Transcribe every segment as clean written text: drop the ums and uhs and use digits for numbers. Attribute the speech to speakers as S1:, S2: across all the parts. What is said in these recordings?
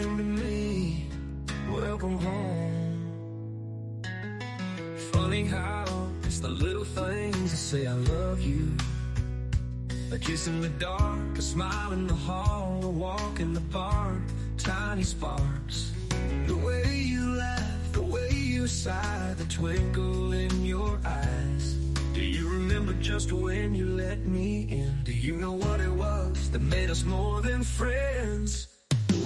S1: to me. Welcome home. Funny how it's the little things that say I love you. A kiss in the dark, a smile in the hall, a walk in the park, tiny sparks. The way you laugh, the way you sigh, the twinkle in your eyes. Do you remember just when you let me in? Do you know what it was that made us more than friends?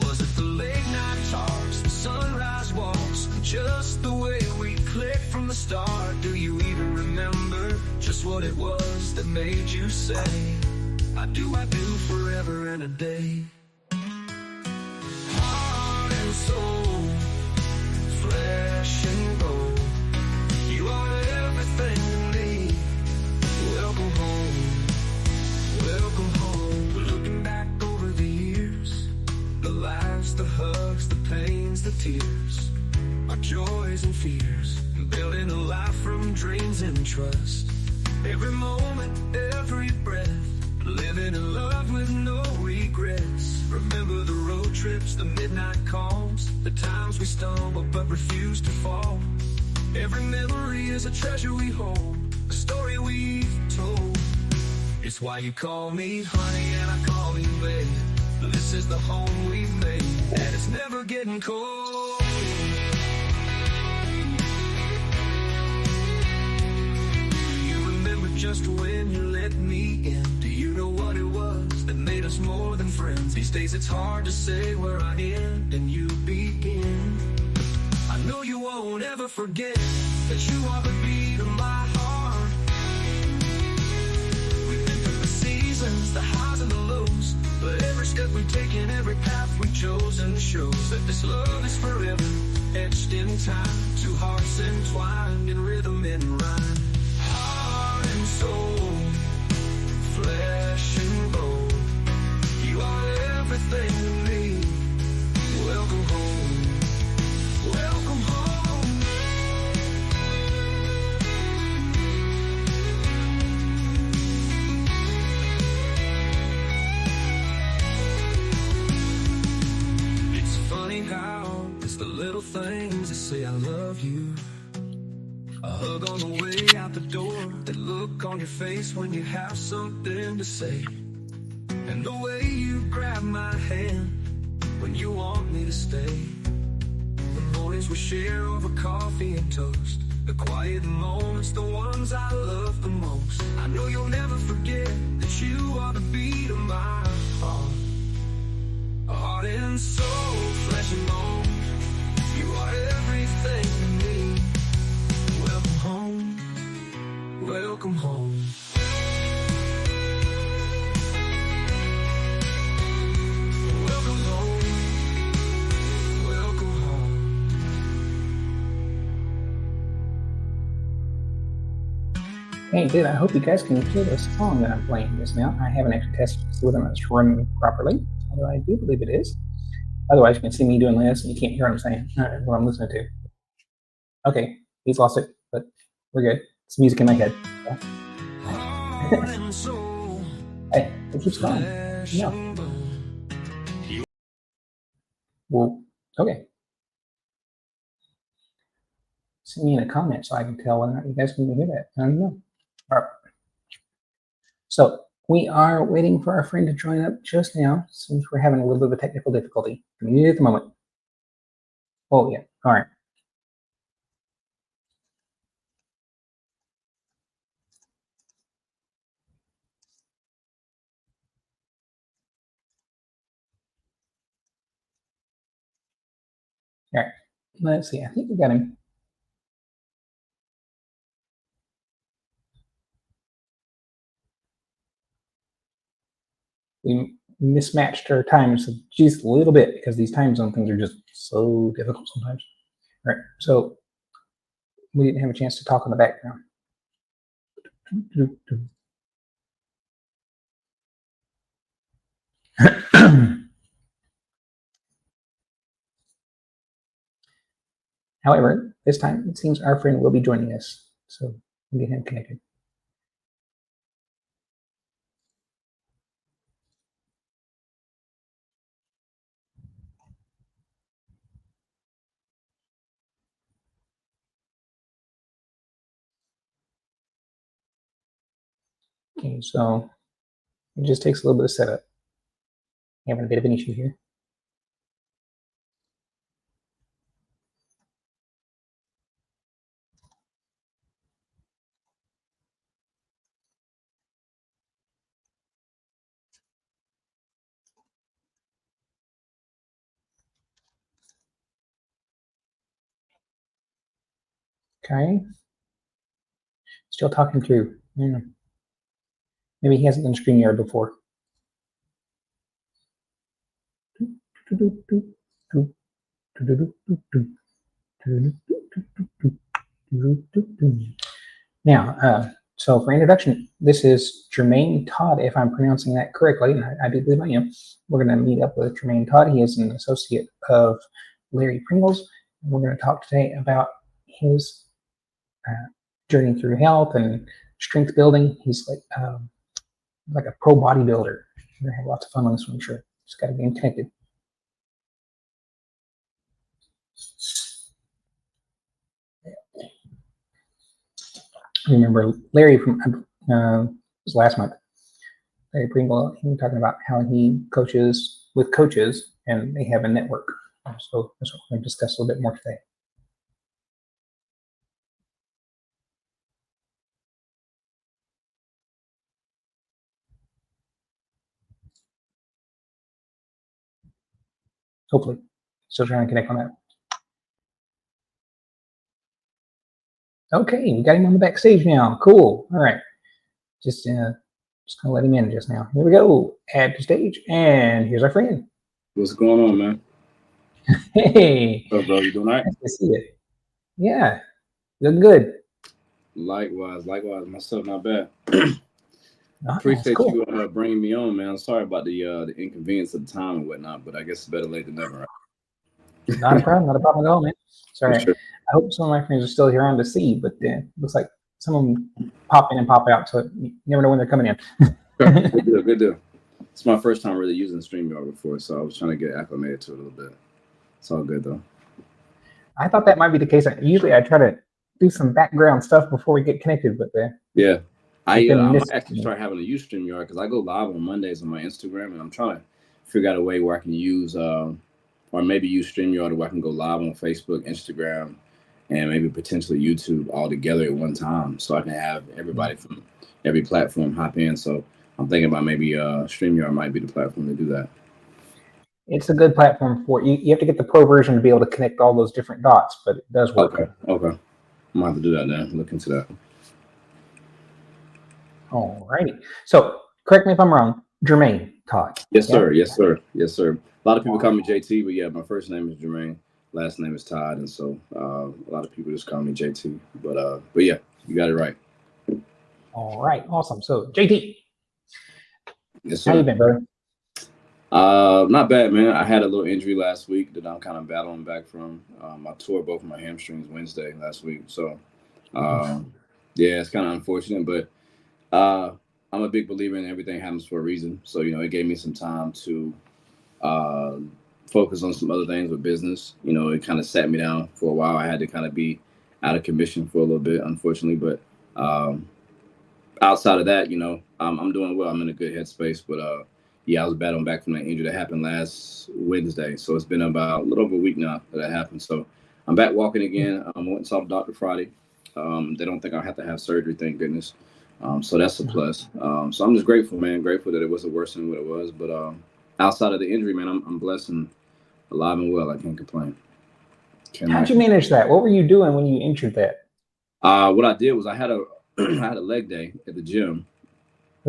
S1: Was it the late night talks, the sunrise walks, just the way we clicked from the start? Do you even remember just what it was that made you say, I do forever and a day? Heart and soul, flesh and bone, you are everything to me. Welcome home, welcome home. Looking back over the years, the laughs, the hugs, the pains, the tears, our joys and fears, building a life from dreams and trust. Every moment, every breath, living in love with no regrets. Remember the road trips, the midnight calls, the times we stumble but refuse to fall. Every memory is a treasure we hold, a story we've told. It's why you call me honey and I call you babe. This is the home we've made, and it's never getting cold. Do you remember just when you let me in? Do you know what it was that made us more than friends? These days it's hard to say where I end and you begin. I know you won't ever forget that you are the beat of my heart. We've been through the seasons, the highs and the lows, but every step we've taken, every path we've chosen shows that this love is forever, etched in time. Two hearts entwined in rhythm and rhyme. Heart and soul, flesh and bone, you are everything to me. Welcome home, welcome home. It's funny how it's the little things that say I love you. A hug on the way out the door, that look on your face when you have something to say, and the way you grab my hand when you want me to stay. The mornings we share over coffee and toast, the quiet moments, the ones I love the most. I know you'll never forget that you are the beat of my heart. Heart and soul, flesh and bone, you are everything to me. Welcome home, welcome home. Welcome home, welcome home.
S2: Hey, dude, I hope you guys can hear the song that I'm playing just now. I haven't actually tested to see whether or not it's running properly, although I do believe it is. Otherwise, you can see me doing this and you can't hear what I'm saying, what I'm listening to. Okay, he's lost it, but we're good. It's music in my head. Hey, it keeps going. No. Well, okay. Send me in a comment so I can tell whether or not you guys can hear that. I don't know. All right. So we are waiting for our friend to join up just now, since we're having a little bit of a technical difficulty. At the moment. Oh yeah. All right. All right. Let's see. I think we got him. We mismatched our times just a little bit because these time zone things are just so difficult sometimes. All right. So we didn't have a chance to talk in the background. However, this time it seems our friend will be joining us, so we'll get him connected. Okay, so it just takes a little bit of setup. Having a bit of an issue here. Okay. Still talking through. Yeah. Maybe he hasn't done StreamYard before. Now, so for introduction, this is Jermaine Todd, if I'm pronouncing that correctly, and I do believe I am. We're going to meet up with Jermaine Todd. He is an associate of Larry Pringle's. And we're going to talk today about his journey through health and strength building. He's like a pro bodybuilder. We're going to have lots of fun on this one, I'm sure. Just got to get connected. I remember Larry from it was last month. Larry Pringle, he was talking about how he coaches with coaches and they have a network. So that's what we're going to discuss a little bit more today. Hopefully. Still trying to connect on that. Okay, we got him on the backstage now. Cool. All right. Just gonna let him in just now. Here we go. Add to stage, and here's our friend.
S3: What's going on, man?
S2: Hey.
S3: What's up, bro? You doing all right?
S2: Nice to see you. Yeah, looking good.
S3: Likewise. Myself, not bad.
S2: Appreciate
S3: cool. You bringing me on, man. I'm sorry about the inconvenience of the time and whatnot, but I guess it's better late than never. Right?
S2: Not a problem at all, man. Sorry.
S3: Sure.
S2: I hope some of my friends are still here on to see, but looks like some of them pop in and pop out, so you never know when they're coming in.
S3: Good deal. It's my first time really using StreamYard before, so I was trying to get acclimated to it a little bit. It's all good, though.
S2: I thought that might be the case. Usually I try to do some background stuff before we get connected, but
S3: yeah. I might actually start having to use StreamYard because I go live on Mondays on my Instagram, and I'm trying to figure out a way where I can use, or maybe use StreamYard where I can go live on Facebook, Instagram, and maybe potentially YouTube all together at one time, so I can have everybody from every platform hop in. So I'm thinking about maybe StreamYard might be the platform to do that.
S2: It's a good platform for you. You have to get the pro version to be able to connect all those different dots, but it does work.
S3: Okay. I'm gonna have to do that now. Look into that.
S2: All righty. So correct me if I'm wrong. Jermaine Todd.
S3: Yes, sir. Yes, sir. Yes, sir. A lot of people call me JT, but yeah, my first name is Jermaine. Last name is Todd, and so a lot of people just call me JT. But yeah, you got it right.
S2: All right, awesome. So JT,
S3: yes, sir.
S2: How you been, brother?
S3: Not bad, man. I had a little injury last week that I'm kind of battling back from. I tore both my hamstrings Wednesday last week, so yeah, it's kind of unfortunate, but I'm a big believer in everything happens for a reason. So it gave me some time to focus on some other things with business. It kind of sat me down for a while. I had to kind of be out of commission for a little bit, unfortunately. But outside of that, I'm doing well. I'm in a good headspace. But yeah, I was battling back from that injury that happened last Wednesday. So it's been about a little over a week now that happened. So I'm back walking again. I went and saw the doctor Friday. They don't think I'll have to have surgery, thank goodness. So that's a plus. So I'm just grateful, man. Grateful that it wasn't worse than what it was. But outside of the injury, man, I'm blessed and alive and well. I can't complain.
S2: How'd you manage that? What were you doing when you injured that?
S3: What I did was I had a leg day at the gym.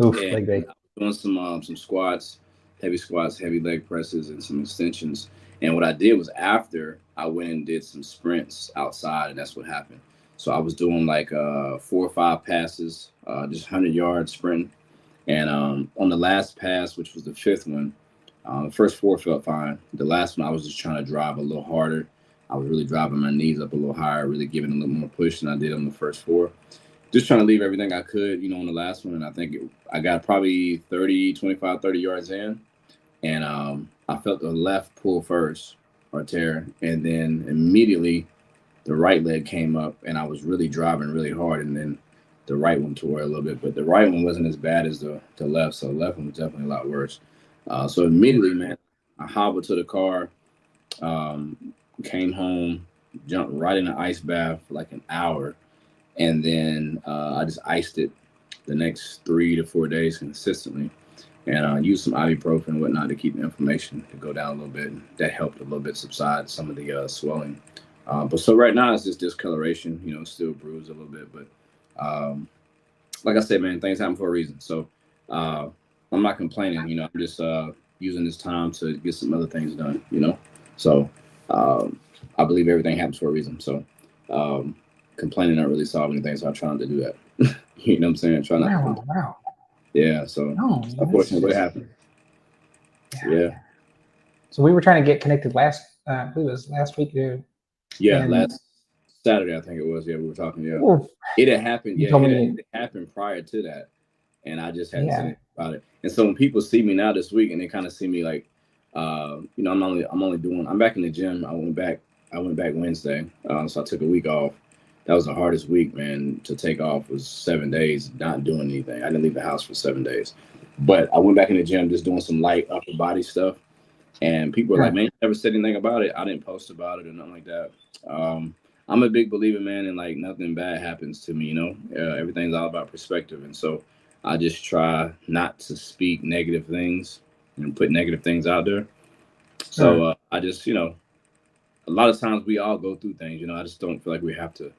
S2: Oof, leg day.
S3: I was doing some squats, heavy leg presses, and some extensions. And what I did was after I went and did some sprints outside, and that's what happened. So I was doing like 4 or 5 passes, just 100-yard sprint. And on the last pass, which was the 5th one, the first 4 felt fine. The last one, I was just trying to drive a little harder. I was really driving my knees up a little higher, really giving a little more push than I did on the first 4. Just trying to leave everything I could, on the last one. And I think I got probably 30 yards in. And I felt the left pull first, or tear. And then immediately the right leg came up, and I was really driving really hard. And then the right one tore a little bit, but the right one wasn't as bad as the left. So the left one was definitely a lot worse. So immediately, man, I hobbled to the car, um, came home, jumped right in the ice bath for like an hour, and then I just iced it the next 3 to 4 days consistently, and used some ibuprofen and whatnot to keep the inflammation to go down a little bit. That helped a little bit subside some of the swelling. But so right now it's just discoloration, still bruised a little bit, but like I said, man, things happen for a reason. So I'm not complaining. I'm just using this time to get some other things done. So I believe everything happens for a reason. So complaining not really solve anything. So I'm trying to do that. You know what I'm saying? Trying not to complain.
S2: Wow.
S3: Yeah. So unfortunately, what happened? Yeah.
S2: So we were trying to get connected I believe it was last week.
S3: Yeah, last Saturday, I think it was. Yeah, we were talking. Yeah, it had happened. Yeah, it happened prior to that, and I just hadn't said anything about it. And so when people see me now this week, and they kind of see me like, I'm back in the gym. I went back Wednesday, so I took a week off. That was the hardest week, man, to take off. Was 7 days not doing anything. I didn't leave the house for 7 days, but I went back in the gym just doing some light upper body stuff. And people were like, man, you never said anything about it. I didn't post about it or nothing like that. I'm a big believer, man, and like nothing bad happens to me, everything's all about perspective. And so I just try not to speak negative things and put negative things out there. So I just, a lot of times we all go through things, I just don't feel like we have to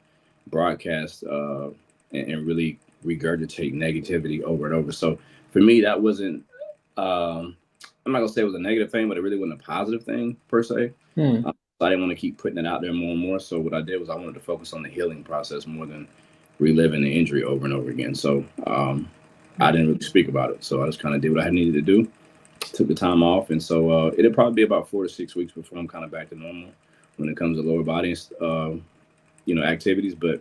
S3: broadcast and really regurgitate negativity over and over. So for me, that wasn't, I'm not gonna say it was a negative thing, but it really wasn't a positive thing per se. So I didn't want to keep putting it out there more and more. So what I did was I wanted to focus on the healing process more than reliving the injury over and over again. So I didn't really speak about it. So I just kind of did what I needed to do, took the time off. And so it'll probably be about 4 to 6 weeks before I'm kind of back to normal when it comes to lower body, activities. But,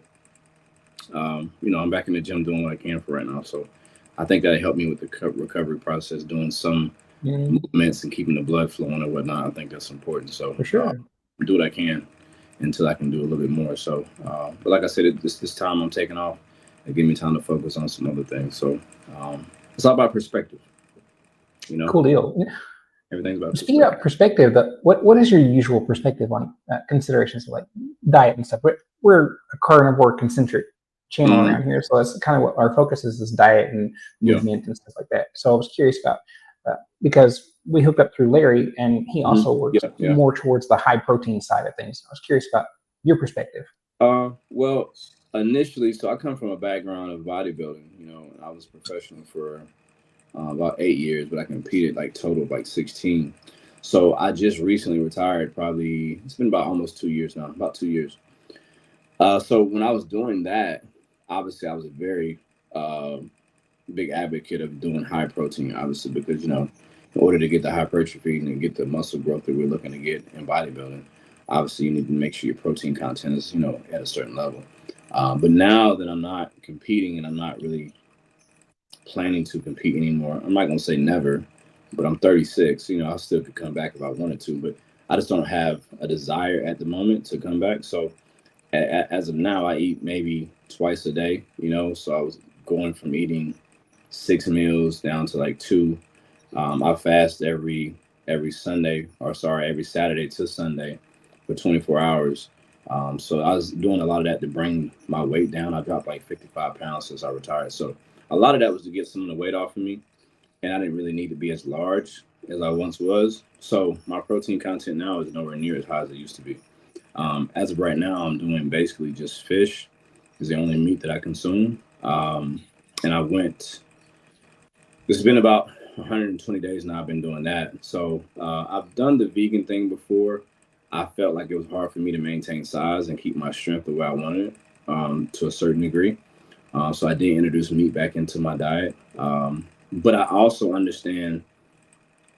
S3: I'm back in the gym doing what I can for right now. So I think that helped me with the recovery process, doing some movements and keeping the blood flowing and whatnot. I think that's important. So
S2: for sure,
S3: do what I can until I can do a little bit more. So, but like I said, this time I'm taking off, it give me time to focus on some other things. So it's all about perspective.
S2: Cool deal.
S3: Everything's about
S2: Speaking of perspective, what is your usual perspective on considerations of like diet and stuff? We're a carnivore concentric channel around here, so that's kind of what our focus is diet and movement and stuff like that. So I was curious about because we hooked up through Larry, and he also works more towards the high protein side of things. I was curious about your perspective.
S3: Well, initially, so I come from a background of bodybuilding. I was professional for about 8 years, but I competed like total of like 16. So I just recently retired. Probably it's been about almost 2 years now, about 2 years. So when I was doing that, obviously I was a very big advocate of doing high protein, obviously, because in order to get the hypertrophy and get the muscle growth that we're looking to get in bodybuilding, obviously you need to make sure your protein content is at a certain level. But now that I'm not competing and I'm not really planning to compete anymore, I'm not gonna say never, but I'm 36. I still could come back if I wanted to, but I just don't have a desire at the moment to come back. So as of now, I eat maybe twice a day. So I was going from eating 6 meals down to like 2. I fast every Saturday to Sunday for 24 hours. So I was doing a lot of that to bring my weight down. I dropped like 55 pounds since I retired. So a lot of that was to get some of the weight off of me. And I didn't really need to be as large as I once was. So my protein content now is nowhere near as high as it used to be. As of right now, I'm doing basically just fish is the only meat that I consume. And it's been about 120 days now I've been doing that. So I've done the vegan thing before. I felt like it was hard for me to maintain size and keep my strength the way I wanted to a certain degree. So I did introduce meat back into my diet. But I also understand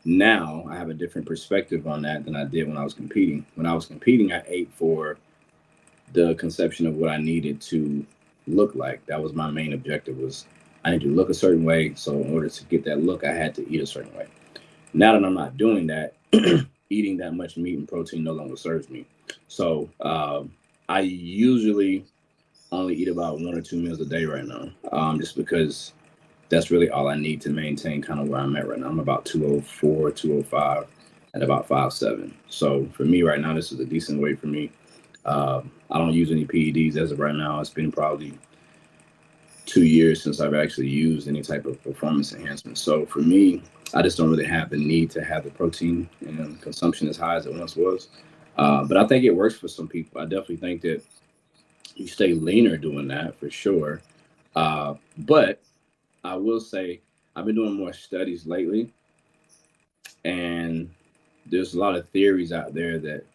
S3: now I have a different perspective on that than I did when I was competing. When I was competing, I ate for the conception of what I needed to look like. That was my main objective, was I need to look a certain way. So in order to get that look, I had to eat a certain way. Now that I'm not doing that, eating that much meat and protein no longer serves me. So I usually only eat about 1 or 2 meals a day right now, just because that's really all I need to maintain kind of where I'm at right now. I'm about 204, 205 at about 5'7". So for me right now, this is a decent weight for me. I don't use any PEDs as of right now. It's been probably 2 years since I've actually used any type of performance enhancement. So for me, I just don't really have the need to have the protein consumption as high as it once was. But I think it works for some people. I definitely think that you stay leaner doing that for sure. But I will say I've been doing more studies lately, and there's a lot of theories out there that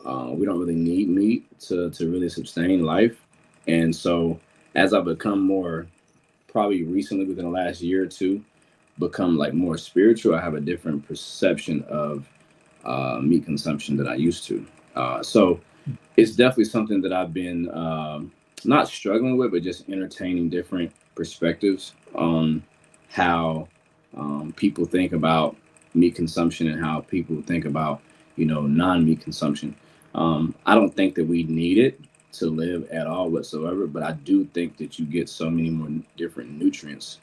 S3: we don't really need meat to really sustain life. And so as I've become more, probably recently within the last year or two, become like more spiritual, I have a different perception of meat consumption than I used to. So it's definitely something that I've been not struggling with, but just entertaining different perspectives on how people think about meat consumption and how people think about, non-meat consumption. I don't think that we need it to live at all whatsoever, but I do think that you get so many more different nutrients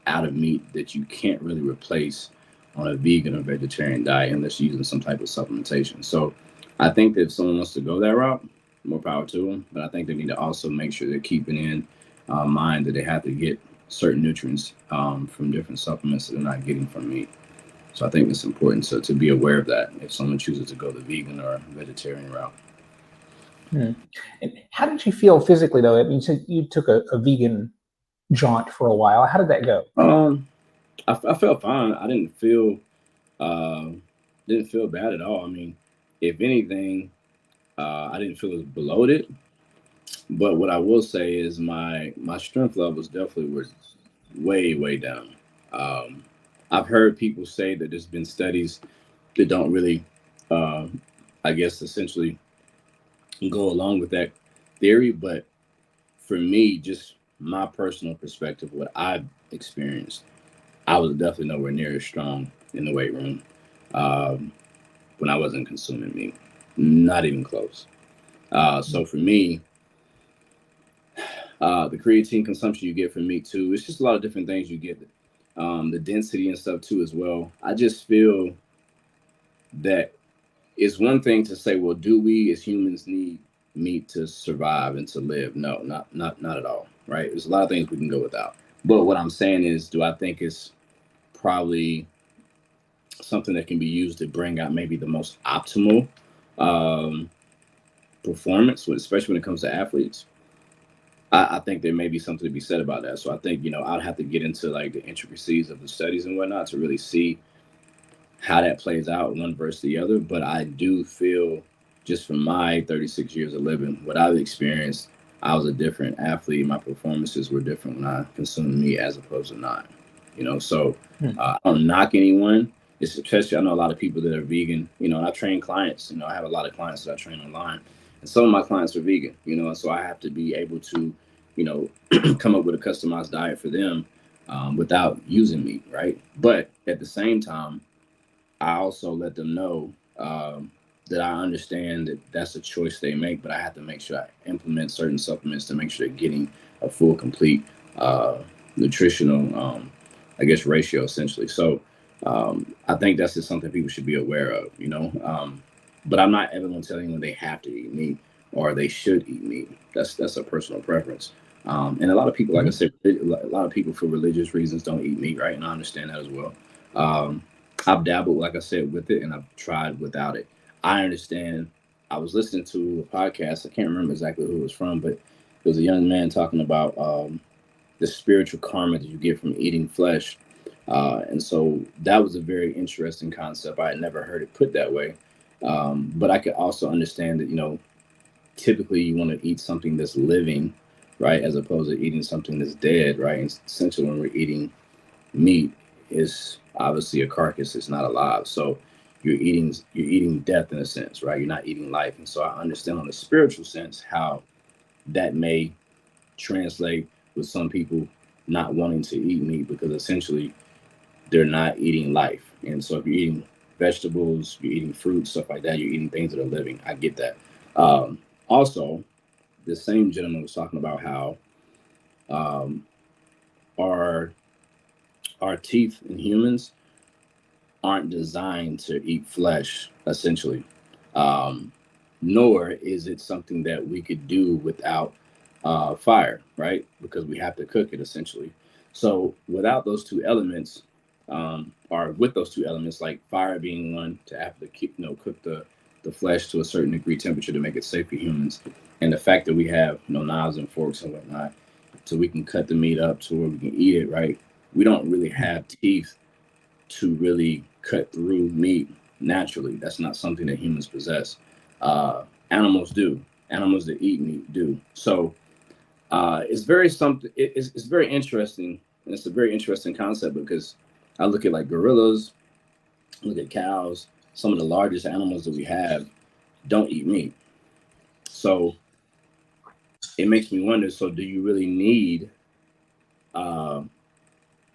S3: out of meat that you can't really replace on a vegan or vegetarian diet unless you're using some type of supplementation. So I think that if someone wants to go that route, more power to them. But I think they need to also make sure they're keeping in mind that they have to get certain nutrients from different supplements that they're not getting from meat. So I think it's important to be aware of that if someone chooses to go the vegan or vegetarian route.
S2: And how did you feel physically, though? I mean, you said you took a vegan jaunt for a while. How did that go?
S3: I felt fine. I didn't feel bad at all. I mean, if anything, I didn't feel as bloated. But what I will say is my strength levels definitely were way down. I've heard people say that there's been studies that don't really, I guess, essentially go along with that theory. But for me, just my personal perspective, what I've experienced, I was definitely nowhere near as strong in the weight room when I wasn't consuming meat. Not even close. So for me, the creatine consumption you get from meat too, it's just a lot of different things you get. The density and stuff too as well. I just feel that it's one thing to say, well, do we as humans need meat to survive and to live? No, not at all, right? There's a lot of things we can go without. But what I'm saying is, do I think it's probably something that can be used to bring out maybe the most optimal performance, especially when it comes to athletes? I think there may be something to be said about that. So I think, I'd have to get into like the intricacies of the studies and whatnot to really see how that plays out one versus the other. But I do feel, just from my 36 years of living, what I've experienced, I was a different athlete. My performances were different when I consumed meat as opposed to not, So I don't knock anyone. It's especially, I know a lot of people that are vegan, and I train clients, I have a lot of clients that I train online. And some of my clients are vegan, and so I have to be able to, come up with a customized diet for them without using meat, right? But at the same time, I also let them know that I understand that that's a choice they make, but I have to make sure I implement certain supplements to make sure they're getting a full, complete nutritional, ratio, essentially. So I think that's just something people should be aware of, but I'm not ever going to tell anyone they have to eat meat or they should eat meat. That's a personal preference. And a lot of people, like I said, a lot of people for religious reasons don't eat meat, right? And I understand that as well. I've dabbled, like I said, with it, and I've tried without it. I understand. I was listening to a podcast. I can't remember exactly who it was from, but it was a young man talking about the spiritual karma that you get from eating flesh. And so that was a very interesting concept. I had never heard it put that way. But I could also understand that, typically you want to eat something that's living, right, as opposed to eating something that's dead, right? And essentially, when we're eating meat, is obviously a carcass. It's not alive. So you're eating death in a sense, right? You're not eating life. And so I understand on the spiritual sense how that may translate with some people not wanting to eat meat because essentially they're not eating life. And so if you're eating vegetables, you're eating fruit, stuff like that, you're eating things that are living. I get that. Also, the same gentleman was talking about how our teeth in humans aren't designed to eat flesh, essentially. Nor is it something that we could do without fire, right? Because we have to cook it, essentially. So without those two elements, or with those two elements, like fire being one to have to keep, cook the flesh to a certain degree temperature to make it safe for humans, and the fact that we have knives and forks and whatnot, so we can cut the meat up to where we can eat it, right? We don't really have teeth to really cut through meat naturally. That's not something that humans possess. Animals do. Animals that eat meat do. So it's very something. It's very interesting, and it's a very interesting concept because I look at like gorillas, look at cows. Some of the largest animals that we have don't eat meat. So it makes me wonder. So do you really need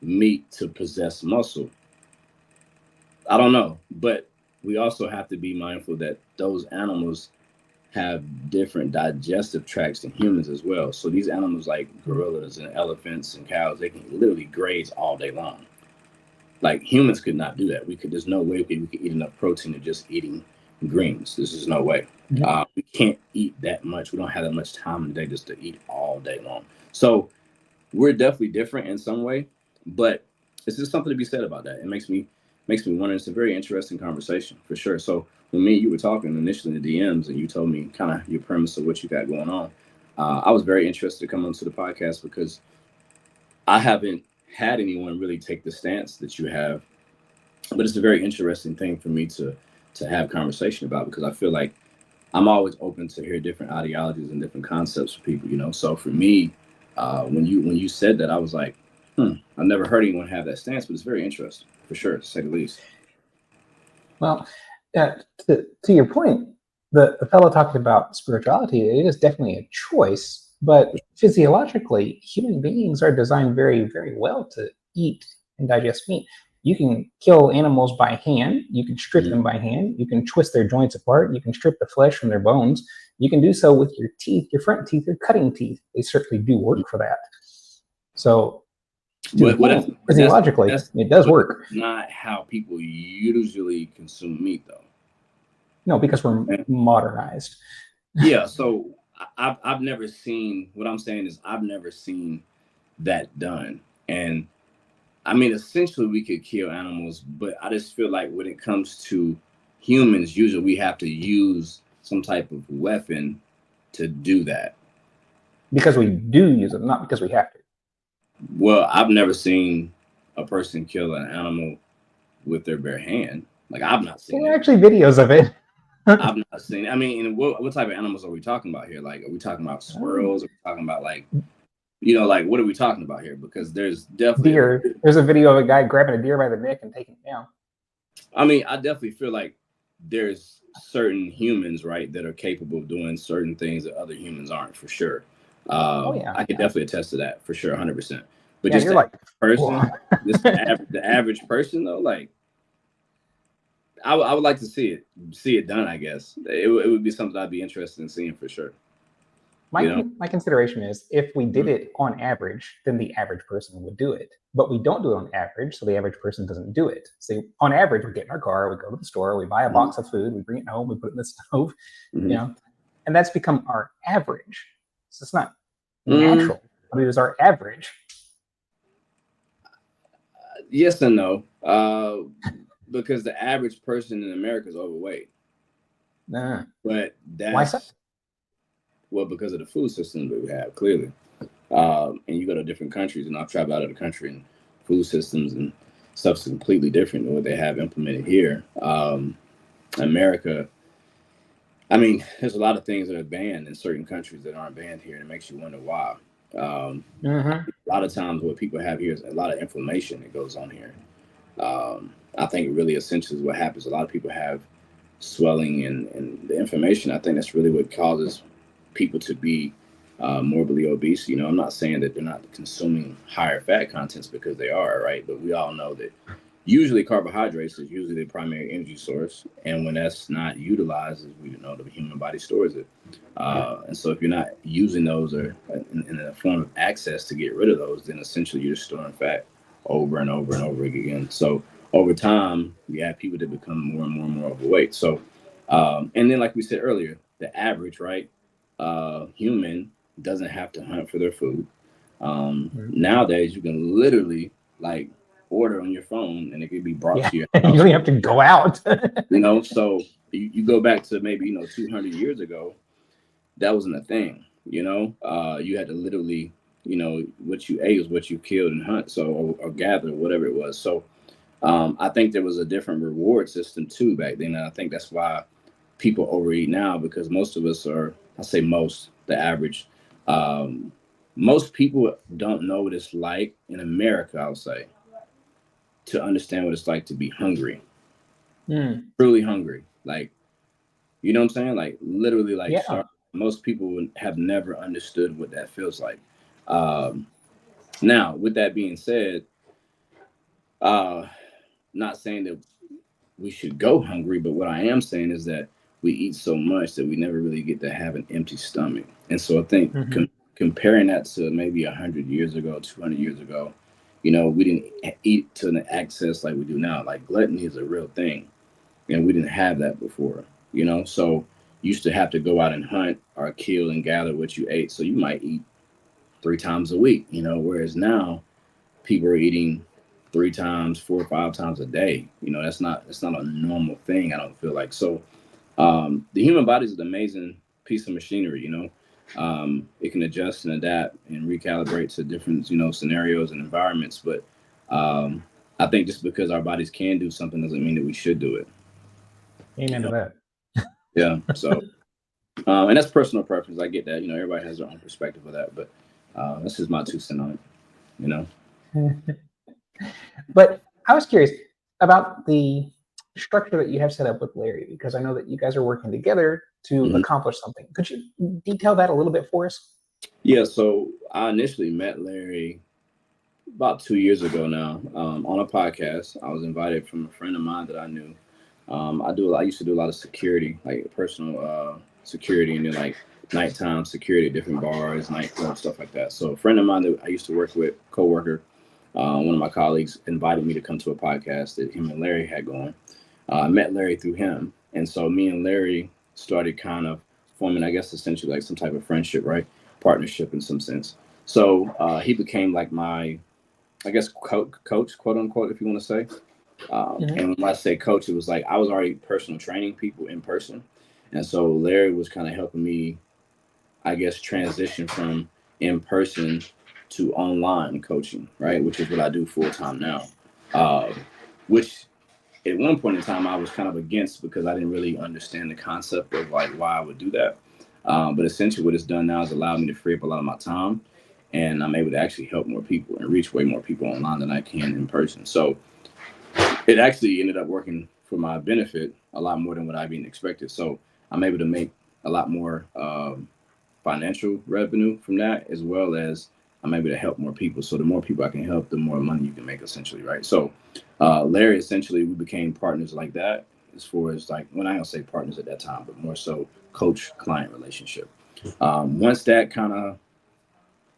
S3: meat to possess muscle? I don't know, but we also have to be mindful that those animals have different digestive tracts than humans as well. So these animals like gorillas and elephants and cows, they can literally graze all day long. Like humans could not do that. There's no way we could eat enough protein to just eating greens. This is no way. We can't eat that much. We don't have that much time in the day just to eat all day long. So we're definitely different in some way, but it's just something to be said about that. It makes me wonder. It's a very interesting conversation for sure. So when me and you were talking initially in the DMs and you told me kind of your premise of what you got going on, I was very interested to come onto the podcast because I haven't had anyone really take the stance that you have, but it's a very interesting thing for me to have conversation about because I feel like I'm always open to hear different ideologies and different concepts for people, So for me, when you said that, I was like, I've never heard anyone have that stance, but it's very interesting for sure, to say the least.
S2: Well, to your point, the fellow talking about spirituality, it is definitely a choice, but physiologically, human beings are designed very, very well to eat and digest meat. You can kill animals by hand. You can strip them by hand. You can twist their joints apart. You can strip the flesh from their bones. You can do so with your teeth, your front teeth, your cutting teeth. They certainly do work for that. So physiologically, it does work.
S3: Not how people usually consume meat, though.
S2: No, because we're modernized.
S3: Yeah, so I've never seen. What I'm saying is I've never seen that done. And I mean, essentially, we could kill animals, but I just feel like when it comes to humans, usually we have to use some type of weapon to do that.
S2: Because we do use it, not because we have to.
S3: Well, I've never seen a person kill an animal with their bare hand. Like I've not seen.
S2: There are actually videos of it.
S3: I've not seen. I mean, what type of animals are we talking about here? Like, are we talking about squirrels? Are we talking about like what are we talking about here? Because there's definitely
S2: deer. There's a video of a guy grabbing a deer by the neck and taking it down.
S3: I mean, I definitely feel like there's certain humans, right, that are capable of doing certain things that other humans aren't, for sure. I could definitely attest to that for sure, 100%. But just the person, the average person, though, like, I would like to see it done. I guess it would be something I'd be interested in seeing for sure.
S2: My consideration is if we did it on average, then the average person would do it. But we don't do it on average, so the average person doesn't do it. So on average, we get in our car, we go to the store, we buy a box of food, we bring it home, we put it in the stove, and that's become our average. So it's not natural, but it is our average.
S3: Yes and no, because the average person in America is overweight. But that's
S2: why so?
S3: Well, because of the food system that we have, clearly. And you go to different countries, and I've traveled out of the country, and food systems and stuff's completely different than what they have implemented here. America, I mean, there's a lot of things that are banned in certain countries that aren't banned here, and it makes you wonder why. A lot of times what people have here is a lot of inflammation that goes on here. I think really essentially is what happens. A lot of people have swelling and the inflammation. I think that's really what causes people to be morbidly obese. I'm not saying that they're not consuming higher fat contents, because they are, right? But we all know that usually carbohydrates is usually the primary energy source, and when that's not utilized, as we know, the human body stores it. And so if you're not using those or in a form of access to get rid of those, then essentially you're just storing fat over and over and over again. So over time, you have people that become more and more and more overweight. So and then like we said earlier, the average human doesn't have to hunt for their food. Nowadays, you can literally like order on your phone and it can be brought to your
S2: You
S3: house.
S2: don't have to go out.
S3: So you go back to maybe 200 years ago, that wasn't a thing. You had to literally, what you ate was what you killed and hunt, so or gather, whatever it was. So I think there was a different reward system too back then, and I think that's why people overeat now, because most of us are, I say most, the average. Most people don't know what it's like in America, I'll say, to understand what it's like to be hungry, truly hungry. Like, you know what I'm saying? Like, literally, like,
S2: Yeah.
S3: most people have never understood what that feels like. Now, with that being said, not saying that we should go hungry, but what I am saying is that we eat so much that we never really get to have an empty stomach. And so I think comparing that to maybe 100 years ago, 200 years ago, we didn't eat to an excess like we do now. Like, gluttony is a real thing, and we didn't have that before. So you used to have to go out and hunt or kill and gather what you ate. So you might eat 3 times a week, whereas now people are eating 3 times, 4 or 5 times a day. That's not a normal thing, I don't feel like. So the human body is an amazing piece of machinery. It can adjust and adapt and recalibrate to different scenarios and environments, but I think just because our bodies can do something doesn't mean that we should do it.
S2: Amen to that.
S3: Yeah. So and that's personal preference. I get that. Everybody has their own perspective of that, but this is my 2 cents on it.
S2: But I was curious about the structure that you have set up with Larry, because I know that you guys are working together to accomplish something. Could you detail that a little bit for us?
S3: Yeah, so I initially met Larry about 2 years ago now on a podcast. I was invited from a friend of mine that I knew. I used to do a lot of security, like personal security, and then like nighttime security at different bars, nightclubs, stuff like that. So a friend of mine that I used to work with, coworker, one of my colleagues, invited me to come to a podcast that him and Larry had going. I met Larry through him, and so me and Larry started kind of forming, I guess, essentially like some type of friendship, right? Partnership in some sense. So he became like my, I guess, coach, quote unquote, if you want to say. And when I say coach, it was like I was already personal training people in person. And so Larry was kind of helping me, I guess, transition from in person to online coaching, right? Which is what I do full time now. Which at one point in time I was kind of against, because I didn't really understand the concept of like why I would do that. But essentially what it's done now is allowed me to free up a lot of my time, and I'm able to actually help more people and reach way more people online than I can in person. So it actually ended up working for my benefit a lot more than what I even expected. So I'm able to make a lot more financial revenue from that, as well as I'm able to help more people. So the more people I can help, the more money you can make, essentially, right? So Larry, essentially, we became partners like that, as far as like, when I don't say partners at that time, but more so coach-client relationship. Once that kind of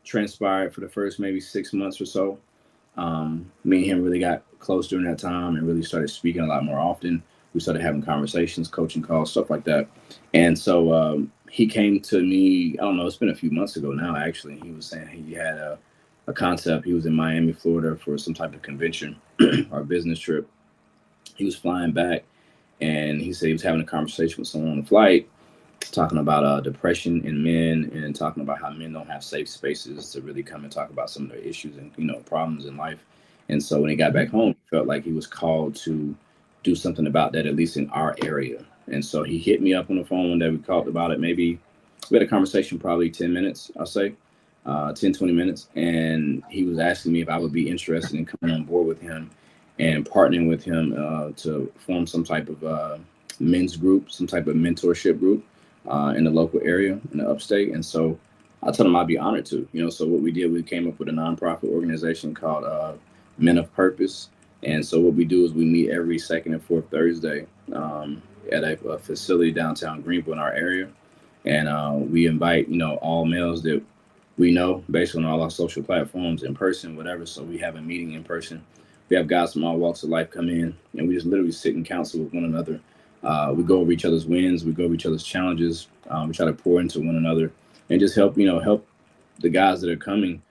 S3: transpired for the first maybe 6 months or so, me and him really got close during that time and really started speaking a lot more often. We started having conversations, coaching calls, stuff like that. And so he came to me, I don't know, it's been a few months ago now, actually. He was saying he had a concept. He was in Miami, Florida for some type of convention or business trip. He was flying back, and he said he was having a conversation with someone on the flight, talking about depression in men, and talking about how men don't have safe spaces to really come and talk about some of their issues and problems in life. And so when he got back home, he felt like he was called to do something about that, at least in our area. And so he hit me up on the phone one day. We talked about it. Maybe we had a conversation, probably 10 minutes, I'll say, 10, 20 minutes. And he was asking me if I would be interested in coming on board with him and partnering with him to form some type of men's group, some type of mentorship group in the local area, in the upstate. And so I told him I'd be honored to. So what we did, we came up with a nonprofit organization called Men of Purpose. And so what we do is we meet every second and fourth Thursday at a facility downtown Greenville in our area, and we invite all males that we know based on all our social platforms in person, whatever. So we have a meeting in person. We have guys from all walks of life come in, and we just literally sit and counsel with one another. We go over each other's wins, we go over each other's challenges. We try to pour into one another and just help the guys that are coming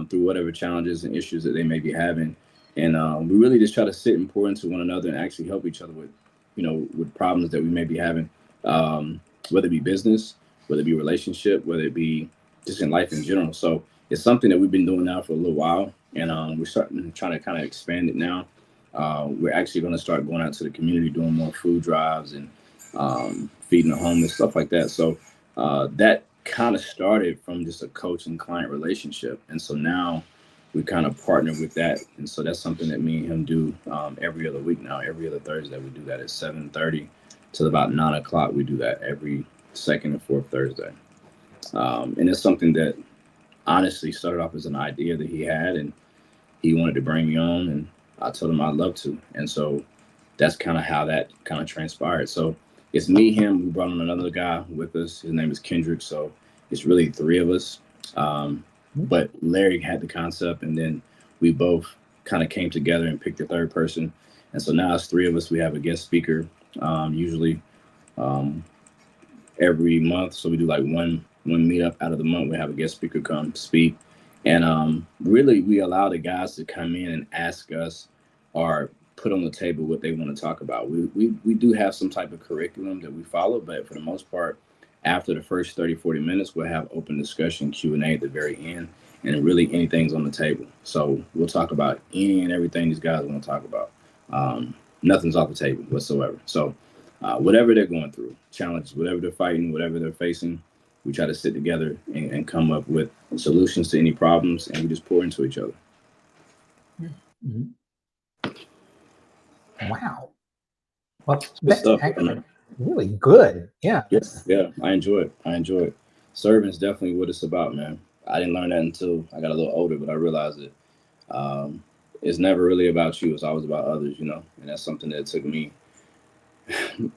S3: through whatever challenges and issues that they may be having. And we really just try to sit and pour into one another and actually help each other with, with problems that we may be having, whether it be business, whether it be relationship, whether it be just in life in general. So it's something that we've been doing now for a little while, and we're trying to kind of expand it now. We're actually going to start going out to the community, doing more food drives and feeding the homeless, stuff like that. So that kind of started from just a coach and client relationship. And so now we kind of partner with that. And so that's something that me and him do every other week now. Every other Thursday, we do that at 7:30 till about 9 o'clock. We do that every second and fourth Thursday. And it's something that honestly started off as an idea that he had, and he wanted to bring me on, and I told him I'd love to. And so that's kind of how that kind of transpired. So it's me, him. We brought on another guy with us. His name is Kendrick. So it's really three of us. But Larry had the concept, and then we both kind of came together and picked a third person. And so now it's three of us. We have a guest speaker usually every month. So we do like one meetup out of the month. We have a guest speaker come speak. And really, we allow the guys to come in and ask us or put on the table what they want to talk about. We do have some type of curriculum that we follow, but for the most part, after the first 30, 40 minutes, we'll have open discussion, Q&A at the very end, and really anything's on the table. So we'll talk about any and everything these guys want to talk about. Nothing's off the table whatsoever. So whatever they're going through, challenges, whatever they're fighting, whatever they're facing, we try to sit together and come up with solutions to any problems, and we just pour into each other.
S2: Mm-hmm. Wow. Well, that's actually really good. Yeah.
S3: Yes. Yeah. I enjoy it. Serving is definitely what it's about, man. I didn't learn that until I got a little older, but I realized that it's never really about you. It's always about others, and that's something that took me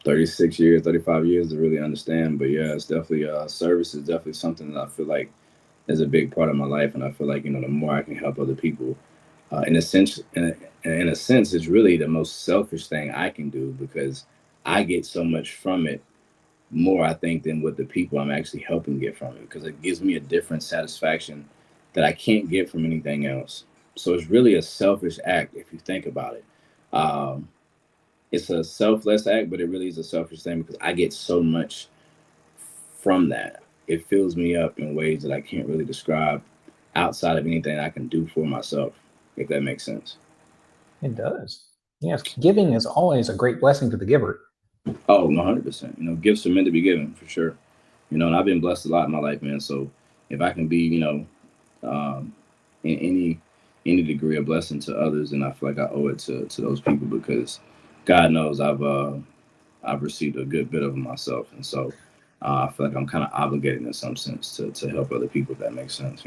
S3: 36 years, 35 years to really understand. But yeah, it's definitely service is definitely something that I feel like is a big part of my life. And I feel like, the more I can help other people, in a sense, it's really the most selfish thing I can do, because I get so much from it more, I think, than what the people I'm actually helping get from it, because it gives me a different satisfaction that I can't get from anything else. So it's really a selfish act if you think about it. It's a selfless act, but it really is a selfish thing, because I get so much from that. It fills me up in ways that I can't really describe outside of anything I can do for myself, if that makes sense.
S2: It does. Yes, giving is always a great blessing to the giver.
S3: Oh, 100%. Gifts are meant to be given, for sure. And I've been blessed a lot in my life, man. So if I can be, in any degree a blessing to others, then I feel like I owe it to those people, because God knows I've received a good bit of it myself. And so I feel like I'm kind of obligated in some sense to help other people, if that makes sense,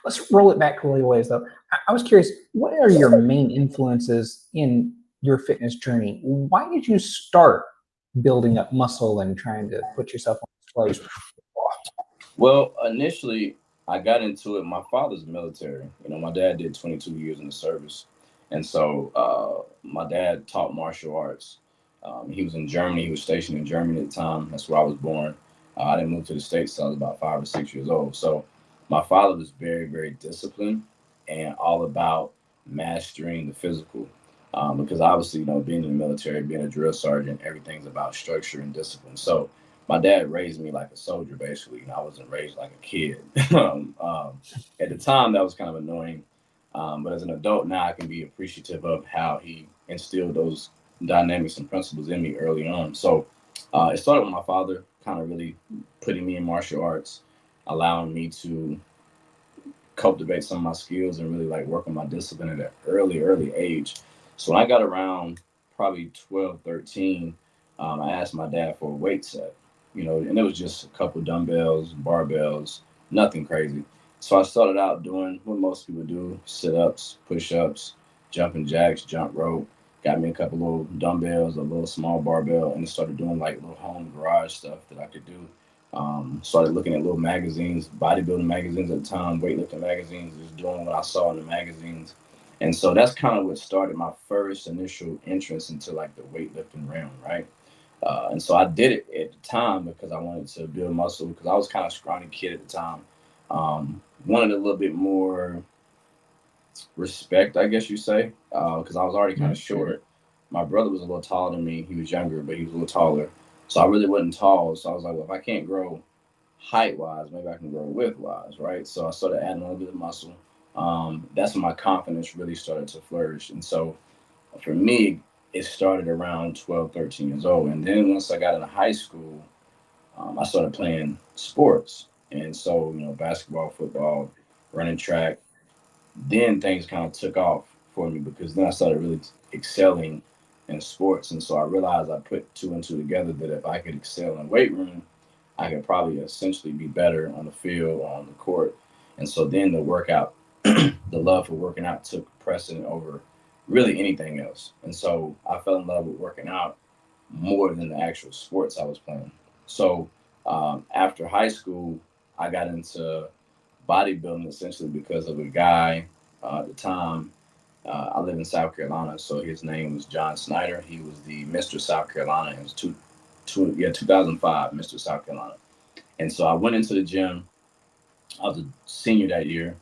S2: Let's roll it back a little ways, though. I was curious, what are your main influences in your fitness journey? Why did you start building up muscle and trying to put yourself on display?
S3: Well, initially, I got into it. My father's military. My dad did 22 years in the service. And so my dad taught martial arts. He was in Germany. He was stationed in Germany at the time. That's where I was born. I didn't move to the States until I was about 5 or 6 years old. So my father was very, very disciplined and all about mastering the physical. Because obviously, being in the military, being a drill sergeant, everything's about structure and discipline. So my dad raised me like a soldier, basically. I wasn't raised like a kid. At the time, that was kind of annoying. But as an adult now, I can be appreciative of how he instilled those dynamics and principles in me early on. So it started with my father kind of really putting me in martial arts, allowing me to cultivate some of my skills and really like work on my discipline at an early age. So when I got around probably 12, 13, I asked my dad for a weight set, and it was just a couple dumbbells, barbells, nothing crazy. So I started out doing what most people do, sit-ups, push-ups, jumping jacks, jump rope. Got me a couple little dumbbells, a little small barbell, and started doing like little home garage stuff that I could do. Started looking at little magazines, bodybuilding magazines at the time, weightlifting magazines, just doing what I saw in the magazines. And so that's kind of what started my first initial entrance into like the weightlifting realm, right? And so I did it at the time because I wanted to build muscle because I was kind of scrawny kid at the time. Wanted a little bit more respect, I guess you say, because I was already kind of short. My brother was a little taller than me. He was younger, but he was a little taller. So I really wasn't tall. So I was like, well, if I can't grow height wise, maybe I can grow width wise, right? So I started adding a little bit of muscle. That's when my confidence really started to flourish. And so for me, it started around 12, 13 years old. And then once I got into high school, I started playing sports. And so, basketball, football, running track, then things kind of took off for me because then I started really excelling in sports. And so I realized I put two and two together that if I could excel in weight room, I could probably essentially be better on the field or on the court. And so then the workout, the love for working out took precedent over really anything else. And so I fell in love with working out more than the actual sports I was playing. So after high school, I got into bodybuilding essentially because of a guy at the time. I live in South Carolina, so his name was John Snyder. He was the Mr. South Carolina. It was 2005, Mr. South Carolina. And so I went into the gym. I was a senior that year.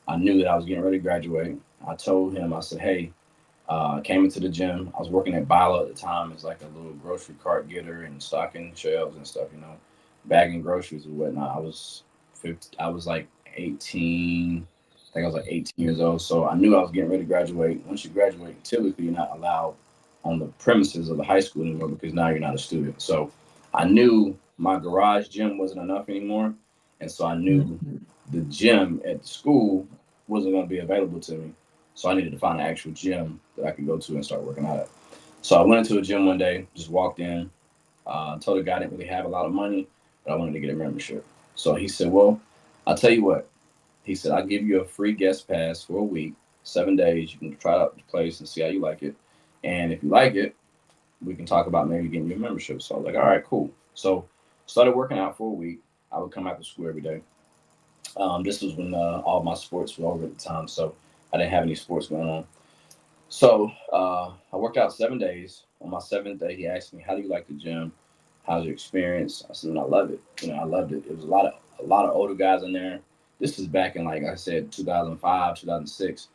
S3: I knew that I was getting ready to graduate. I told him, I said, hey, I came into the gym. I was working at Bilo at the time as like a little grocery cart getter and stocking shelves and stuff, bagging groceries and whatnot. I was like 18. I think I was like 18 years old. So I knew I was getting ready to graduate. Once you graduate, typically you're not allowed on the premises of the high school anymore because now you're not a student. So I knew my garage gym wasn't enough anymore. And so I knew the gym at the school wasn't going to be available to me. So I needed to find an actual gym that I could go to and start working out at. So I went into a gym one day, just walked in, told the guy I didn't really have a lot of money, but I wanted to get a membership. So he said, well, I'll tell you what. He said, I'll give you a free guest pass for a week, 7 days. You can try out the place and see how you like it. And if you like it, we can talk about maybe getting you a membership. So I was like, all right, cool. So started working out for a week. I would come after school every day. This was when all my sports were over at the time. So I didn't have any sports going on. So I worked out 7 days. On my seventh day, he asked me, how do you like the gym? How's your experience? I said, I love it. I loved it. It was a lot of older guys in there. This is back in, like I said, 2005, 2006.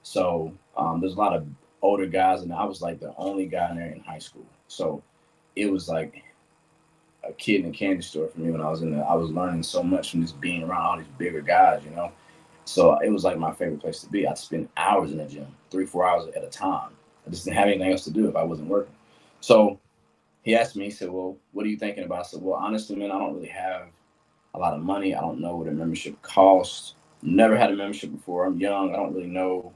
S3: So there's a lot of older guys, and I was like the only guy in there in high school. So it was like a kid in a candy store for me when I was in there. I was learning so much from just being around all these bigger guys. So it was like my favorite place to be. I'd spend hours in the gym, 3-4 hours at a time. I just didn't have anything else to do if I wasn't working. So he asked me, he said, well, what are you thinking about? I said, well, honestly, man, I don't really have a lot of money. I don't know what a membership costs. Never had a membership before. I'm young. I don't really know,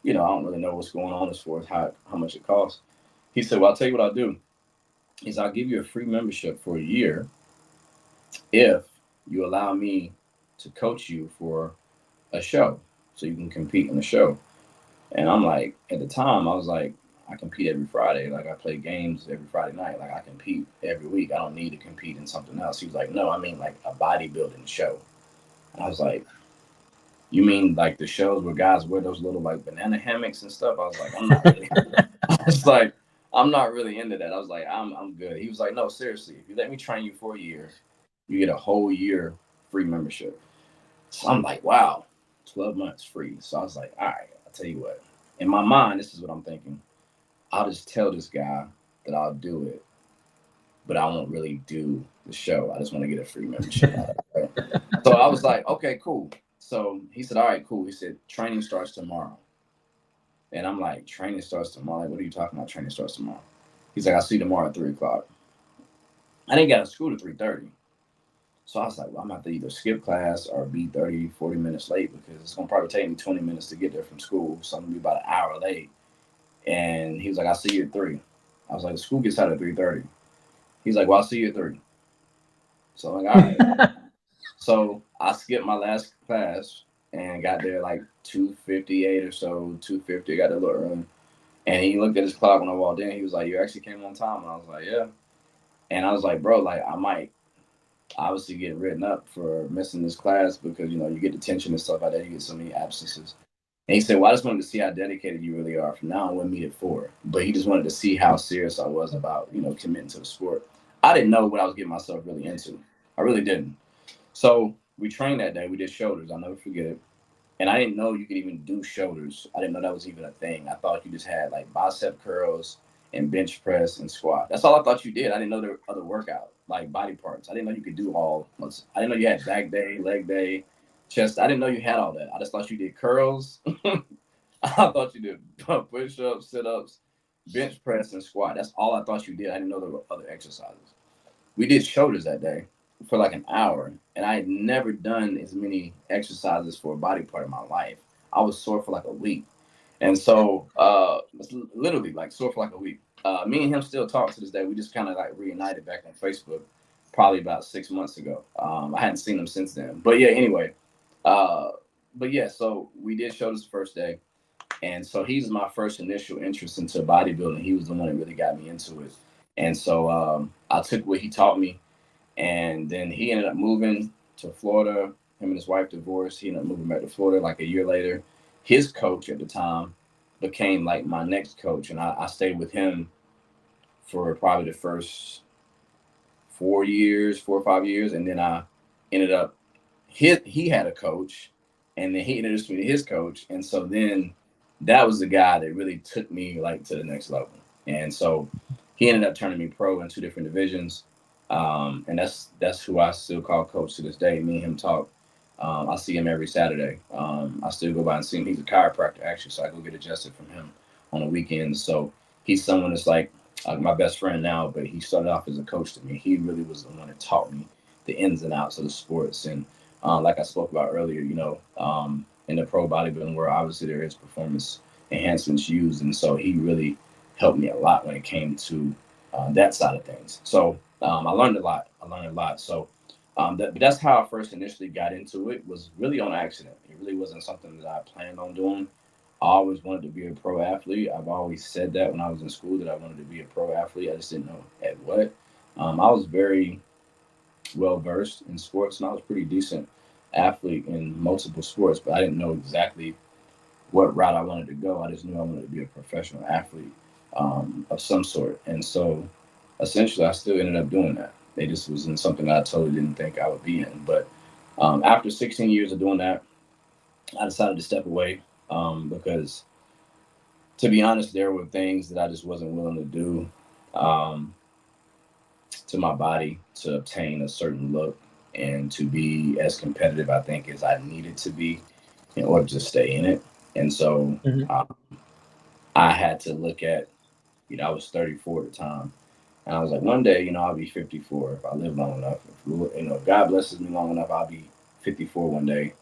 S3: I don't really know what's going on as far as how much it costs. He said, well, I'll tell you what I'll do. Is I'll give you a free membership for a year if you allow me to coach you for a show so you can compete in the show. And I'm like, at the time, I was like, I compete every Friday. Like I play games every Friday night. Like I compete every week. I don't need to compete in something else. He was like, no, I mean like a bodybuilding show. And I was like, you mean like the shows where guys wear those little like banana hammocks and stuff? I was like, I'm not really. I was like, I'm not really into that. I was like, I'm good. He was like, no, seriously, if you let me train you for a year, you get a whole year free membership. So I'm like, wow, 12 months free. So I was like, all right, I'll tell you what. In my mind, this is what I'm thinking. I'll just tell this guy that I'll do it, but I won't really do the show. I just want to get a free membership. So I was like, okay, cool. So he said, all right, cool. He said, training starts tomorrow. And I'm like, training starts tomorrow? Like, what are you talking about? Training starts tomorrow. He's like, I'll see you tomorrow at 3:00. I didn't get out of school at 3:30. So I was like, well, I'm going to have to either skip class or be 30, 40 minutes late because it's going to probably take me 20 minutes to get there from school. So I'm going to be about an hour late. And he was like, I'll see you at 3. I was like, the school gets out at 3:30. He's like, well, I'll see you at 3. So I'm like, all right. So I skipped my last class, and got there like 2:58 or so, 2:50. Got the little room, and he looked at his clock when I walked in. He was like, "You actually came on time," and I was like, "Yeah." And I was like, "Bro, like I might obviously get written up for missing this class because you get detention and stuff like that. You get so many absences." And he said, "Well, I just wanted to see how dedicated you really are. From now on, we'll meet at 4." But he just wanted to see how serious I was about committing to the sport. I didn't know what I was getting myself really into. I really didn't. So we trained that day. We did shoulders. I'll never forget it. And I didn't know you could even do shoulders. I didn't know that was even a thing. I thought you just had like bicep curls and bench press and squat. That's all I thought you did. I didn't know there were other workout like body parts. I didn't know you could do all. I didn't know you had back day, leg day, chest. I didn't know you had all that. I just thought you did curls. I thought you did push ups, sit ups, bench press, and squat. That's all I thought you did. I didn't know there were other exercises. We did shoulders that day for like an hour, and I had never done as many exercises for a body part in my life. I was sore for like a week, and so literally like sore for like a week. Me and him still talk to this day. We just kind of like reunited back on Facebook, probably about 6 months ago. I hadn't seen him since then, but yeah. Anyway, uh, but yeah. So we did shoulders the first day, and so he's my first initial interest into bodybuilding. He was the one that really got me into it, and so I took what he taught me, and then he ended up moving to Florida. Him and his wife divorced. He ended up moving back to Florida like a year later. His coach at the time became like my next coach, and I stayed with him for probably the first 4 years, 4 or 5 years, and then I ended up he had a coach, and then he introduced me to his coach, and so then that was the guy that really took me like to the next level, and so he ended up turning me pro in two different divisions, and that's who I still call coach to this day. Me and him talk. I see him every Saturday. I still go by and see him. He's a chiropractor actually, so I go get adjusted from him on the weekends. So he's someone that's like my best friend now, but he started off as a coach to me. He really was the one that taught me the ins and outs of the sports. And like I spoke about earlier, in the pro bodybuilding world, obviously there is performance enhancements used. And so he really helped me a lot when it came to that side of things. So I learned a lot. So that's how I first initially got into it, was really on accident. It really wasn't something that I planned on doing. I always wanted to be a pro athlete. I've always said that when I was in school that I wanted to be a pro athlete. I just didn't know at what. I was very well versed in sports, and I was pretty decent athlete in multiple sports, but I didn't know exactly what route I wanted to go. I just knew I wanted to be a professional athlete of some sort, and so essentially, I still ended up doing that. It just wasn't something that I totally didn't think I would be in. But after 16 years of doing that, I decided to step away because, to be honest, there were things that I just wasn't willing to do um, to my body to obtain a certain look and to be as competitive, I think, as I needed to be in order to stay in it. And so
S2: Mhm.
S3: uh, I had to look at, I was 34 at the time. And I was like, one day, I'll be 54 if I live long enough. If God blesses me long enough, I'll be 54 one day.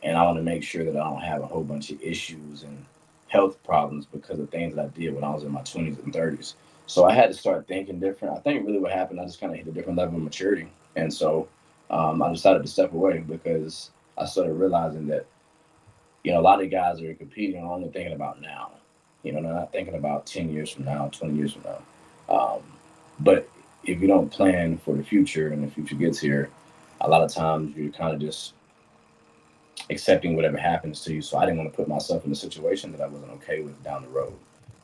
S3: And I want to make sure that I don't have a whole bunch of issues and health problems because of things that I did when I was in my 20s and 30s. So I had to start thinking different. I think really what happened, I just kind of hit a different level of maturity. And so I decided to step away because I started realizing that, a lot of guys that are competing are only thinking about now. They're not thinking about 10 years from now, 20 years from now. But if you don't plan for the future and the future gets here, a lot of times you're kind of just accepting whatever happens to you. So I didn't want to put myself in a situation that I wasn't okay with down the road.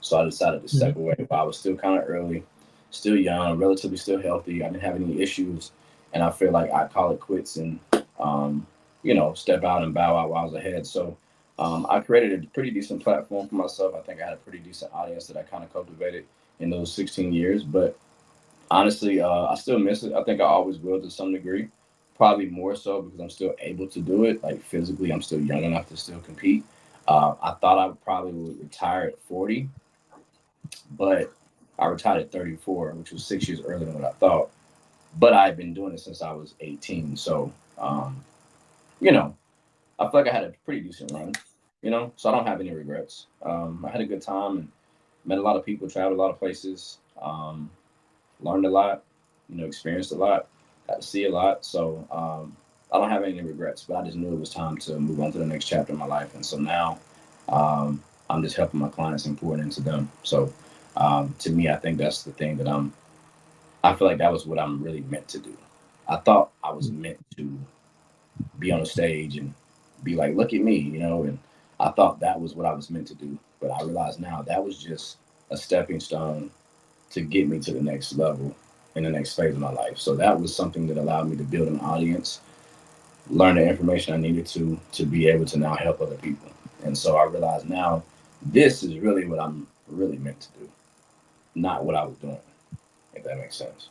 S3: So I decided to step
S2: Mhm.
S3: away while I was still kind of early, still young, relatively still healthy. I didn't have any issues. And I feel like I call it quits and, step out and bow out while I was ahead. So I created a pretty decent platform for myself. I think I had a pretty decent audience that I kind of cultivated in those 16 years. But honestly, I still miss it. I think I always will to some degree. Probably more so because I'm still able to do it. Like physically, I'm still young enough to still compete. I thought I probably would retire at 40, but I retired at 34, which was 6 years earlier than what I thought. But I've been doing it since I was 18. So, you know, I feel like I had a pretty decent run, so I don't have any regrets. I had a good time and met a lot of people, traveled a lot of places. Learned a lot, experienced a lot, got to see a lot. So I don't have any regrets, but I just knew it was time to move on to the next chapter of my life. And so now I'm just helping my clients and pouring into them. So to me, I think that's the thing that I feel like that was what I'm really meant to do. I thought I was meant to be on a stage and be like, look at me, and I thought that was what I was meant to do. But I realize now that was just a stepping stone to get me to the next level in the next phase of my life. So that was something that allowed me to build an audience, learn the information I needed to be able to now help other people. And so I realize now this is really what I'm really meant to do, not what I was doing, if that makes sense.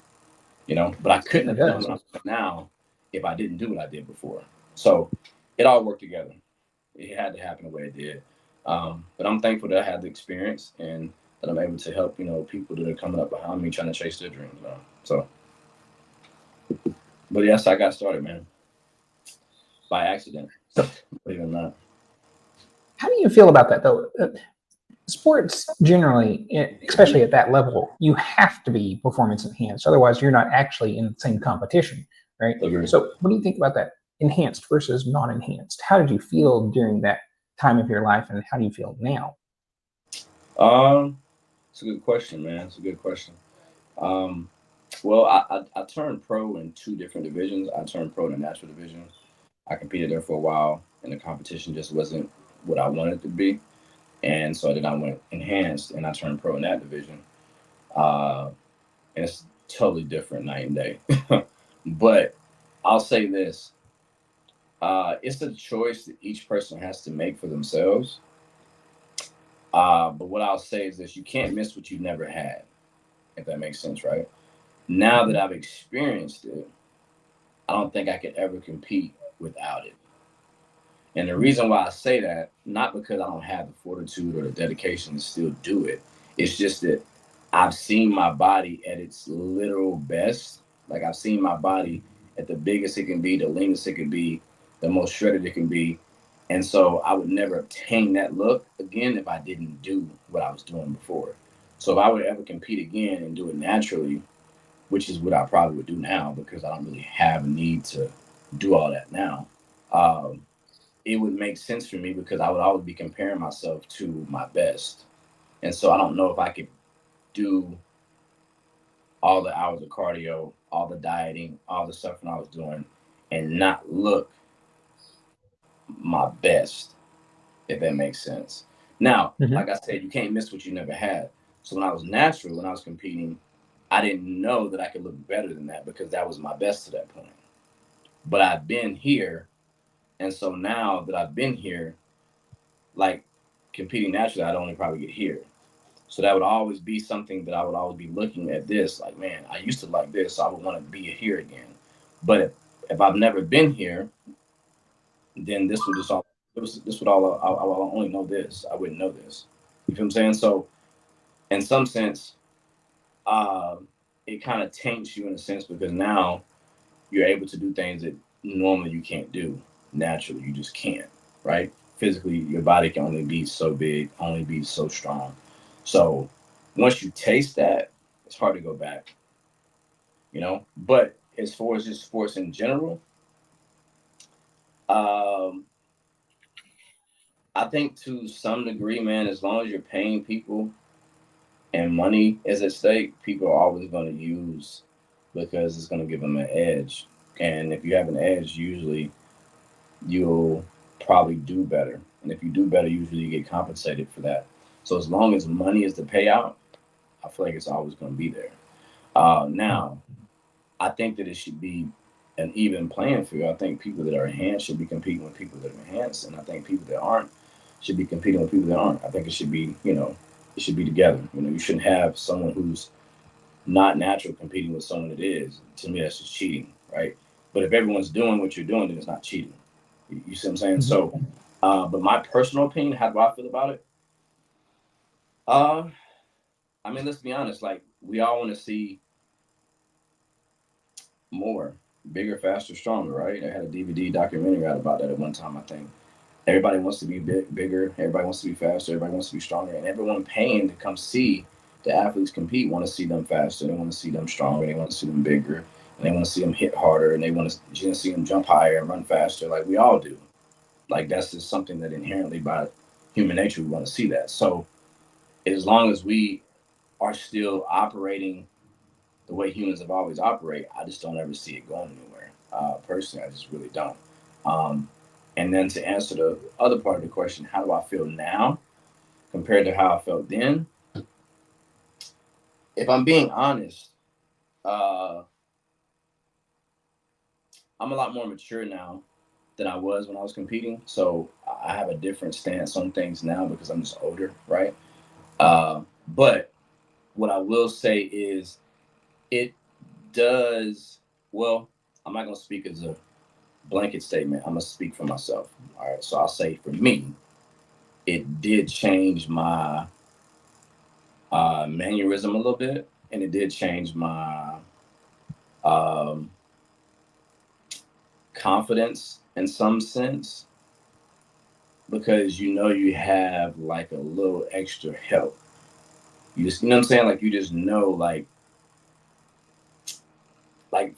S3: But I couldn't
S2: It
S3: have done
S2: does.
S3: what I'm doing now if I didn't do what I did before. So it all worked together. It had to happen the way it did. But I'm thankful that I had the experience and that I'm able to help, people that are coming up behind me trying to chase their dreams. So, but yes, I got started, man, by accident.
S2: So,
S3: Believe it or not.
S2: how do you feel about that though? Sports generally, especially at that level, you have to be performance enhanced. Otherwise, you're not actually in the same competition, right?
S3: Agreed.
S2: So, what do you think about that? Enhanced versus non-enhanced. How did you feel during that time of your life, and how do you feel now?
S3: It's a good question, man. It's a good question. Um, well, I turned pro in two different divisions. I turned pro in the natural division. I competed there for a while, and the competition just wasn't what I wanted it to be. And so then I went enhanced, and I turned pro in that division. Uh, and it's totally different night and day. But I'll say this: it's a choice that each person has to make for themselves. But what I'll say is this: you can't miss what you've never had, if that makes sense, right? Now that I've experienced it, I don't think I could ever compete without it. And the reason why I say that, not because I don't have the fortitude or the dedication to still do it, it's just that I've seen my body at its literal best. Like I've seen my body at the biggest it can be, the leanest it can be, the most shredded it can be. And so I would never obtain that look again if I didn't do what I was doing before. So if I would ever compete again and do it naturally, which is what I probably would do now because I don't really have a need to do all that now. Um, it would make sense for me because I would always be comparing myself to my best. And so I don't know if I could do all the hours of cardio, all the dieting, all the stuff when I was doing, and not look my best, if that makes sense. Now,
S2: Mm-hmm.
S3: like I said, you can't miss what you never had. So when I was natural, when I was competing, I didn't know that I could look better than that because that was my best to that point. But I've been here. And so now that I've been here, like competing naturally, I'd only probably get here. So that would always be something that I would always be looking at this, like, man, I used to like this, so I would want to be here again. But if I've never been here, then this would just all this would all I will only know this. I wouldn't know this. You feel what I'm saying? So in some sense, uh, it kind of taints you in a sense because now you're able to do things that normally you can't do naturally. You just can't, right? Physically, your body can only be so big, only be so strong. So once you taste that, it's hard to go back. But as far as just sports in general, um, I think to some degree, man, as long as you're paying people and money is at stake, people are always going to use because it's going to give them an edge. And if you have an edge, usually you'll probably do better. And if you do better, usually you get compensated for that. So as long as money is the payout, I feel like it's always going to be there. Now, I think that it should be an even playing field. I think people that are enhanced should be competing with people that are enhanced, and I think people that aren't should be competing with people that aren't. I think it should be, it should be together. You shouldn't have someone who's not natural competing with someone that is. To me, that's just cheating, right? But if everyone's doing what you're doing, then it's not cheating. You see what I'm saying?
S2: Mm-hmm.
S3: So, but my personal opinion, how do I feel about it? Uh, I mean, let's be honest. Like, we all want to see more, bigger, faster, stronger, right? I had a DVD documentary out about that at one time. I think everybody wants to be bigger, everybody wants to be faster, everybody wants to be stronger, and everyone paying to come see the athletes compete want to see them faster, they want to see them stronger, they want to see them bigger, and they want to see them hit harder, and they want to see them jump higher and run faster, like we all do. Like that's just something that inherently by human nature we want to see that. So as long as we are still operating the way humans have always operated, I just don't ever see it going anywhere. Personally, I just really don't. Um, and then to answer the other part of the question, how do I feel now compared to how I felt then? If I'm being honest, uh, I'm a lot more mature now than I was when I was competing. So I have a different stance on things now because I'm just older, right? But what I will say is it does, well, I'm not going to speak as a blanket statement. I'm going to speak for myself. All right. So I'll say for me, it did change my mannerism a little bit. And it did change my um, confidence in some sense because you have like a little extra help. You just, you know what I'm saying? Like you just know, like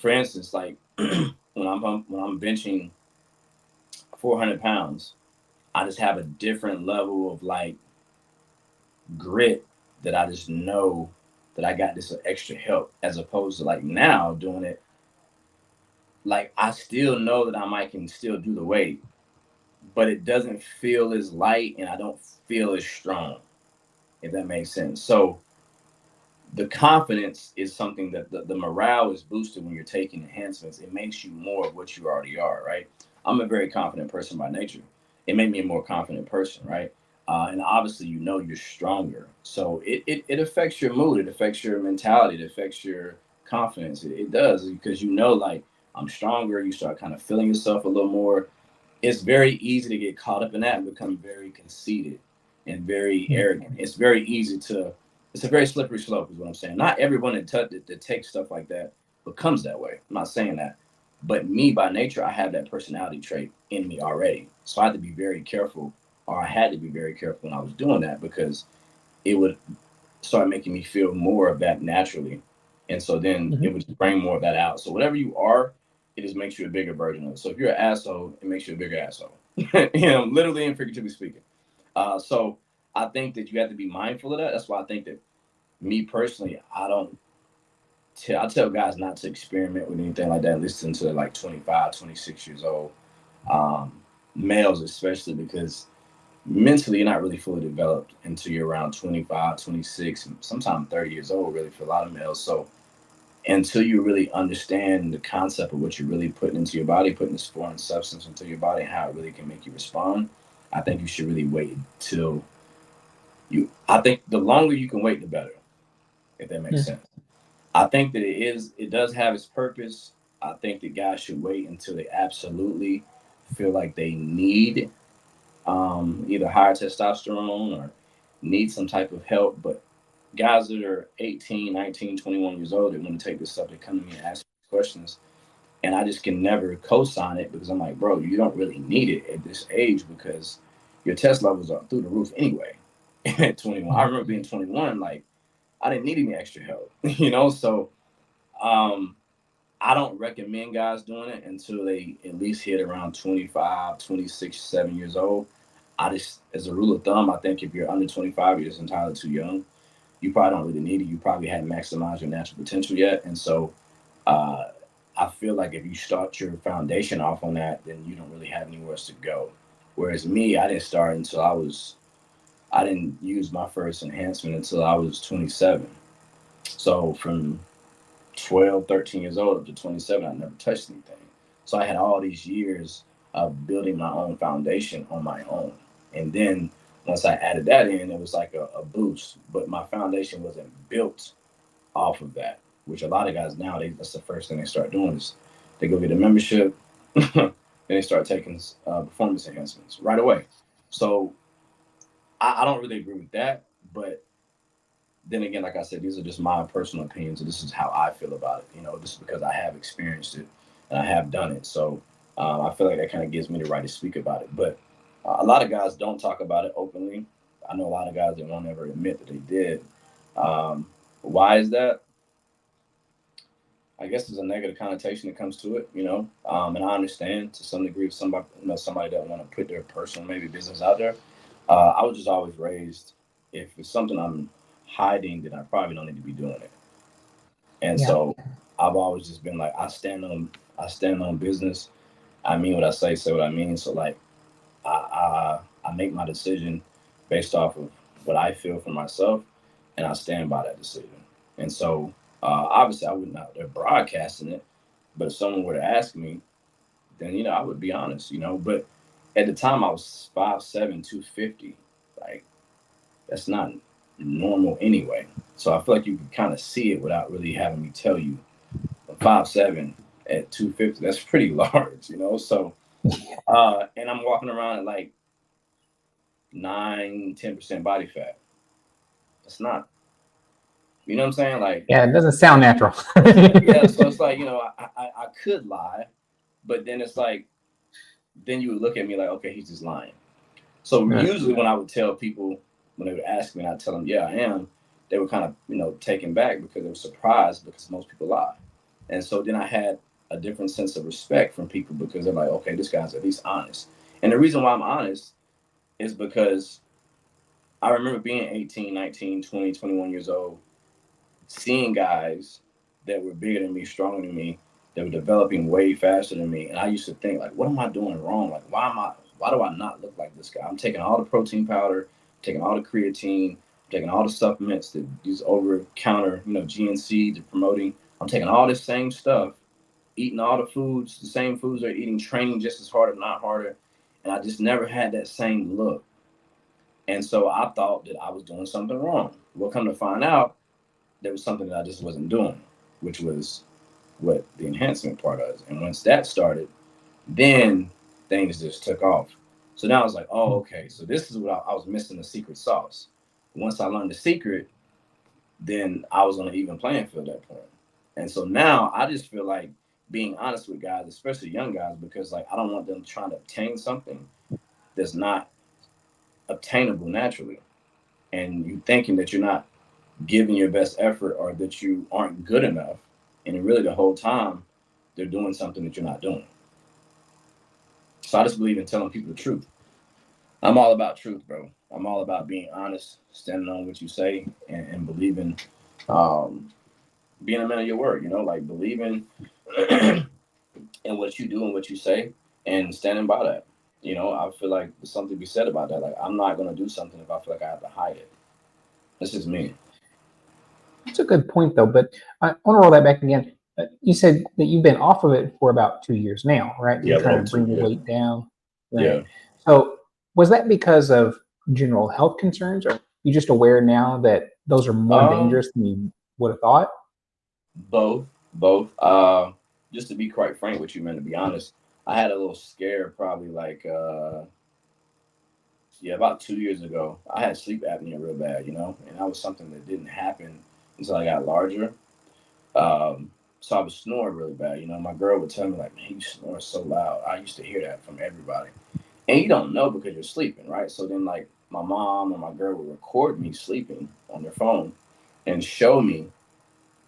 S3: for instance, like when I'm benching 400 pounds, I just have a different level of like grit that I just know that I got this extra help as opposed to like now doing it. Like I still know that I might can still do the weight, but it doesn't feel as light and I don't feel as strong, if that makes sense. So the confidence is something that the morale is boosted when you're taking enhancements. It makes you more of what you already are, right? I'm a very confident person by nature. It made me a more confident person, right? And obviously, you're stronger. So it affects your mood, it affects your mentality, it affects your confidence. It does because like, I'm stronger. You start kind of feeling yourself a little more. It's very easy to get caught up in that and become very conceited and very arrogant. It's very easy to, it's a very slippery slope, is what I'm saying. Not everyone that takes stuff like that becomes that way. I'm not saying that. But me, by nature, I have that personality trait in me already. So I had to be very careful, or I had to be very careful when I was doing that because it would start making me feel more of that naturally. And so then it would bring more of that out. So whatever you are, it just makes you a bigger version of it. So if you're an asshole, it makes you a bigger asshole. Literally and figuratively speaking. So I think that you have to be mindful of that. That's why I think that me personally, I tell guys not to experiment with anything like that, at least until they're like 25, 26 years old. Um, Males especially, because mentally you're not really fully developed until you're around 25, 26, sometimes 30 years old, really, for a lot of males. So until you really understand the concept of what you're really putting into your body, putting this foreign substance into your body, and how it really can make you respond, I think you should really wait till I think the longer you can wait, the better, if that makes sense. I think that it does have its purpose. I think that guys should wait until they absolutely feel like they need either higher testosterone or need some type of help. But guys that are 18, 19, 21 years old that want to take this stuff, they come to me and ask me questions. And I just can never co-sign it because I'm like, bro, you don't really need it at this age because your test levels are through the roof anyway. At 21, I remember being 21, like I didn't need any extra help, So um, I don't recommend guys doing it until they at least hit around 25, 26, 7 years old. I just, as a rule of thumb, I think if you're under 25, you're just entirely too young. You probably don't really need it. You probably haven't maximized your natural potential yet. And so uh, I feel like if you start your foundation off on that, then you don't really have anywhere else to go. Whereas me, I didn't start until I didn't use my first enhancement until I was 27. So from 12, 13 years old up to 27, I never touched anything. So I had all these years of building my own foundation on my own. And then once I added that in, it was like a boost. But my foundation wasn't built off of that, which a lot of guys nowadays, that's the first thing they start doing is they go get a membership, then they start taking performance enhancements right away. So I don't really agree with that. But then again, like I said, these are just my personal opinions, and this is how I feel about it. This is because I have experienced it and I have done it. So I feel like that kind of gives me the right to speak about it. But a lot of guys don't talk about it openly. I know a lot of guys that won't ever admit that they did. Why is that? I guess there's a negative connotation that comes to it, you know. And I understand to some degree if somebody, you know, somebody that want to put their personal maybe business out there. I was just always raised, if it's something I'm hiding, then I probably don't need to be doing it. And
S2: Yeah.
S3: so I've always just been like, I stand on business. I mean what I say what I mean. So like, I make my decision based off of what I feel for myself, and I stand by that decision. And so, obviously, I wouldn't out there broadcasting it, but if someone were to ask me, then you know I would be honest, you know. But at the time, I was 5'7", 250. Like that's not normal anyway. So I feel like you can kind of see it without really having me tell you. 5'7" at 250, that's pretty large, you know. So, and I'm walking around at like 9-10% body fat. It's not, you know what I'm saying? Like,
S2: Yeah, it doesn't sound natural.
S3: yeah. So it's like, you know, I could lie, but then it's like, then you would look at me like, okay, he's just lying. So
S2: Right.
S3: usually when I would tell people, when they would ask me, and I'd tell them, yeah, I am, they were kind of, you know, taken back because they were surprised because most people lie. And so then I had a different sense of respect from people because they're like, okay, this guy's at least honest. And the reason why I'm honest is because I remember being 18, 19, 20, 21 years old, seeing guys that were bigger than me, stronger than me, that were developing way faster than me. And I used to think, like, what am I doing wrong? Like, why do I not look like this guy? I'm taking all the protein powder, taking all the creatine, taking all the supplements that these over counter, you know, GNC, they're promoting. I'm taking all this same stuff, eating all the foods, the same foods they're eating, training just as hard, if not harder. And I just never had that same look. And so I thought that I was doing something wrong. Well, come to find out, there was something that I just wasn't doing, which was what the enhancement part is. And once that started, then things just took off. So now I was like, oh, okay. So this is what I was missing, the secret sauce. Once I learned the secret, then I was on an even playing field at that point. And so now I just feel like being honest with guys, especially young guys, because like I don't want them trying to obtain something that's not obtainable naturally. And you thinking that you're not giving your best effort or that you aren't good enough. And really the whole time they're doing something that you're not doing. So I just believe in telling people the truth. I'm all about truth, bro. I'm all about being honest, standing on what you say, and believing, um, being a man of your word, you know, like believing in what you do and what you say and standing by that. You know, I feel like there's something to be said about that. Like, I'm not going to do something if I feel like I have to hide it. That's just me.
S2: That's a good point, though. But I want to roll that back again. You said that you've been off of it for about 2 years now, right?
S3: Yeah,
S2: You're trying
S3: well,
S2: to bring
S3: too.
S2: your
S3: Yeah.
S2: weight down,
S3: Yeah.
S2: right? So was that because of general health concerns, or are you just aware now that those are more
S3: Um,
S2: dangerous than you would have thought?
S3: Both, both. Just to be quite frank with you, man. To be honest, I had a little scare probably like yeah, about 2 years ago. I had sleep apnea real bad, you know, and that was something that didn't happen until I got larger. So I was snoring really bad. You know, my girl would tell me like, "Man, you snore so loud." I used to hear that from everybody, and you don't know because you're sleeping, right? So then like my mom or my girl would record me sleeping on their phone and show me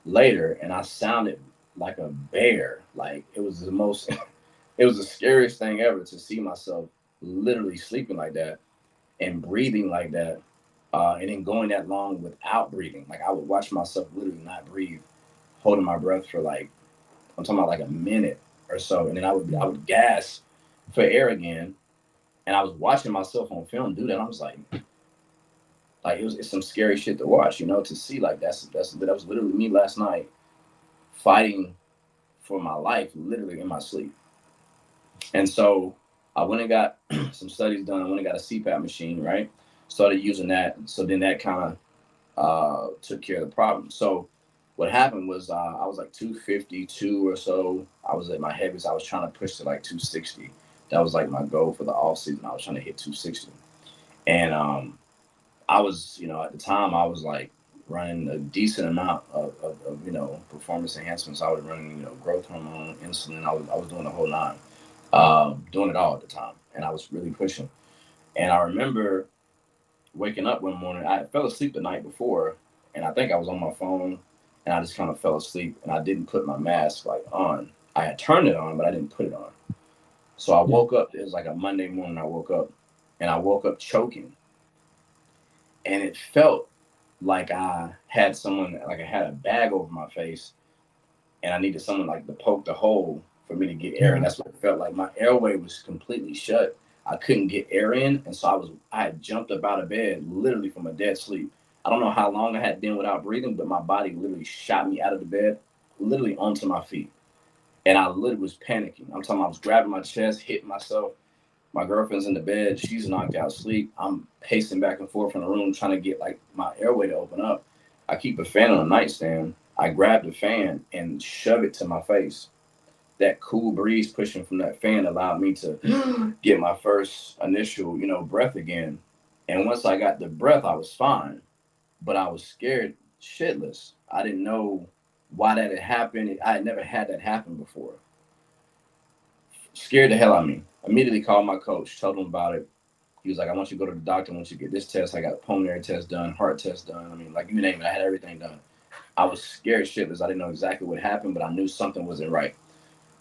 S3: later, and I sounded like a bear. Like it was the most, it was the scariest thing ever to see myself literally sleeping like that and breathing like that, and then going that long without breathing. Like I would watch myself literally not breathe, holding my breath for like I'm talking about like a minute or so, and then I would gas for air again, and I was watching myself on film do that. I was like it's some scary shit to watch, you know, to see like that was literally me last night fighting for my life, literally in my sleep. And so I went and got some studies done. I went and got a CPAP machine, right? Started using that. So then that kind of took care of the problem. So what happened was I was like 252 or so. I was at my heaviest. I was trying to push to like 260. That was like my goal for the off season. I was trying to hit 260. And I was, you know, at the time I was like running a decent amount of you know, performance enhancements. I was running, you know, growth hormone, insulin. I was doing the whole nine, doing it all at the time, and I was really pushing. And I remember waking up one morning. I fell asleep the night before, and I think I was on my phone, and I just kind of fell asleep, and I didn't put my mask like on. I had turned it on, but I didn't put it on. So I woke up. It was like a Monday morning. I woke up, and I woke up choking, and it felt like I had someone, like I had a bag over my face, and I needed someone like to poke the hole for me to get air. And that's what it felt like. My airway was completely shut. I couldn't get air in, and so I had jumped up out of bed literally from a dead sleep. I don't know how long I had been without breathing, but my body literally shot me out of the bed, literally onto my feet, and I literally was panicking. I'm talking, I was grabbing my chest, hitting myself. My girlfriend's in the bed, she's knocked out asleep. I'm pacing back and forth in the room trying to get like my airway to open up. I keep a fan on a nightstand. I grab the fan and shove it to my face. That cool breeze pushing from that fan allowed me to get my first initial, breath again. And once I got the breath, I was fine, but I was scared shitless. I didn't know why that had happened. I had never had that happen before. Scared the hell out of me. Immediately called my coach, told him about it. He was like, I want you to go to the doctor. I want you to get this test. I got a pulmonary test done, heart test done. I mean, like you name it, I had everything done. I was scared shitless. I didn't know exactly what happened, but I knew something wasn't right.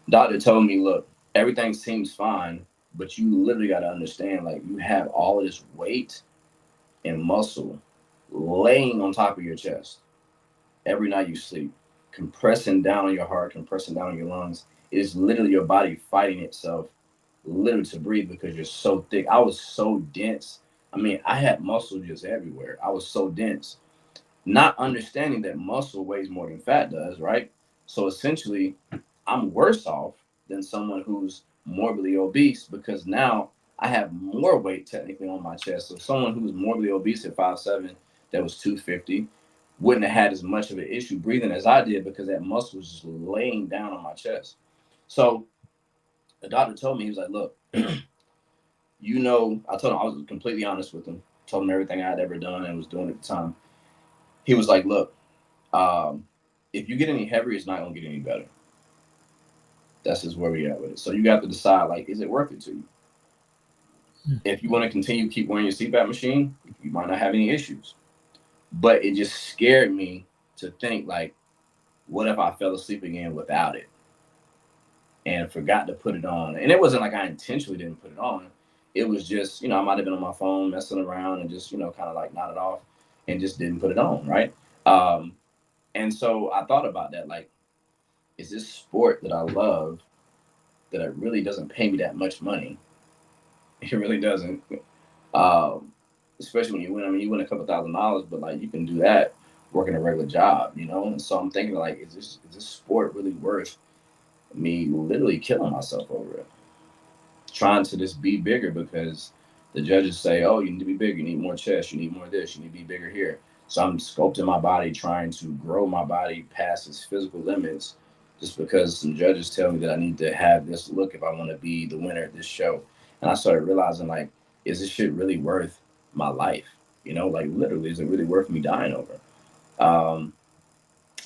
S3: Doctor told me, look, everything seems fine, but you literally got to understand, like, you have all of this weight and muscle laying on top of your chest every night you sleep, compressing down on your heart, compressing down on your lungs. It is literally your body fighting itself literally to breathe because you're so thick. I was so dense. I mean, I had muscle just everywhere. I was so dense, not understanding that muscle weighs more than fat does, right? So essentially, I'm worse off than someone who's morbidly obese because now I have more weight technically on my chest. So someone who's morbidly obese at 5'7", that was 250, wouldn't have had as much of an issue breathing as I did because that muscle was just laying down on my chest. So the doctor told me, he was like, look, I told him, I was completely honest with him, told him everything I had ever done and was doing at the time. He was like, look, if you get any heavier, it's not going to get any better. That's just where we at with it. So you got to decide, like, is it worth it to you? If you want to continue keep wearing your CPAP machine, you might not have any issues. But it just scared me to think, like, what if I fell asleep again without it and forgot to put it on? And it wasn't like I intentionally didn't put it on. It was just, I might have been on my phone messing around and just, kind of like nodded off and just didn't put it on, right? And so I thought about that, like, is this sport that I love that it really doesn't pay me that much money? It really doesn't. Especially when you win. I mean, you win a couple $1,000s, but like you can do that working a regular job, And so I'm thinking, like, is this sport really worth me literally killing myself over it? Trying to just be bigger because the judges say, oh, you need to be bigger, you need more chest, you need more of this, you need to be bigger here. So I'm sculpting my body, trying to grow my body past its physical limits, just because some judges tell me that I need to have this look if I want to be the winner at this show. And I started realizing, like, is this shit really worth my life? Like, literally, is it really worth me dying over? Um,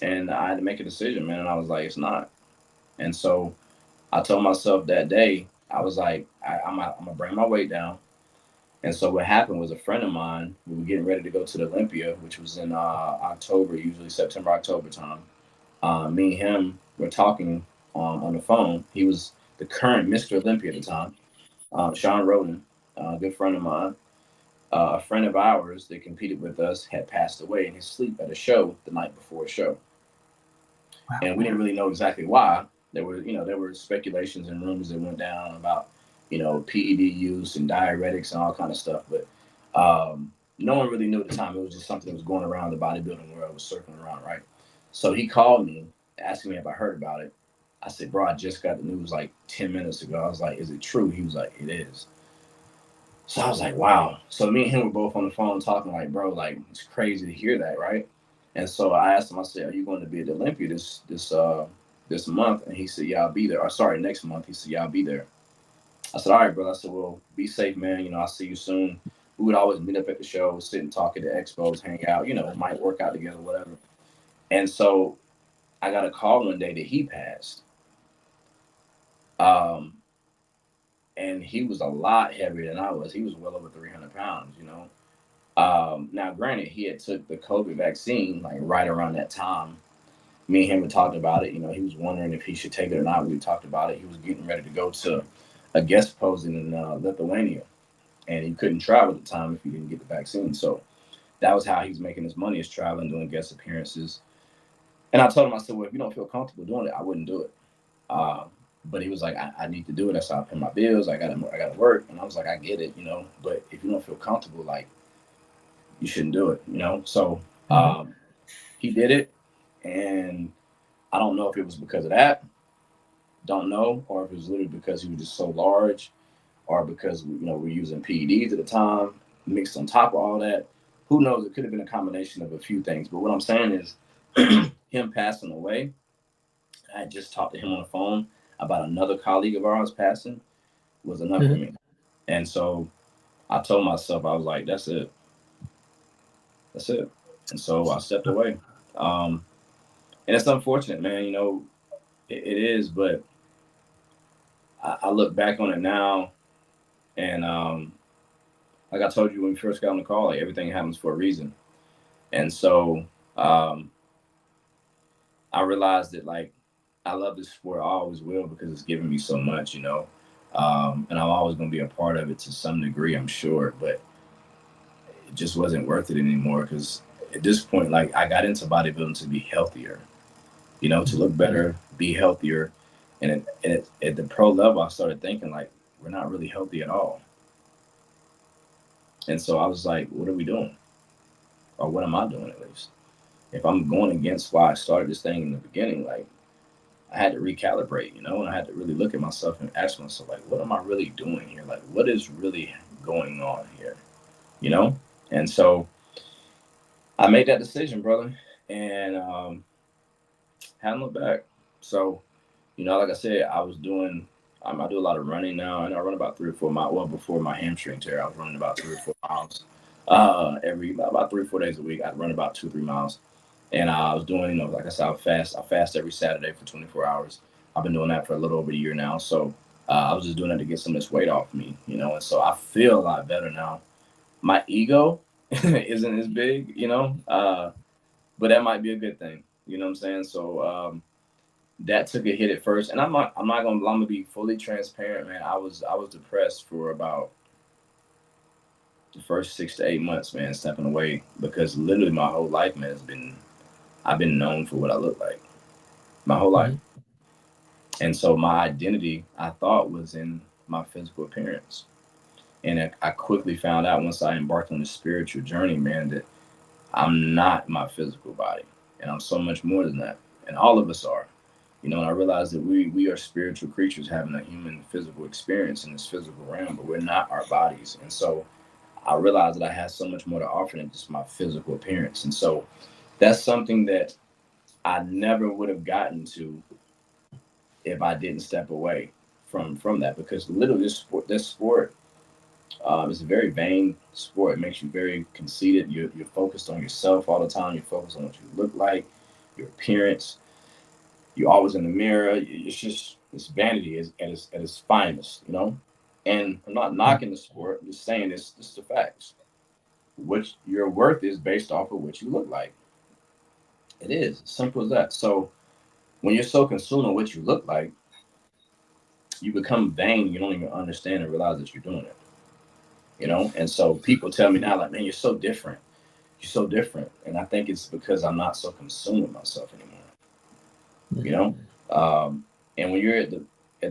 S3: and I had to make a decision, man. And I was like, it's not. And so I told myself that day, I was like, I'm gonna bring my weight down. And so what happened was, a friend of mine, we were getting ready to go to the Olympia, which was in October, usually September, October time. Me and him were talking on the phone. He was the current Mr. Olympia at the time, Sean Roden, a good friend of mine. A friend of ours that competed with us had passed away in his sleep at a show the night before a show. Wow. And we didn't really know exactly why. There were speculations and rumors that went down about, PED use and diuretics and all kind of stuff. But no one really knew at the time. It was just something that was going around the bodybuilding world, was circling around, right? So he called me, asking me if I heard about it. I said, bro, I just got the news like 10 minutes ago. I was like, is it true? He was like, it is. So I was like, wow. So me and him were both on the phone talking, like, bro, like, it's crazy to hear that, right? And so I asked him, I said, are you going to be at the Olympia this month? And he said, yeah, I'll be there. Or sorry, next month. He said, yeah, I'll be there. I said, all right, brother. I said, well, be safe, man. I'll see you soon. We would always meet up at the show, sit and talk at the expos, hang out, might work out together, whatever. And so I got a call one day that he passed. And he was a lot heavier than I was. He was well over 300 pounds, Now, granted, he had took the COVID vaccine like right around that time. Me and him had talked about it. You know, he was wondering if he should take it or not. We talked about it. He was getting ready to go to a guest posing in Lithuania, and he couldn't travel at the time if he didn't get the vaccine. So that was how he was making his money, is traveling, doing guest appearances. And I told him, I said, well, if you don't feel comfortable doing it, I wouldn't do it. But he was like, I need to do it. That's how I pay my bills. I gotta work. And I was like, I get it, you know, but if you don't feel comfortable, like, you shouldn't do it, you know? So he did it. And I don't know if it was because of that. Don't know. Or if it was literally because he was just so large, or because, you know, we're using PEDs at the time, mixed on top of all that. Who knows? It could have been a combination of a few things. But what I'm saying is him passing away, I had just talked to him on the phone about another colleague of ours passing, was enough for me. And so I told myself, I was like, that's it. That's it. And so I stepped away. And it's unfortunate, man. You know, it is, but I look back on it now, and like I told you when we first got on the call, like, everything happens for a reason. And so I realized that, like, I love this sport. I always will, because it's given me so much, you know. And I'm always going to be a part of it to some degree, I'm sure. But it just wasn't worth it anymore, because at this point, like, I got into bodybuilding to be healthier, you know, to look better, be healthier. And at the pro level, I started thinking, like, we're not really healthy at all. And so I was like, what are we doing? Or what am I doing, at least? If I'm going against why I started this thing in the beginning, like, I had to recalibrate, you know, and I had to really look at myself and ask myself, like, what am I really doing here? Like, what is really going on here, you know? And so I made that decision, brother, and hadn't looked back. So, you know, like I said, I do a lot of running now, and I run about 3 or 4 miles. Well, before my hamstring tear, I was running about 3 or 4 miles about 3 or 4 days a week. I'd run about 2 or 3 miles. And I was doing, you know, like I said, I fast every Saturday for 24 hours. I've been doing that for a little over a year now. So I was just doing that to get some of this weight off me, you know. And so I feel a lot better now. My ego isn't as big, you know, but that might be a good thing. You know what I'm saying? So that took a hit at first, and I'm gonna be fully transparent, man. I was depressed for about the first 6 to 8 months, man, stepping away, because literally my whole life, man, I've been known for what I look like my whole life. And so my identity, I thought, was in my physical appearance. And I quickly found out, once I embarked on this spiritual journey, man, that I'm not my physical body. And I'm so much more than that. And all of us are. You know, and I realized that we are spiritual creatures having a human physical experience in this physical realm, but we're not our bodies. And so I realized that I had so much more to offer than just my physical appearance. And so that's something that I never would have gotten to if I didn't step away from that, because literally this sport is a very vain sport. It makes you very conceited. You're focused on yourself all the time. You're focused on what you look like, your appearance. You're always in the mirror. It's vanity at its finest, you know. And I'm not knocking the sport. I'm just saying it's the facts. What your worth is based off of what you look like. It is simple as that. So when you're so consumed on what you look like, you become vain. You don't even understand and realize that you're doing it. You know, and so people tell me now, like, man, you're so different. You're so different. And I think it's because I'm not so consumed with myself anymore. You know, and when you're at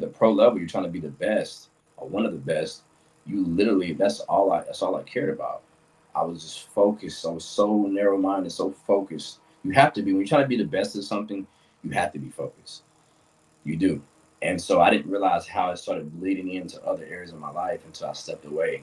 S3: the pro level, you're trying to be the best or one of the best. You literally, that's all I cared about. I was just focused. I was so narrow minded, so focused. You have to be, when you're trying to be the best at something, you have to be focused. You do. And so I didn't realize how it started bleeding into other areas of my life until I stepped away.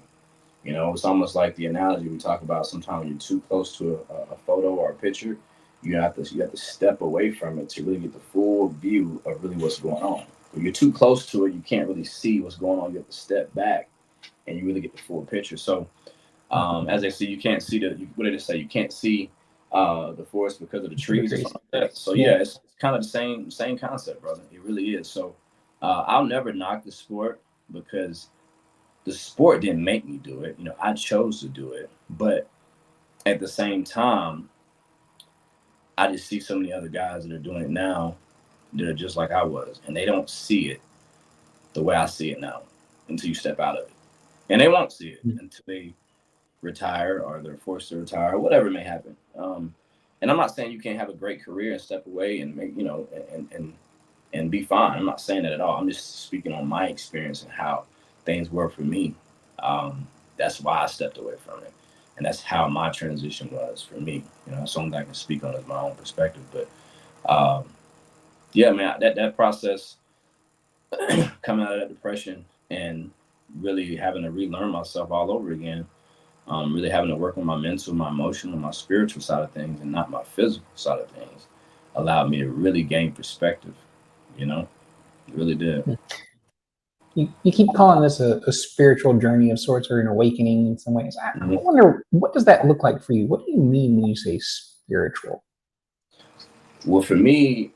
S3: You know, it's almost like the analogy we talk about. Sometimes when you're too close to a photo or a picture, you have to step away from it to really get the full view of really what's going on. When you're too close to it, you can't really see what's going on. You have to step back and you really get the full picture. So as they say, you can't see what did it say? You can't see the forest because of the trees or something like that. So yeah, it's kind of the same concept, brother. It really is. So I'll never knock the sport, because the sport didn't make me do it. You know, I chose to do it. But at the same time, I just see so many other guys that are doing it now that are just like I was, and they don't see it the way I see it now until you step out of it. And they won't see it until they retire or they're forced to retire or whatever may happen. And I'm not saying you can't have a great career and step away and make, and be fine. I'm not saying that at all. I'm just speaking on my experience and how things were for me. That's why I stepped away from it. And that's how my transition was for me. Something I can speak on as my own perspective. But yeah, man, that process coming out of that depression and really having to relearn myself all over again, really having to work on my mental, my emotional, my spiritual side of things and not my physical side of things allowed me to really gain perspective, it really did.
S2: You keep calling this a spiritual journey of sorts or an awakening in some ways. I
S3: Mhm.
S2: wonder, what does that look like for you? What do you mean when you say spiritual?
S3: Well, for me,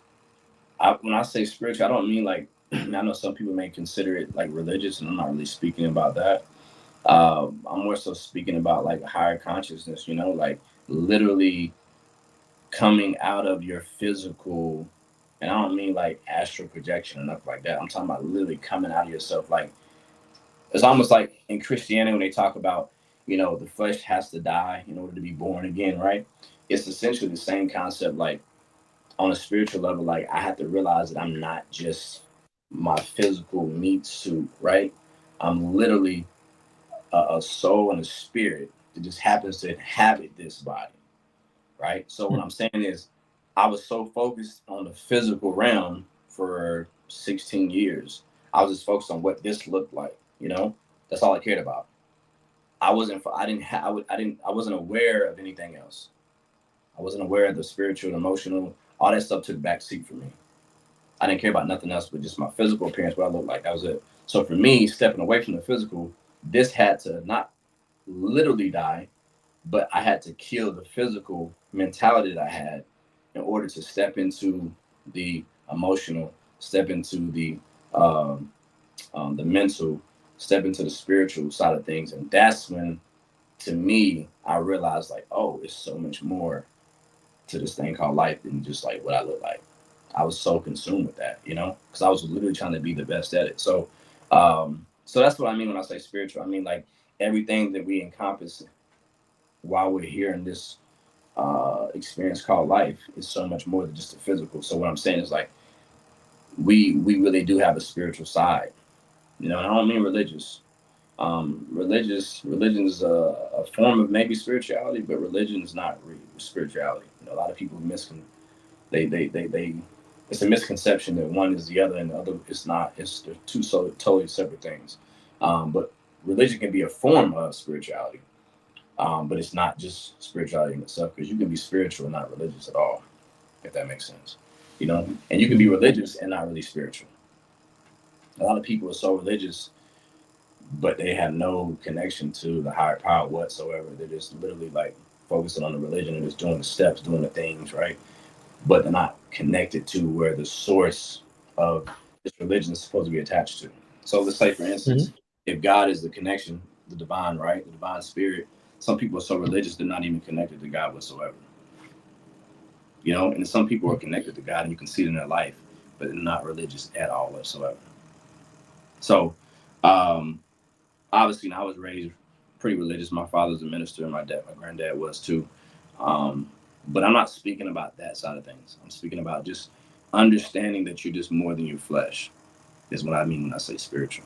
S3: when I say spiritual, I don't mean like, I know some people may consider it like religious, and I'm not really speaking about that. I'm more so speaking about like higher consciousness, like literally coming out of your physical, and I don't mean like astral projection or nothing like that. I'm talking about literally coming out of yourself. Like, it's almost like in Christianity when they talk about, the flesh has to die in order to be born again, right? It's essentially the same concept, like on a spiritual level, like I have to realize that I'm not just my physical meat suit, right? I'm literally a soul and a spirit that just happens to inhabit this body, right? So what I'm saying is, I was so focused on the physical realm for 16 years. I was just focused on what this looked like, That's all I cared about. I wasn't aware of anything else. I wasn't aware of the spiritual, emotional, all that stuff took back seat for me. I didn't care about nothing else but just my physical appearance, what I looked like. That was it. So for me, stepping away from the physical, this had to not literally die, but I had to kill the physical mentality that I had in order to step into the emotional, step into the mental, step into the spiritual side of things. And that's when, to me, I realized like, oh, it's so much more to this thing called life than just like what I look like. I was so consumed with that, because I was literally trying to be the best at it. So that's what I mean when I say spiritual. I mean like everything that we encompass while we're here in this experience called life is so much more than just the physical. So what I'm saying is like we really do have a spiritual side, and I don't mean religious. Religion is a form of maybe spirituality, but religion is not really spirituality. A lot of people they it's a misconception that one is the other and the other is not. They're two totally separate things. But religion can be a form of spirituality, but it's not just spirituality in itself, because you can be spiritual and not religious at all, if that makes sense. And you can be religious and not really spiritual. A lot of people are so religious, but they have no connection to the higher power whatsoever. They're just literally like focusing on the religion and just doing the steps, doing the things, right? But they're not connected to where the source of this religion is supposed to be attached to. So let's say, for instance, if God is the connection, the divine, right? The divine spirit, some people are so religious they're not even connected to God whatsoever. And some people are connected to God and you can see it in their life, but they're not religious at all whatsoever. So obviously, I was raised pretty religious. My father's a minister and my granddad was too. But I'm not speaking about that side of things. I'm speaking about just understanding that you're just more than your flesh is what I mean when I say spiritual.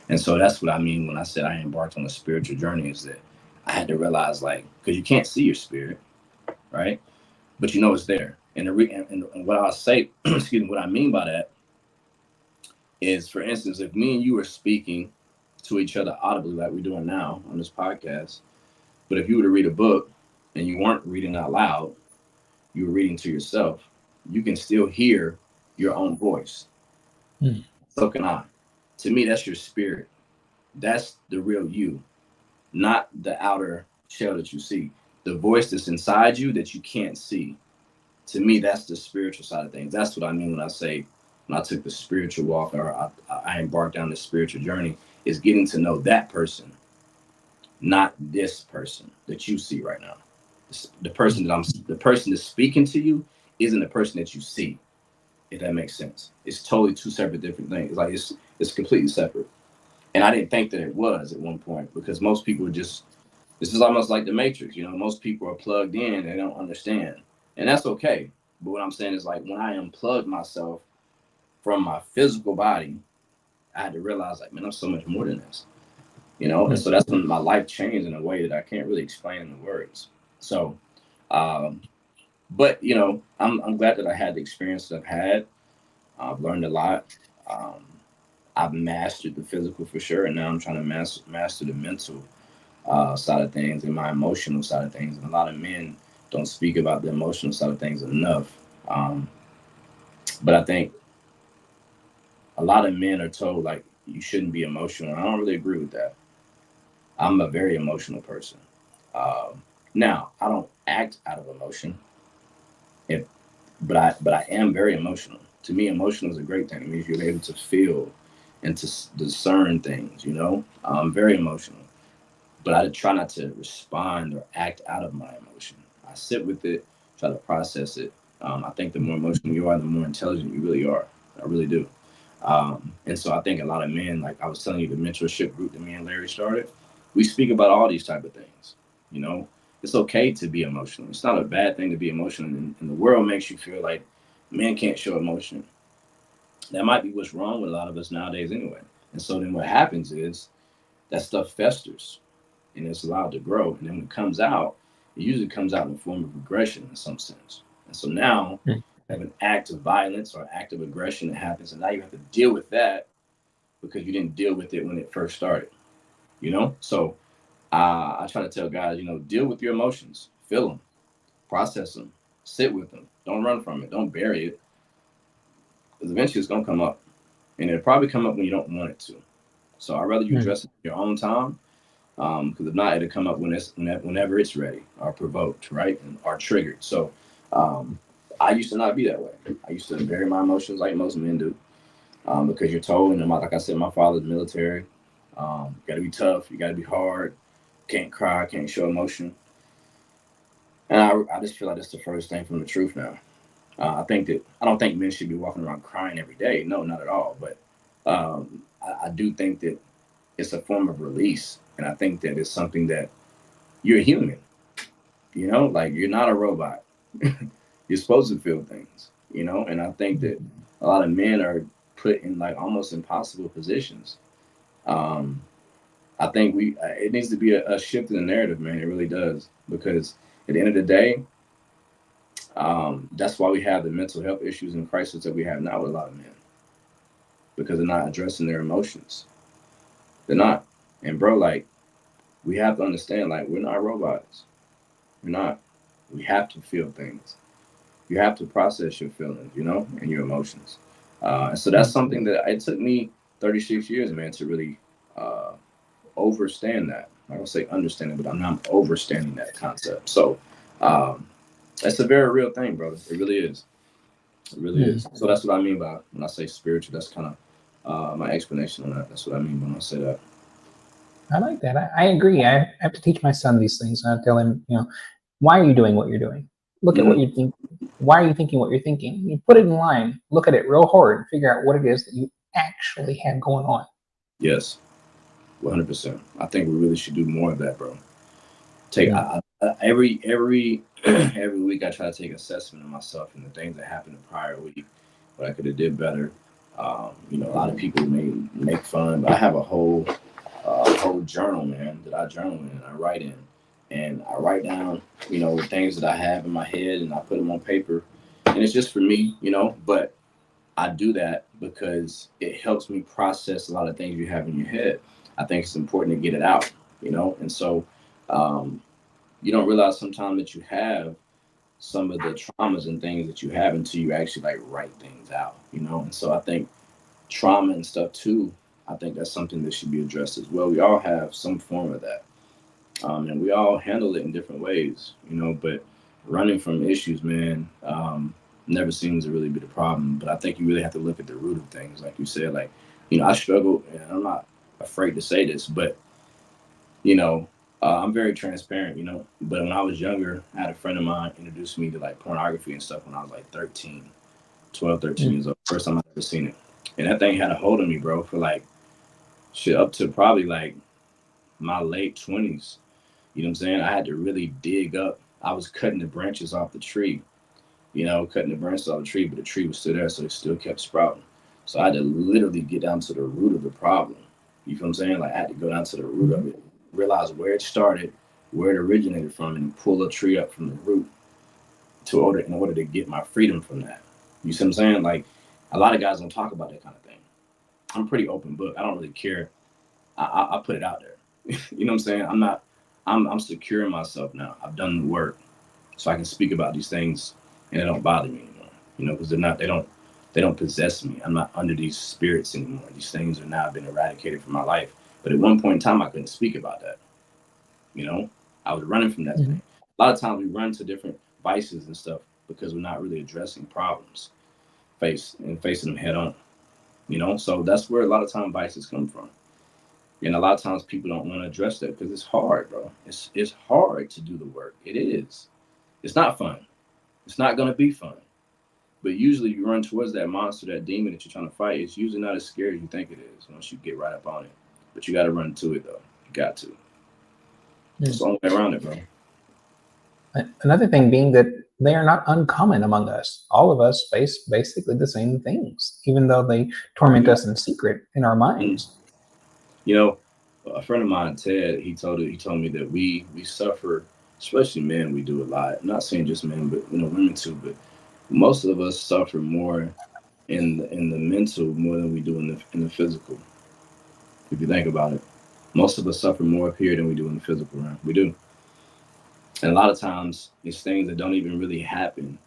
S3: And so that's what I mean when I said I embarked on a spiritual journey, is that I had to realize, like, because you can't see your spirit, right? But it's there. And what I'll say, excuse me, what I mean by that is, for instance, if me and you were speaking to each other audibly like we're doing now on this podcast, but if you were to read a book and you weren't reading out loud, you were reading to yourself, you can still hear your own voice. So can I. To me, that's your spirit. That's the real you, not the outer shell that you see. The voice that's inside you that you can't see. To me, that's the spiritual side of things. That's what I mean when I say, when I took the spiritual walk, or I embarked down this spiritual journey, is getting to know that person, not this person that you see right now. The person that's speaking to you isn't the person that you see, if that makes sense. It's totally two separate different things. Like it's completely separate. And I didn't think that it was at one point, because most people are just, this is almost like the Matrix, you know, most people are plugged in, they don't understand. And that's okay. But what I'm saying is, like, when I unplugged myself from my physical body, I had to realize, like, man, I'm so much more than this, you know? And so that's when my life changed in a way that I can't really explain in the words. So, but, you know, I'm glad that I had the experience that I've had. I've learned a lot. Um, I've mastered the physical for sure. And now I'm trying to master the mental side of things and my emotional side of things. And a lot of men don't speak about the emotional side of things enough. But I think a lot of men are told, like, you shouldn't be emotional. I don't really agree with that. I'm a very emotional person. Now, I don't act out of emotion, if, but I am very emotional. To me, emotional is a great thing. It means you're able to feel and to discern things. You know, I'm very emotional, but I try not to respond or act out of my emotion. I sit with it, try to process it. I think the more emotional you are, the more intelligent you really are. I really do. And so I think a lot of men, like I was telling you, the mentorship group that me and Larry started, we speak about all these type of things. You know, it's okay to be emotional. It's not a bad thing to be emotional. And the world makes you feel like men can't show emotion. That might be what's wrong with a lot of us nowadays anyway. And so then what happens is that stuff festers and it's allowed to grow. And then when it comes out, it usually comes out in the form of aggression in some sense. And so now you have an act of violence or act of aggression that happens, and now you have to deal with that because you didn't deal with it when it first started. You know, so I try to tell guys, you know, deal with your emotions, feel them, process them, sit with them, don't run from it, don't bury it, because eventually it's gonna come up, and it'll probably come up when you don't want it to. So I'd rather you address it in your own time, because if not, it'll come up whenever it's ready or provoked, right, or triggered. So I used to not be that way. I used to bury my emotions like most men do, because you're told, and like I said, my father's military. You got to be tough. You got to be hard. Can't cry. Can't show emotion. And I just feel like that's the first thing from the truth now. I don't think men should be walking around crying every day. No, not at all. But I do think that it's a form of release, and I think that it's something that you're human. You know, like you're not a robot. You're supposed to feel things. You know, and I think that a lot of men are put in like almost impossible positions. I think it needs to be a shift in the narrative, man. It really does, because at the end of the day, that's why we have the mental health issues and crisis that we have now with a lot of men, because they're not addressing their emotions. They're not. And bro, like, we have to understand, like, we're not robots. We're not. We have to feel things. You have to process your feelings, you know, and your emotions. And so that's something that it took me 36 years, man, to really overstand that. I don't say understand it, but I'm not overstanding that concept. So that's a very real thing, brother. It really is. It really is. So that's what I mean by when I say spiritual. That's kind of my explanation on that. That's what I mean when I say that.
S2: I like that. I agree. I have to teach my son these things. I tell him, you know, why are you doing what you're doing? Look at what you think. Why are you thinking what you're thinking? You put it in line, look at it real hard, and figure out what it is that you actually have going on.
S3: Yes, 100%. I think we really should do more of that, bro. Every every week I try to take assessment of myself and the things that happened the prior week, what I could have did better. You know, a lot of people may make fun, but I have a whole journal, man, that I journal in and I write in. And I write down, you know, the things that I have in my head and I put them on paper. And it's just for me, you know, but I do that because it helps me process a lot of things you have in your head. I think it's important to get it out, you know. And so you don't realize sometimes that you have some of the traumas and things that you have until you actually like write things out, you know. And so I think trauma and stuff too, I think that's something that should be addressed as well. We all have some form of that. And we all handle it in different ways, you know, but running from issues, man, never seems to really be the problem. But I think you really have to look at the root of things. Like you said, like, you know, I struggle, and I'm not afraid to say this, but, you know, I'm very transparent, you know. But when I was younger, I had a friend of mine introduced me to like pornography and stuff when I was like 13
S2: Mm.
S3: years old. First time I ever seen it. And that thing had a hold on me, bro, for like shit up to probably like my late 20s. You know what I'm saying? I had to really dig up. I was cutting the branches off the tree, you know, cutting the branches off the tree, but the tree was still there, so it still kept sprouting. So I had to literally get down to the root of the problem. You feel what I'm saying? Like I had to go down to the root of it, realize where it started, where it originated from, and pull a tree up from the root in order to get my freedom from that. You see what I'm saying? Like a lot of guys don't talk about that kind of thing. I'm pretty open book. I don't really care. I put it out there. You know what I'm saying? I'm not. I'm securing myself now. I've done the work, so I can speak about these things, and it don't bother me anymore. You know, because they're not. They don't possess me. I'm not under these spirits anymore. These things are now been eradicated from my life. But at one point in time, I couldn't speak about that. You know, I was running from that
S2: Mm-hmm.
S3: thing. A lot of times we run to different vices and stuff because we're not really addressing problems, facing them head on. You know, so that's where a lot of time vices come from. And a lot of times people don't want to address that because it's hard, bro. It's hard to do the work. It is. It's not fun. It's not gonna be fun. But usually you run towards that monster, that demon that you're trying to fight. It's usually not as scary as you think it is once you get right up on it. But you got to run to it though. You got to. It's the only way around it, bro.
S2: Another thing being that they are not uncommon among us. All of us face basically the same things, even though they torment us in secret in our minds.
S3: You know, a friend of mine, Ted, he told me that we suffer, especially men. We do a lot. I'm not saying just men, but you know, women too. But most of us suffer more in the mental more than we do in the physical. If you think about it, most of us suffer more up here than we do in the physical realm. We do, and a lot of times it's things that don't even really happen.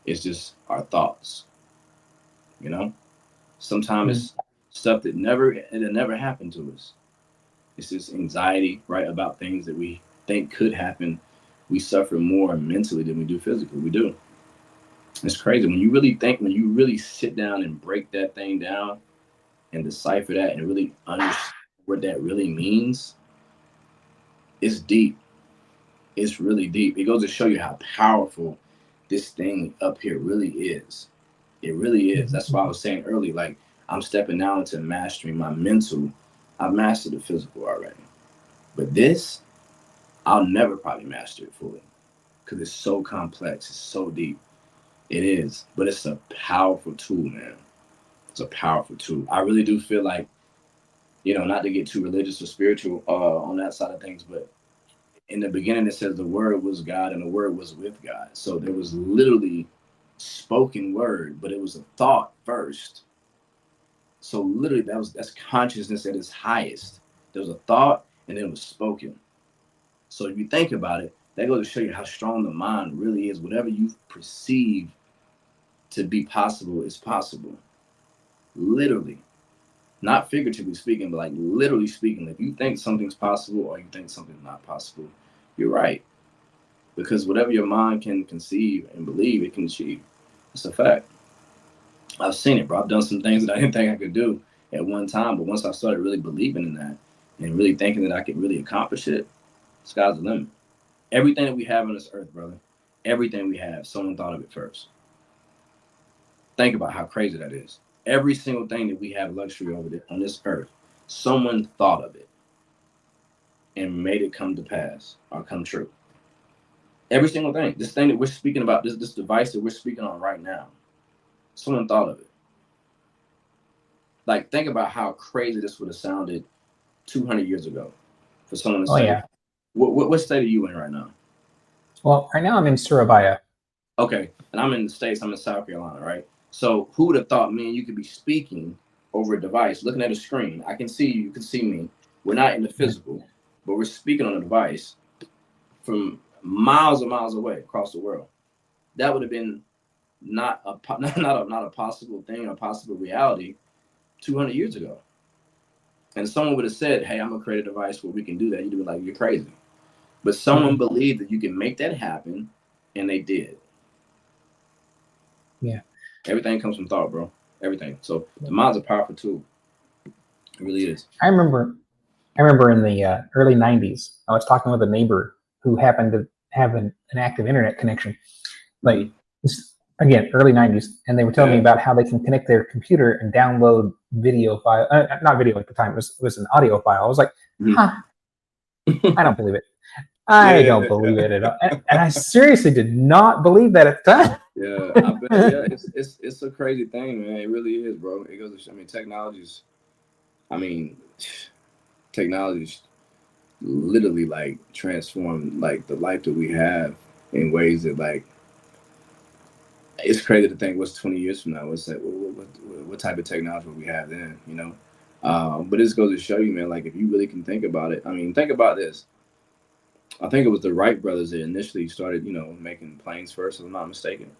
S3: It's just our thoughts. You know,
S2: Mm.
S3: sometimes it's stuff that never happened to us. It's just anxiety, right, about things that we think could happen. We suffer more mentally than we do physically. We do. It's crazy when you really think, when you really sit down and break that thing down and decipher that and really understand what that really means. It's deep. It's really deep. It goes to show you how powerful this thing up here really is. It really is. That's why I was saying earlier, like I'm stepping now into mastering my mental. I've mastered the physical already. But this, I'll never probably master it fully because it's so complex. It's so deep. It is. But it's a powerful tool, man. It's a powerful tool. I really do feel like, you know, not to get too religious or spiritual on that side of things, but in the beginning it says the word was God and the word was with God. So there was literally spoken word, but it was a thought first. So literally that's consciousness at its highest. There was a thought and then it was spoken. So if you think about it, that goes to show you how strong the mind really is. Whatever you perceive to be possible is possible. Literally. Not figuratively speaking, but like literally speaking. If you think something's possible or you think something's not possible, you're right. Because whatever your mind can conceive and believe, it can achieve. It's a fact. I've seen it, bro. I've done some things that I didn't think I could do at one time, but once I started really believing in that and really thinking that I could really accomplish it, sky's the limit. Everything that we have on this earth, brother, everything we have, someone thought of it first. Think about how crazy that is. Every single thing that we have luxury over on this earth, someone thought of it and made it come to pass or come true. Every single thing. This thing that we're speaking about, this device that we're speaking on right now, someone thought of it. Like, think about how crazy this would have sounded 200 years ago for someone to say,
S2: Yeah.
S3: What state are you in right now?
S2: Well, right now I'm in Surabaya.
S3: Okay, and I'm in the States, I'm in South Carolina, right? So who would have thought me and you could be speaking over a device, looking at a screen? I can see you, you can see me. We're not in the physical, but we're speaking on a device from miles and miles away across the world. That would have been not a possible thing, a possible reality 200 years ago. And someone would have said, hey, I'm gonna create a device where we can do that. You'd be like, you're crazy. But someone believed that you can make that happen, and they did.
S2: Yeah.
S3: Everything comes from thought, bro. Everything. So the mind's a powerful tool. It really is.
S2: I remember I remember in the early 90s, I was talking with a neighbor who happened to have an active internet connection. Like, again, early 90s. And they were telling me about how they can connect their computer and download video file. Not video at the time, it was an audio file. I was like, huh, I don't believe it. I don't believe it at all. And I seriously did not believe that at the time.
S3: Yeah, I bet. Yeah, it's a crazy thing, man. It really is, bro. It goes. I mean, technology's literally like transformed like the life that we have in ways that like it's crazy to think what's 20 years from now. What's that? What type of technology will we have then? You know. But this goes to show you, man. Like if you really can think about it. I mean, think about this. I think it was the Wright brothers that initially started, making planes first, if I'm not mistaken.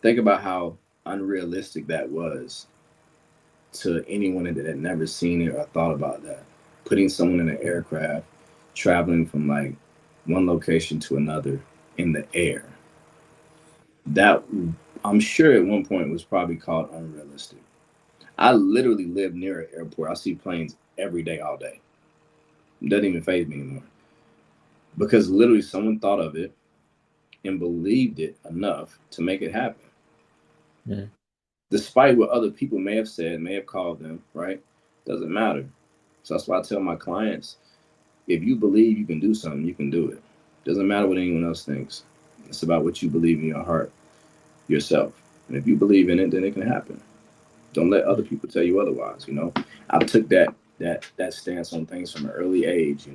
S3: Think about how unrealistic that was to anyone that had never seen it or thought about that. Putting someone in an aircraft, traveling from like one location to another in the air. That I'm sure at one point was probably called unrealistic. I literally live near an airport. I see planes every day, all day. It doesn't even faze me anymore. Because literally someone thought of it and believed it enough to make it happen.
S2: Yeah.
S3: Despite what other people may have said, may have called them, right? Doesn't matter. So that's why I tell my clients, if you believe you can do something, you can do it. Doesn't matter what anyone else thinks. It's about what you believe in your heart, yourself. And if you believe in it, then it can happen. Don't let other people tell you otherwise, I took that stance on things from an early age,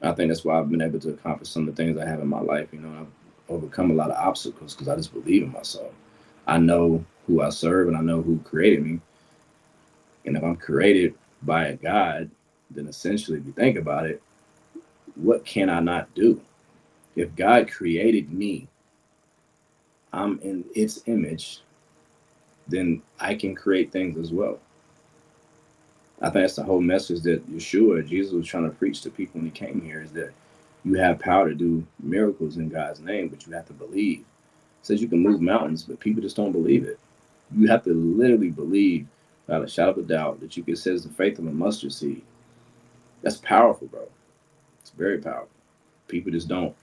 S3: I think that's why I've been able to accomplish some of the things I have in my life. I've overcome a lot of obstacles because I just believe in myself. I know who I serve and I know who created me. And if I'm created by a God, then essentially, if you think about it, what can I not do? If God created me, I'm in its image, then I can create things as well. I think that's the whole message that Jesus was trying to preach to people when he came here, is that you have power to do miracles in God's name, but you have to believe. It says you can move mountains, but people just don't believe it. You have to literally believe without a shadow of a doubt that you can say the faith of a mustard seed. That's powerful, bro. It's very powerful. People just don't.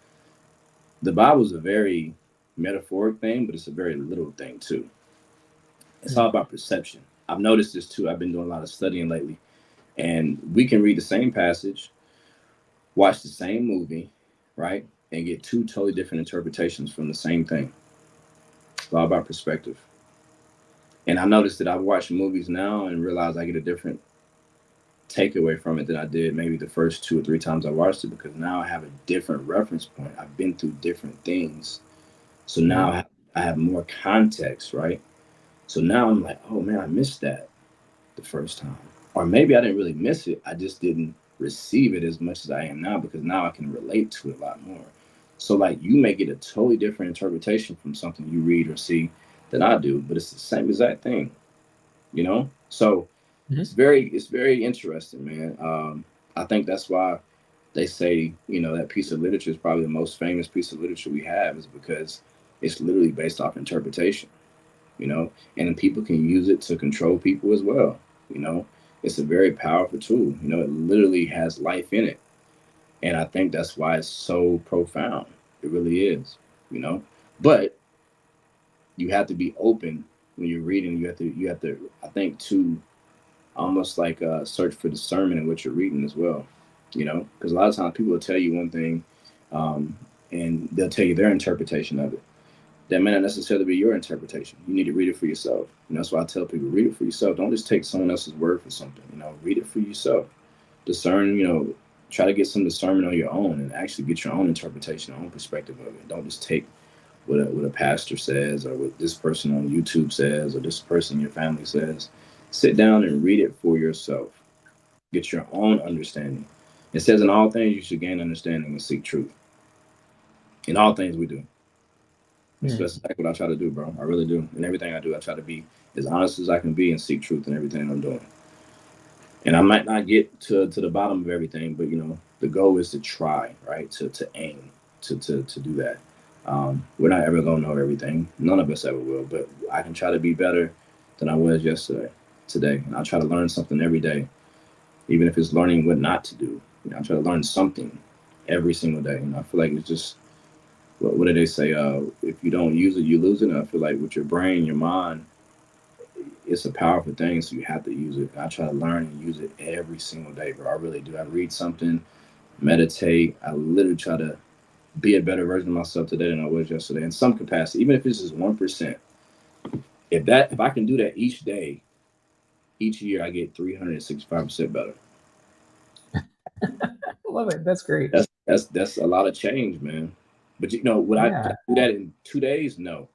S3: The Bible is a very metaphoric thing, but it's a very literal thing too. It's all about perception. I've noticed this too. I've been doing a lot of studying lately, and we can read the same passage, watch the same movie, right, and get two totally different interpretations from the same thing. It's all about perspective. And I noticed that I've watched movies now and realize I get a different takeaway from it than I did maybe the first 2 or 3 times I watched it, because now I have a different reference point. I've been through different things. So now I have more context, right? So now I'm like, oh man, I missed that the first time. Or maybe I didn't really miss it. I just didn't receive it as much as I am now, because now I can relate to it a lot more. So like you may get a totally different interpretation from something you read or see than I do, but it's the same exact thing, So it's very interesting, man. I think that's why they say, that piece of literature is probably the most famous piece of literature we have, is because it's literally based off interpretation. And then people can use it to control people as well. It's a very powerful tool. It literally has life in it. And I think that's why it's so profound. It really is, but you have to be open when you're reading. You have to, I think, to almost like search for discernment in what you're reading as well, because a lot of times people will tell you one thing, and they'll tell you their interpretation of it. That may not necessarily be your interpretation. You need to read it for yourself. And that's why I tell people, read it for yourself. Don't just take someone else's word for something. Read it for yourself. Discern, try to get some discernment on your own and actually get your own interpretation, your own perspective of it. Don't just take what a pastor says, or what this person on YouTube says, or this person in your family says. Sit down and read it for yourself. Get your own understanding. It says in all things you should gain understanding and seek truth. In all things we do. That's exactly what I try to do, bro. I really do. In everything I do, I try to be as honest as I can be and seek truth in everything I'm doing. And I might not get to the bottom of everything, but the goal is to try, right? To aim to do that. We're not ever gonna know everything. None of us ever will, but I can try to be better than I was today. And I try to learn something every day. even if it's learning what not to do. I try to learn something every single day. I feel like it's just what do they say? If you don't use it, you lose it. And I feel like with your brain, your mind, it's a powerful thing, so you have to use it. And I try to learn and use it every single day, bro. I really do. I read something, meditate. I literally try to be a better version of myself today than I was yesterday in some capacity, even if it's just 1%. If I can do that each day, each year, I get 365% better.
S2: Love it. That's great.
S3: That's a lot of change, man. But would I do that in 2 days? No.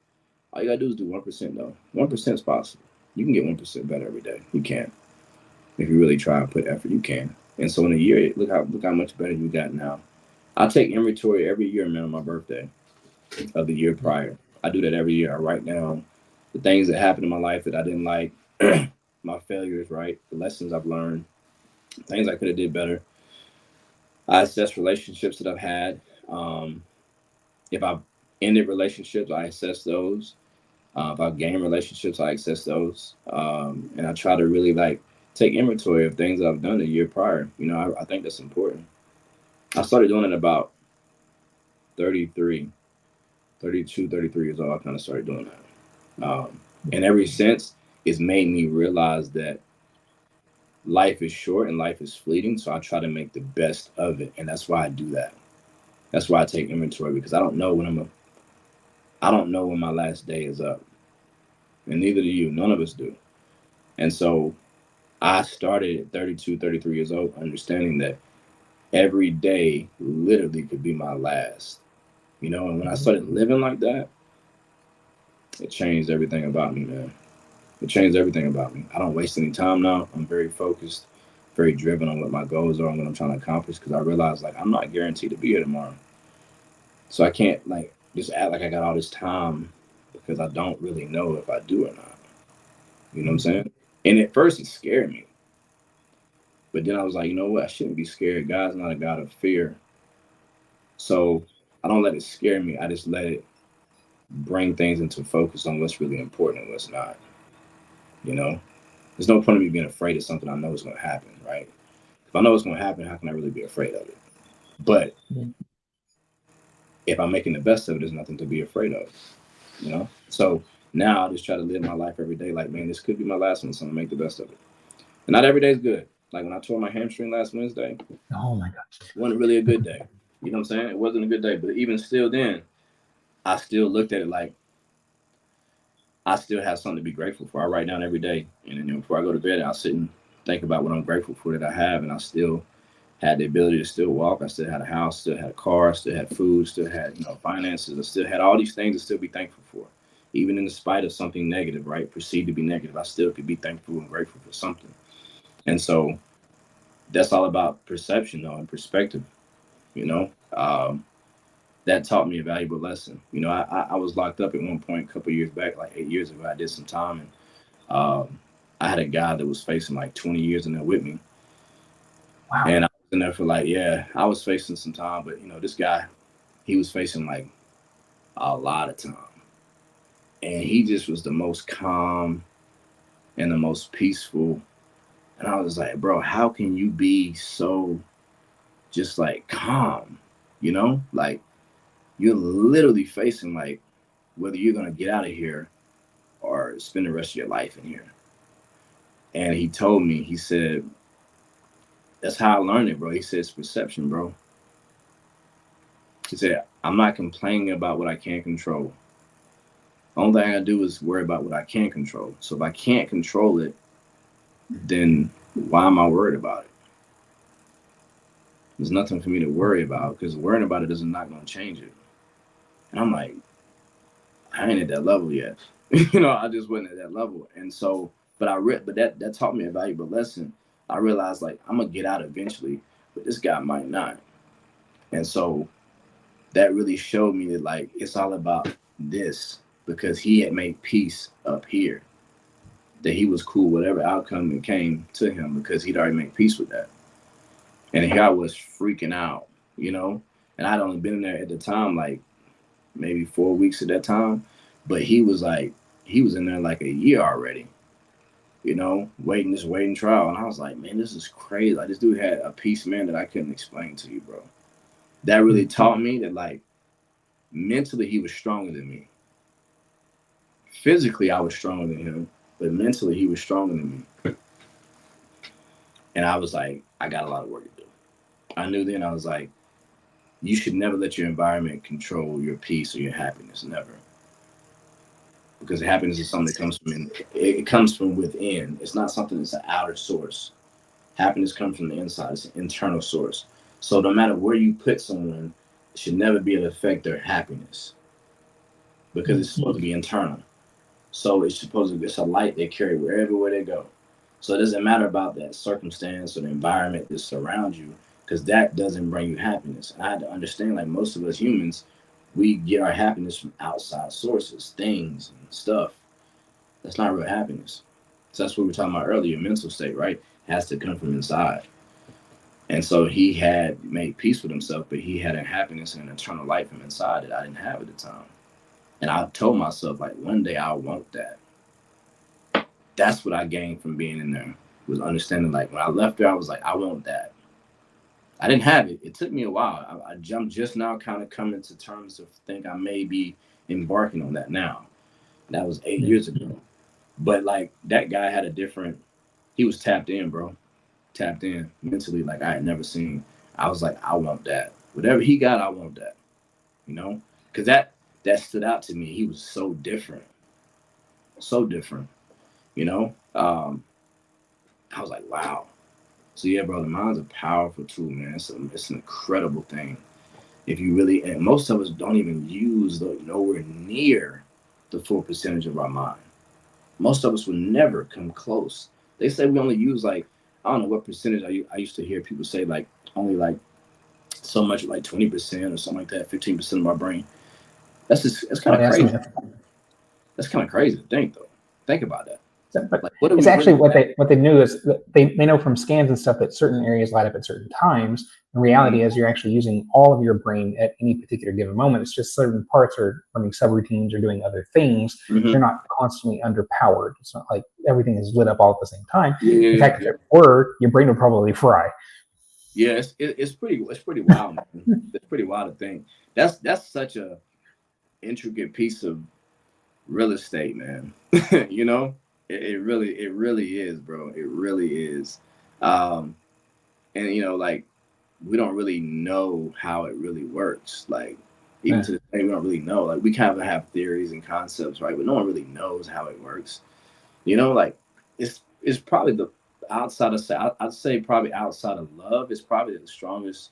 S3: All you gotta do is do 1% though. 1% is possible. You can get 1% better every day. You can. If you really try and put effort, you can. And so in a year, look how much better you got now. I take inventory every year, man, on my birthday of the year prior. I do that every year. I write down the things that happened in my life that I didn't like, my failures, right? The lessons I've learned, things I could have did better. I assess relationships that I've had. If I've ended relationships, I assess those. If I've gained relationships, I assess those. And I try to really take inventory of things I've done the year prior. I think that's important. I started doing it about 33, 32, 33 years old. I kind of started doing that. And ever since, it's made me realize that life is short and life is fleeting. So I try to make the best of it. And that's why I do that. That's why I take inventory, because I don't know when my last day is up. And neither do you. None of us do. And so I started at 32, 33 years old, understanding that every day literally could be my last. And when I started living like that, it changed everything about me, man. It changed everything about me. I don't waste any time now. I'm very focused, very driven on what my goals are and what I'm trying to accomplish, because I realize I'm not guaranteed to be here tomorrow. So I can't just act like I got all this time, because I don't really know if I do or not. You know what I'm saying? And at first it scared me. But then I was like, you know what? I shouldn't be scared. God's not a God of fear. So I don't let it scare me. I just let it bring things into focus on what's really important and what's not. There's no point in me being afraid of something I know is going to happen, right? If I know it's going to happen, how can I really be afraid of it? But if I'm making the best of it, there's nothing to be afraid of, So now I just try to live my life every day like, man, this could be my last one, so I'm going to make the best of it. And not every day is good. Like when I tore my hamstring last Wednesday.
S2: Oh my gosh.
S3: It wasn't really a good day. You know what I'm saying? It wasn't a good day. But even still then, I still looked at it like I still have something to be grateful for. I write down every day. And then before I go to bed, I'll sit and think about what I'm grateful for that I have. And I still had the ability to still walk. I still had a house, still had a car, still had food, still had finances. I still had all these things to still be thankful for. Even in the spite of something negative, right? Perceived to be negative, I still could be thankful and grateful for something. And so that's all about perception, though, and perspective. That taught me a valuable lesson. I was locked up at one point a couple of years back, like 8 years ago. I did some time, and I had a guy that was facing 20 years in there with me.
S2: Wow.
S3: And I was in there for I was facing some time, but this guy, he was facing a lot of time. And he just was the most calm and the most peaceful. And I was like, bro, how can you be so just calm? You're literally facing whether you're going to get out of here or spend the rest of your life in here. And he told me, he said, that's how I learned it, bro. He said, it's perception, bro. He said, I'm not complaining about what I can't control. The only thing I do is worry about what I can control. So if I can't control it, then why am I worried about it? There's nothing for me to worry about, because worrying about it is not going to change it. And I'm like, I ain't at that level yet. I just wasn't at that level. And so, but that taught me a valuable lesson. I realized I'm going to get out eventually, but this guy might not. And so that really showed me that it's all about this, because he had made peace up here, that he was cool, whatever outcome that came to him, because he'd already made peace with that. And here I was freaking out, and I'd only been in there at the time, maybe 4 weeks at that time, but he was in there a year already. you know, waiting trial. And I was like, man, this is crazy. Like, this dude had a peace, man, that I couldn't explain to you, bro. That really taught me that, like, mentally he was stronger than me. Physically, I was stronger than him, but mentally he was stronger than me. And I was like, I got a lot of work to do. I knew then, I was like, you should never let your environment control your peace or your happiness. Never. Because happiness is something that comes from it comes from within. It's not something that's an outer source. Happiness comes from the inside. It's an internal source. So no matter where you put someone, it should never be able to affect their happiness, because it's supposed to be internal. So it's supposed to be, it's a light they carry wherever they go. So it doesn't matter about that circumstance or the environment that surrounds you, because that doesn't bring you happiness. And I had to understand, like, most of us humans, we get our happiness from outside sources, things and stuff. That's not real happiness. So that's what we were talking about earlier, mental state, right? It has to come from inside. And so he had made peace with himself, but he had a happiness and an eternal light from inside that I didn't have at the time. And I told myself, like, one day I'll want that. That's what I gained from being in there, was understanding, like, when I left there, I was like, I want that. I didn't have it. It took me a while. I'm just now kind of coming to terms of think I may be embarking on that now. That was 8 years ago. But, like, that guy had a different, he was tapped in, bro. Tapped in mentally like I had never seen. I was like, I want that. Whatever he got, I want that. You know? Because that stood out to me. He was so different. So different. You know? I was like, wow. So yeah, bro, the mind's a powerful tool, man. It's an incredible thing. If you really, and most of us don't even use nowhere near the full percentage of our mind. Most of us will never come close. They say we only use, like, I don't know what percentage. I used to hear people say, like, only like so much, like 20% or something like that, 15% of our brain. That's kind of crazy. That's kind of crazy to think, though. Think about that.
S2: But like, it's actually really what they knew is that they know from scans and stuff that certain areas light up at certain times. The reality is you're actually using all of your brain at any particular given moment. It's just certain parts are running subroutines or doing other things. They're not constantly underpowered. It's not like everything is lit up all at the same time. In fact, if it were, your brain would probably fry.
S3: Yeah, it's pretty wild, man. It's pretty wild to think. That's such a intricate piece of real estate, man. You know? It really is, bro. It really is. And, you know, like, we don't really know how it really works. Like, even to this day, we don't really know. Like, we kind of have theories and concepts, right? But no one really knows how it works. You know, like, it's probably the outside of, I'd say probably outside of love, it's probably the strongest,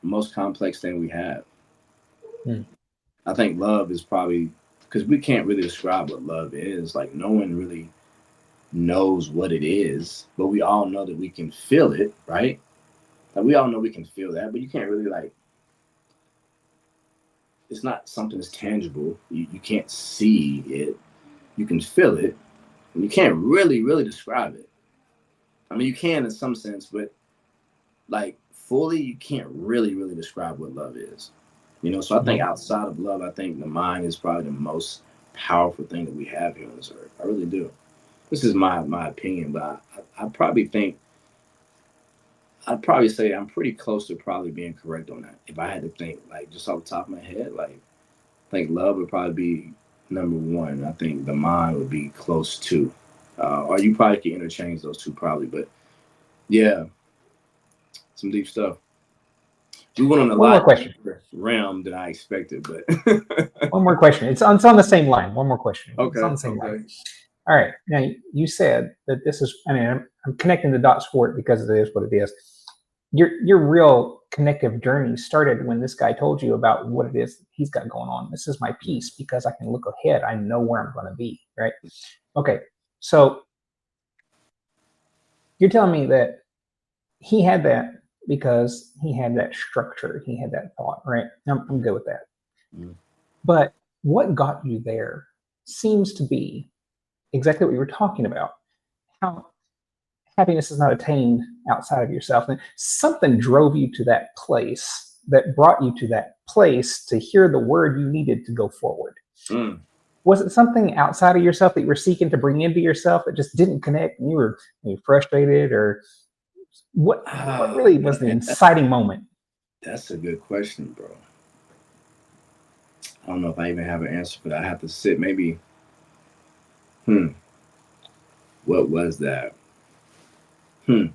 S3: most complex thing we have. I think love is probably, because we can't really describe what love is. Like, no one really knows what it is, but we all know that we can feel it, right? Like, we all know we can feel that, but you can't really, like, it's not something that's tangible. You can't see it. You can feel it, and you can't really describe it. I mean, you can in some sense, but, like, fully, you can't really describe what love is. You know, so I think outside of love, I think the mind is probably the most powerful thing that we have here on this earth. I really do. This is my opinion, but I probably think, I'd probably say I'm pretty close to probably being correct on that. If I had to think, like, just off the top of my head, like, I think love would probably be number one. I think the mind would be close to. Or you probably can interchange those two probably, but yeah, some deep stuff. We went on a lot more realm than I expected, but
S2: one more question. It's on the same line. One more question.
S3: Okay.
S2: It's on the same line. All right. Now, you said that this is, I mean, I'm connecting the dots for it because it is what it is. Your real connective journey started when this guy told you about what it is he's got going on. This is my piece because I can look ahead. I know where I'm going to be, right? Okay. So you're telling me that he had that because he had that structure. He had that thought, right? I'm good with that. But what got you there seems to be exactly what you were talking about. How happiness is not attained outside of yourself. And something drove you to that place, that brought you to that place to hear the word you needed to go forward. Was it something outside of yourself that you were seeking to bring into yourself that just didn't connect, and you were maybe frustrated, or what
S3: Oh
S2: really was the
S3: man,
S2: inciting moment?
S3: that's a good question, bro. I don't know if I even have an answer for that. I have to sit. Maybe. Hmm. What was that? Hmm.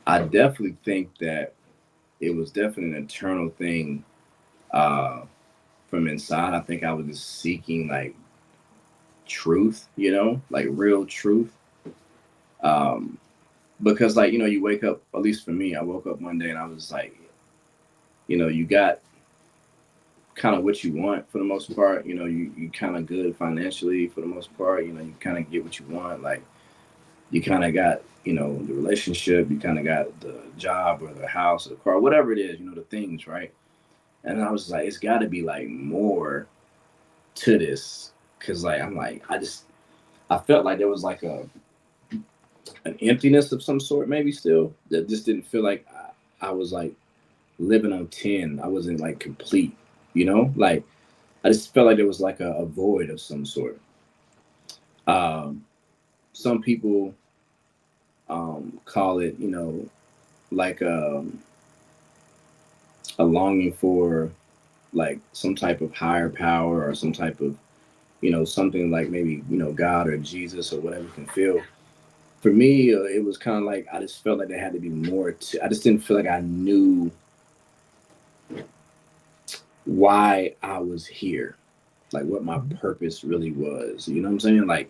S3: I definitely think that it was definitely an internal thing uh, from inside. I think I was just seeking like truth, like real truth. Um, because like you wake up. At least for me, I woke up one day and I was like, you got kind of what you want for the most part. You kind of good financially for the most part. You kind of get what you want. Like you kind of got the relationship. You kind of got the job or the house or the car, whatever it is. The things, right? And I was like, it's got to be like more to this, because like I'm like I felt like there was like an emptiness of some sort, maybe still that just didn't feel like I was like living on 10. I wasn't like complete, like I just felt like there was like a void of some sort. Um, some people call it, like a longing for like some type of higher power or some type of, something like maybe, God or Jesus or whatever you can feel. For me, it was kind of like I just felt like there had to be more to. I just didn't feel like I knew why I was here, like what my
S2: Mhm.
S3: purpose really was. You know what I'm saying? Like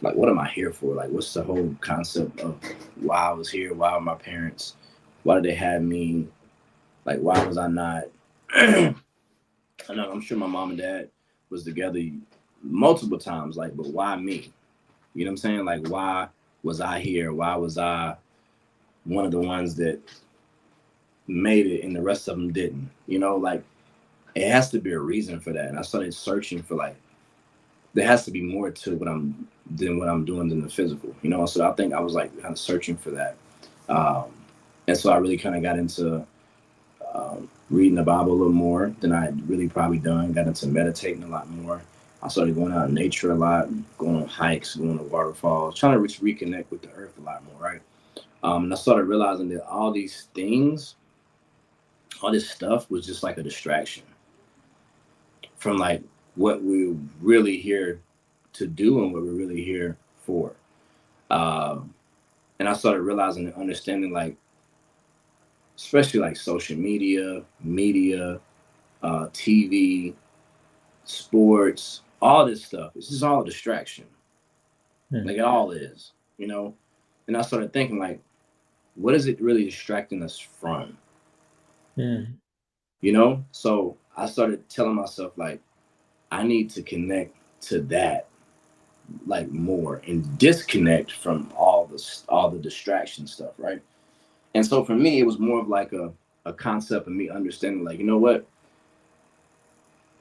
S3: what am I here for? Like what's the whole concept of why I was here? Why were my parents? Why did they have me? Like why was I not? I know I'm sure my mom and dad was together multiple times. Like, but why me? You know what I'm saying? Like why was I here? Why was I one of the ones that made it and the rest of them didn't? Like it has to be a reason for that. And I started searching for like there has to be more to what I'm doing than the physical. So I think I was like kind of searching for that. Um, and so I really kind of got into reading the Bible a little more than I had really probably done. Got into meditating a lot more. I started going out in nature a lot, going on hikes, going to waterfalls, trying to reconnect with the earth a lot more, right? And I started realizing that all these things, all this stuff was just like a distraction from like what we're really here to do and what we're really here for. Um, and I started realizing and understanding like, especially like social media, TV, sports, all this stuff. It's just all a distraction.
S2: Hmm.
S3: Like it all is, you know? And I started thinking like, what is it really distracting us from?
S2: Hmm.
S3: So I started telling myself like, I need to connect to that like more and disconnect from all the distraction stuff, right? And so for me, it was more of like a concept of me understanding, like, you know what?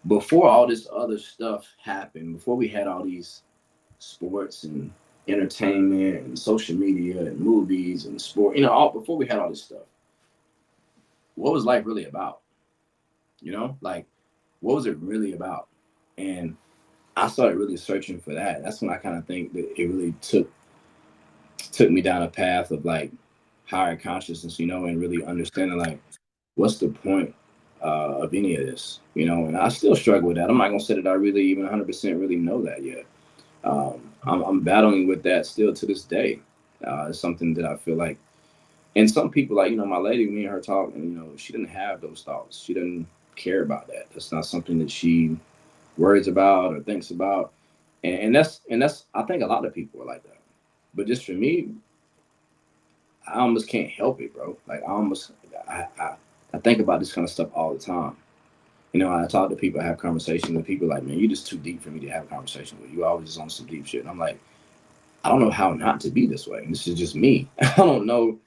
S3: Before all this other stuff happened, before we had all these sports and entertainment and social media and movies and sport, all before we had all this stuff, what was life really about? Like what was it really about? And I started really searching for that. That's when I kind of think that it really took me down a path of like higher consciousness, and really understanding like what's the point of any of this, and I still struggle with that. I'm not gonna say that I really even 100% really know that yet. I'm battling with that still to this day. It's something that I feel like, and some people like, my lady, me and her talk, and she didn't have those thoughts. She didn't care about that. That's not something that she worries about or thinks about. And that's I think a lot of people are like that. But just for me, I almost can't help it, bro. Like I think about this kind of stuff all the time. I talk to people, I have conversations with people like, man, you're just too deep for me to have a conversation with. You always just on some deep shit. And I'm like, I don't know how not to be this way. This is just me. I don't know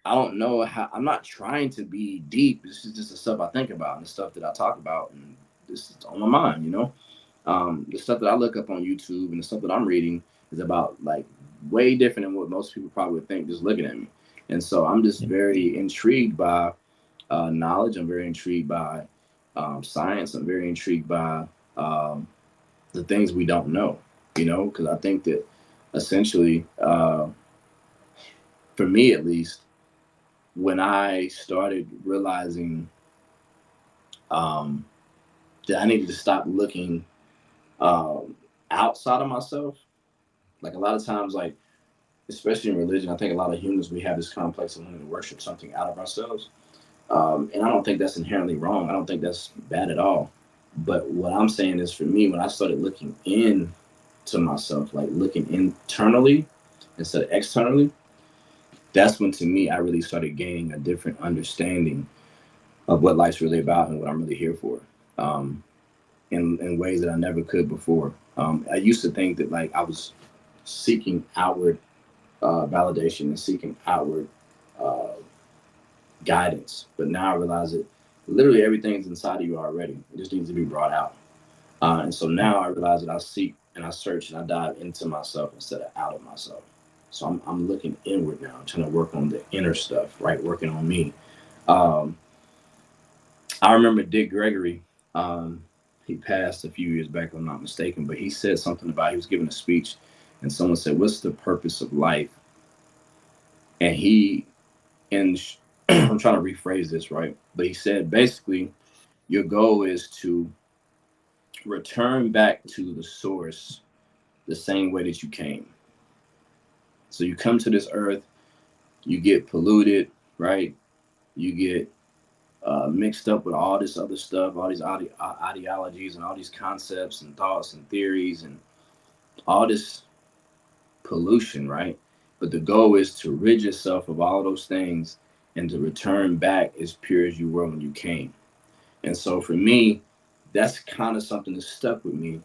S3: how. I'm not trying to be deep. This is just the stuff I think about and the stuff that I talk about, and this is on my mind. The stuff that I look up on YouTube and the stuff that I'm reading is about like way different than what most people probably would think just looking at me. And so I'm just very intrigued by knowledge. I'm very intrigued by science. I'm very intrigued by um, the things we don't know, because I think that essentially, for me at least, when I started realizing um, that I needed to stop looking outside of myself, like a lot of times, like especially in religion, I think a lot of humans, we have this complex of wanting to worship something out of ourselves. And I don't think that's inherently wrong. I don't think that's bad at all. But what I'm saying is, for me, when I started looking in to myself, like looking internally instead of externally, that's when, to me, I really started gaining a different understanding of what life's really about and what I'm really here for, in ways that I never could before. I used to think that, like, I was seeking outward validation and seeking outward uh, guidance. But now I realize that literally everything's inside of you already. It just needs to be brought out. And so now I realize that I seek and I search and I dive into myself instead of out of myself. So I'm looking inward now. I'm trying to work on the inner stuff, right? Working on me. Um, I remember Dick Gregory. He passed a few years back, if I'm not mistaken, but he said something about, he was giving a speech and someone said, "What's the purpose of life?" And and I'm trying to rephrase this, right? But he said, basically, your goal is to return back to the source the same way that you came. So you come to this earth, you get polluted, right? You get mixed up with all this other stuff, all these ideologies and all these concepts and thoughts and theories and all this pollution, right? But the goal is to rid yourself of all those things and to return back as pure as you were when you came. And so for me, that's kind of something that stuck with me.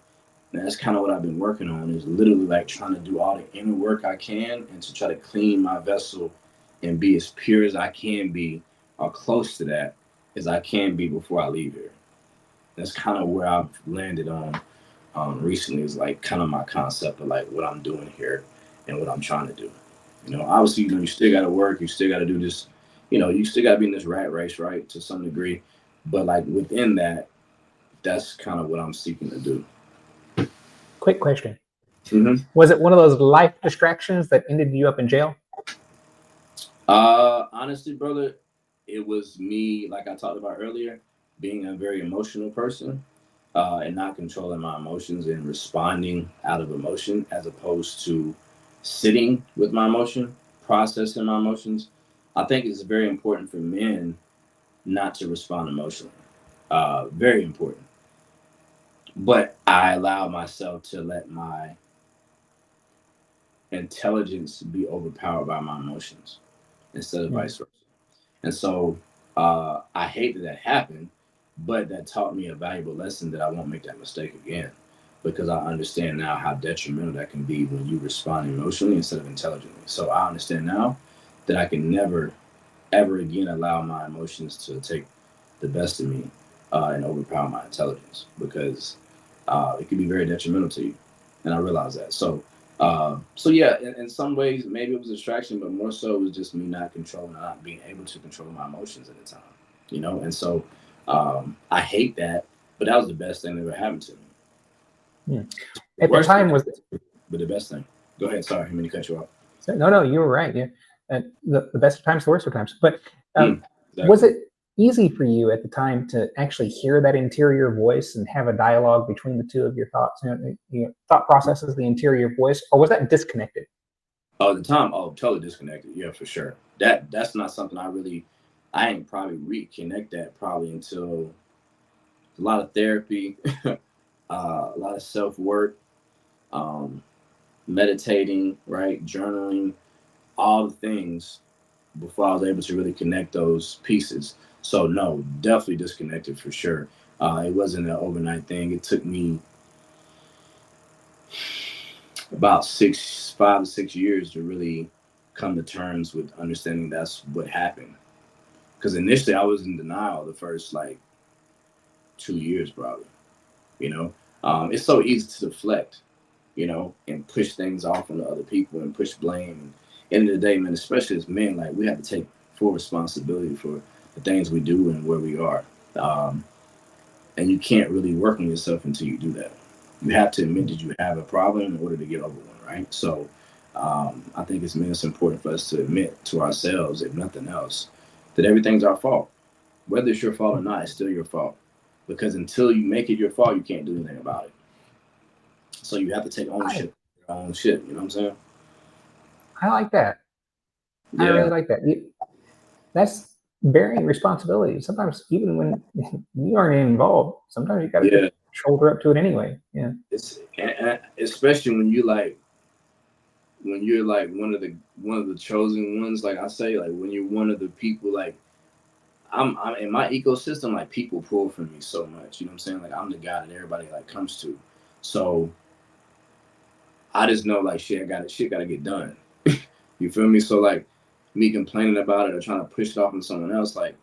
S3: And that's kind of what I've been working on, is literally like trying to do all the inner work I can and to try to clean my vessel and be as pure as I can be, or close to that as I can be before I leave here. That's kind of where I've landed on recently, is like kind of my concept of like what I'm doing here and what I'm trying to do. Obviously, you still got to work, you still got to do this, you still got to be in this rat race, right, to some degree. But like within that, that's kind of what I'm seeking to do.
S2: Quick question.
S3: Mm-hmm.
S2: Was it one of those life distractions that ended you up in jail?
S3: Honestly, brother, it was me, like I talked about earlier, being a very emotional person, and not controlling my emotions and responding out of emotion, as opposed to sitting with my emotion, processing my emotions. I think it's very important for men not to respond emotionally. Very important. But I allow myself to let my intelligence be overpowered by my emotions instead of vice versa. And so I hate that happened, but that taught me a valuable lesson that I won't make that mistake again, because I understand now how detrimental that can be when you respond emotionally instead of intelligently. So I understand now that I can never, ever again allow my emotions to take the best of me and overpower my intelligence, because it can be very detrimental to you. And I realize that. So yeah, in some ways, maybe it was a distraction, but more so it was just me not controlling, not being able to control my emotions at the time. And so I hate that, but that was the best thing that ever happened to me.
S2: At the time was,
S3: but the best thing. Go ahead. Sorry, I'm going to cut you off.
S2: No, you were right. Yeah, the best of times, the worst of times. But
S3: exactly.
S2: Was it easy for you at the time to actually hear that interior voice and have a dialogue between the two of your thoughts, thought processes, the interior voice, or was that disconnected?
S3: Oh, at the time, totally disconnected. Yeah, for sure. That's not something I ain't probably reconnect that probably until a lot of therapy, a lot of self-work, meditating, right, journaling, all the things before I was able to really connect those pieces. So no, definitely disconnected for sure. It wasn't an overnight thing. It took me about 5 to 6 years to really come to terms with understanding that's what happened. Because initially I was in denial the first like 2 years probably. It's so easy to deflect, and push things off on other people and push blame. End of the day, man, especially as men, like we have to take full responsibility for the things we do and where we are. And you can't really work on yourself until you do that. you have to admit that you have a problem in order to get over one, right? So I think it's important for us to admit to ourselves, if nothing else, that everything's our fault. Whether it's your fault or not, it's still your fault. Because until you make it your fault, you can't do anything about it. So you have to take
S2: I,
S3: ownership of your own shit. You know what I'm saying?
S2: I like that. I really
S3: Yeah,
S2: like that. That's bearing responsibility. Sometimes, even when you aren't involved, sometimes you got to just
S3: yeah.
S2: shoulder up to it anyway. Yeah.
S3: It's and especially when you're like one of the chosen ones. Like I say, like when you're one of the people, like I'm in my ecosystem. Like people pull from me so much. You know what I'm saying? Like I'm the guy that everybody like comes to. So I just know like shit got to get done. You feel me? So like me complaining about it or trying to push it off on someone else, like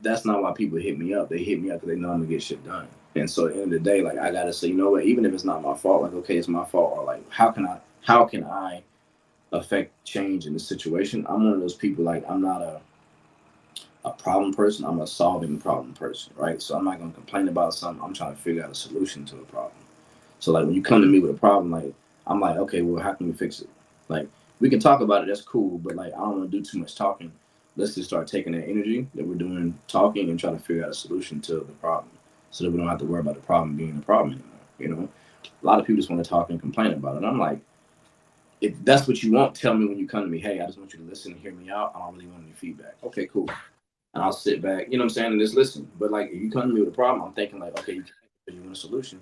S3: that's not why people hit me up. They hit me up because they know I'm gonna get shit done. And so at the end of the day, like I gotta say, you know what? Even if it's not my fault, like okay, it's my fault. Or like how can I affect change in the situation? I'm one of those people. Like I'm not a problem person. I'm a solving problem person, right? So I'm not gonna complain about something. I'm trying to figure out a solution to a problem. So like when you come to me with a problem, like I'm like, okay, well, how can we fix it? Like we can talk about it, that's cool, but like I don't want to do too much talking. Let's just start taking that energy that we're doing talking and try to figure out a solution to the problem, so that we don't have to worry about the problem being a problem anymore. You know, a lot of people just want to talk and complain about it. And I'm like, if that's what you want, tell me when you come to me. Hey, I just want you to listen and hear me out. I don't really want any feedback. Okay, cool. And I'll sit back, you know what I'm saying, and just listen. But like, if you come to me with a problem, I'm thinking like, okay, you want a solution.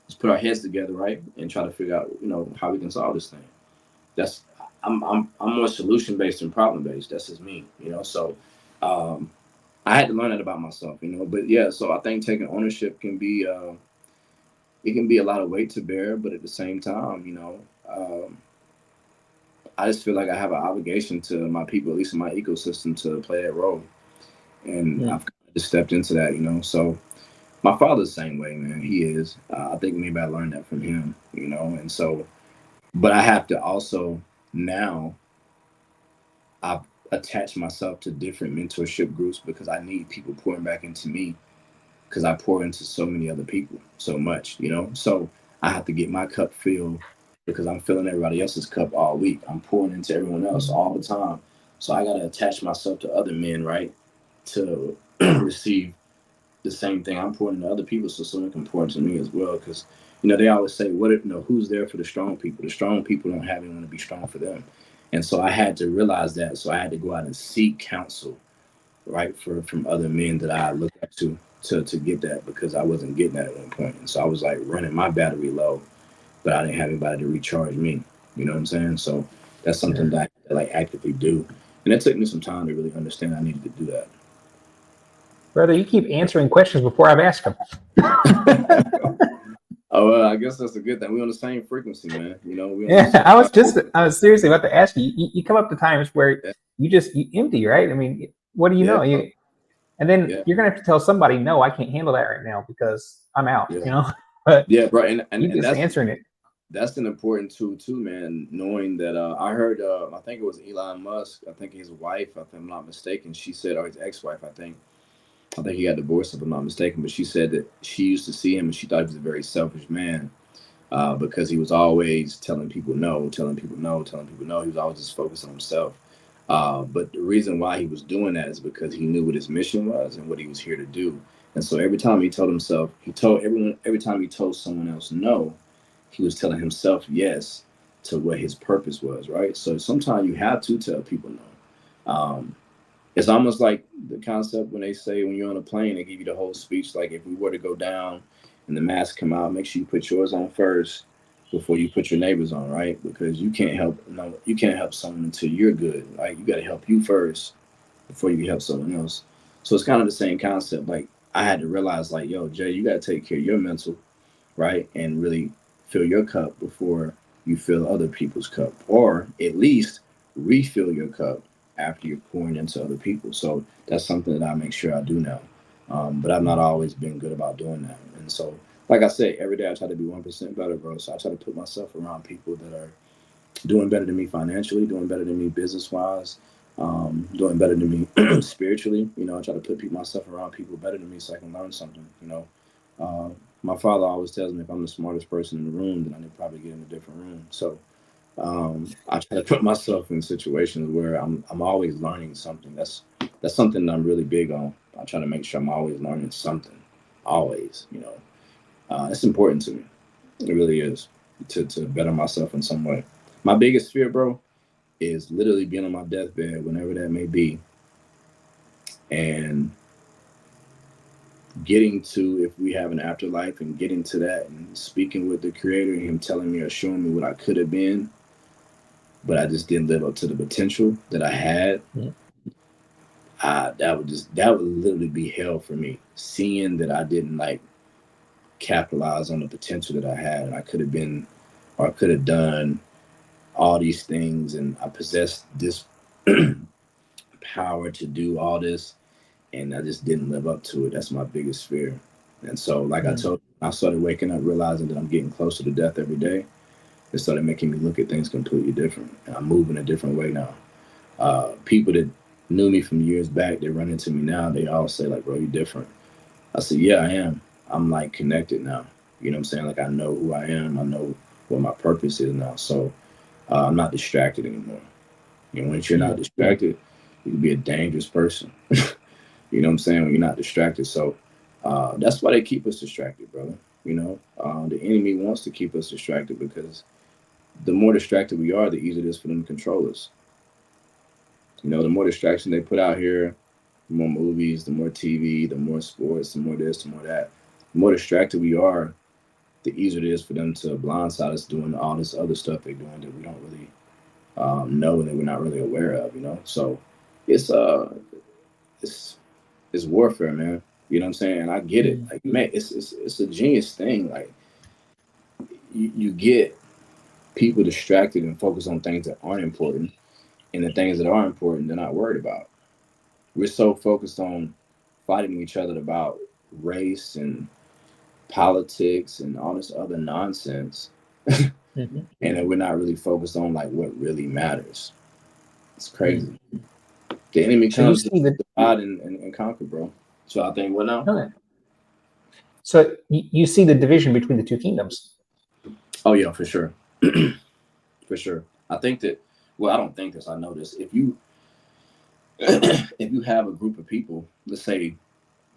S3: Let's put our heads together, right, and try to figure out, you know, how we can solve this thing. That's I'm more solution based than problem based. That's just me, you know. So um, I had to learn that about myself, you know. But yeah, so I think taking ownership can be it can be a lot of weight to bear, but at the same time, you know, I just feel like I have an obligation to my people, at least in my ecosystem, to play that role, and
S2: Yeah.
S3: I've kind of just stepped into that, you know. So my father's the same way, man. He is. I think maybe I learned that from him, you know. And so, but I have to also now I've attached myself to different mentorship groups because I need people pouring back into me because I pour into so many other people so much, you know. So I have to get my cup filled because I'm filling everybody else's cup all week. I'm pouring into everyone else
S2: Mhm.
S3: all the time. So I got to attach myself to other men, right, to receive the same thing I'm pouring into other people, so someone can pour into me as well. Because you know they always say, "What if, you know, who's there for the strong people? The strong people don't have anyone to be strong for them." And so I had to realize that. So I had to go out and seek counsel, right, for from other men that I look up to get that because I wasn't getting that at one point. And so I was like running my battery low, but I didn't have anybody to recharge me. You know what I'm saying? So that's
S2: Yeah.
S3: something that I like actively do, and it took me some time to really understand I needed to do that.
S2: Brother, you keep answering questions before I've asked them.
S3: Oh, well, I guess that's a good thing. We're on the same frequency, man. You know, we're on the
S2: Yeah,
S3: same.
S2: I was seriously about to ask you. You come up to times where
S3: Yeah,
S2: you empty, right? I mean, what do you
S3: yeah,
S2: know? And then
S3: yeah,
S2: you're gonna have to tell somebody, no, I can't handle that right now because I'm out,
S3: yeah,
S2: you know. But
S3: yeah, bro. And
S2: you just
S3: that's
S2: answering it.
S3: an important tool too, man. Knowing that I heard, I think it was Elon Musk. I think his wife, if I'm not mistaken, she said, or his ex-wife, I think he got divorced, if I'm not mistaken. But she said that she used to see him and she thought he was a very selfish man because he was always telling people no, telling people no, telling people no. He was always just focused on himself. But the reason why he was doing that is because he knew what his mission was and what he was here to do. And so every time he told himself, he told everyone, every time he told someone else no, he was telling himself yes to what his purpose was, right? So sometimes you have to tell people no. It's almost like the concept when they say when you're on a plane, they give you the whole speech. Like if we were to go down and the mask come out, make sure you put yours on first before you put your neighbors on, right? Because you can't help no, you can't help someone until you're good. Like you got to help you first before you can help someone else. So it's kind of the same concept. Like I had to realize, like, yo, Jay, you got to take care of your mental, right, and really fill your cup before you fill other people's cup, or at least refill your cup after you're pouring into other people. So that's something that I make sure I do now. But I've not always been good about doing that. And so, like I said, every day I try to be 1% better, bro. So I try to put myself around people that are doing better than me financially, doing better than me business wise, doing better than me spiritually. You know, I try to put myself around people better than me so I can learn something. You know, my father always tells me if I'm the smartest person in the room, then I need to probably get in a different room. So I try to put myself in situations where I'm always learning something. That's something that I'm really big on. I try to make sure I'm always learning something. Always, it's important to me. It really is to better myself in some way. My biggest fear, bro, is literally being on my deathbed, whenever that may be, and getting to, if we have an afterlife, and getting to that and speaking with the creator and him telling me or showing me what I could have been, but I just didn't live up to the potential that I had.
S2: Yeah.
S3: That would literally be hell for me. Seeing that I didn't like capitalize on the potential that I had, and I could have been, or I could have done all these things, and I possessed this power to do all this, and I just didn't live up to it. That's my biggest fear. And so, like I told you, I started waking up realizing that I'm getting closer to death every day. It started making me look at things completely different, and I'm moving a different way now. People that knew me from years back, they run into me now, they all say like, bro, you're different. I said, yeah, I am. I'm like connected now. You know what I'm saying? Like, I know who I am. I know what my purpose is now. So I'm not distracted anymore. Once you're not distracted, you can be a dangerous person. You know what I'm saying? When you're not distracted. So that's why they keep us distracted, brother. The enemy wants to keep us distracted, because the more distracted we are, the easier it is for them to control us. The more distraction they put out here, the more movies, the more TV, the more sports, the more this, the more that. The more distracted we are, the easier it is for them to blindside us doing all this other stuff they're doing that we don't really know, and that we're not really aware of. So it's it's warfare, man. You know what I'm saying? And I get it. Like, man, it's a genius thing. Like, you get people distracted and focused on things that aren't important, and the things that are important, they're not worried about. We're so focused on fighting each other about race and politics and all this other nonsense, and then we're not really focused on like what really matters. It's crazy. The enemy comes to divide and conquer, bro. So I think, what now?
S2: Okay. So you see the division between the two kingdoms.
S3: Oh yeah, for sure. For sure. I think that, well, I don't think this, I know this. If you if you have a group of people, let's say,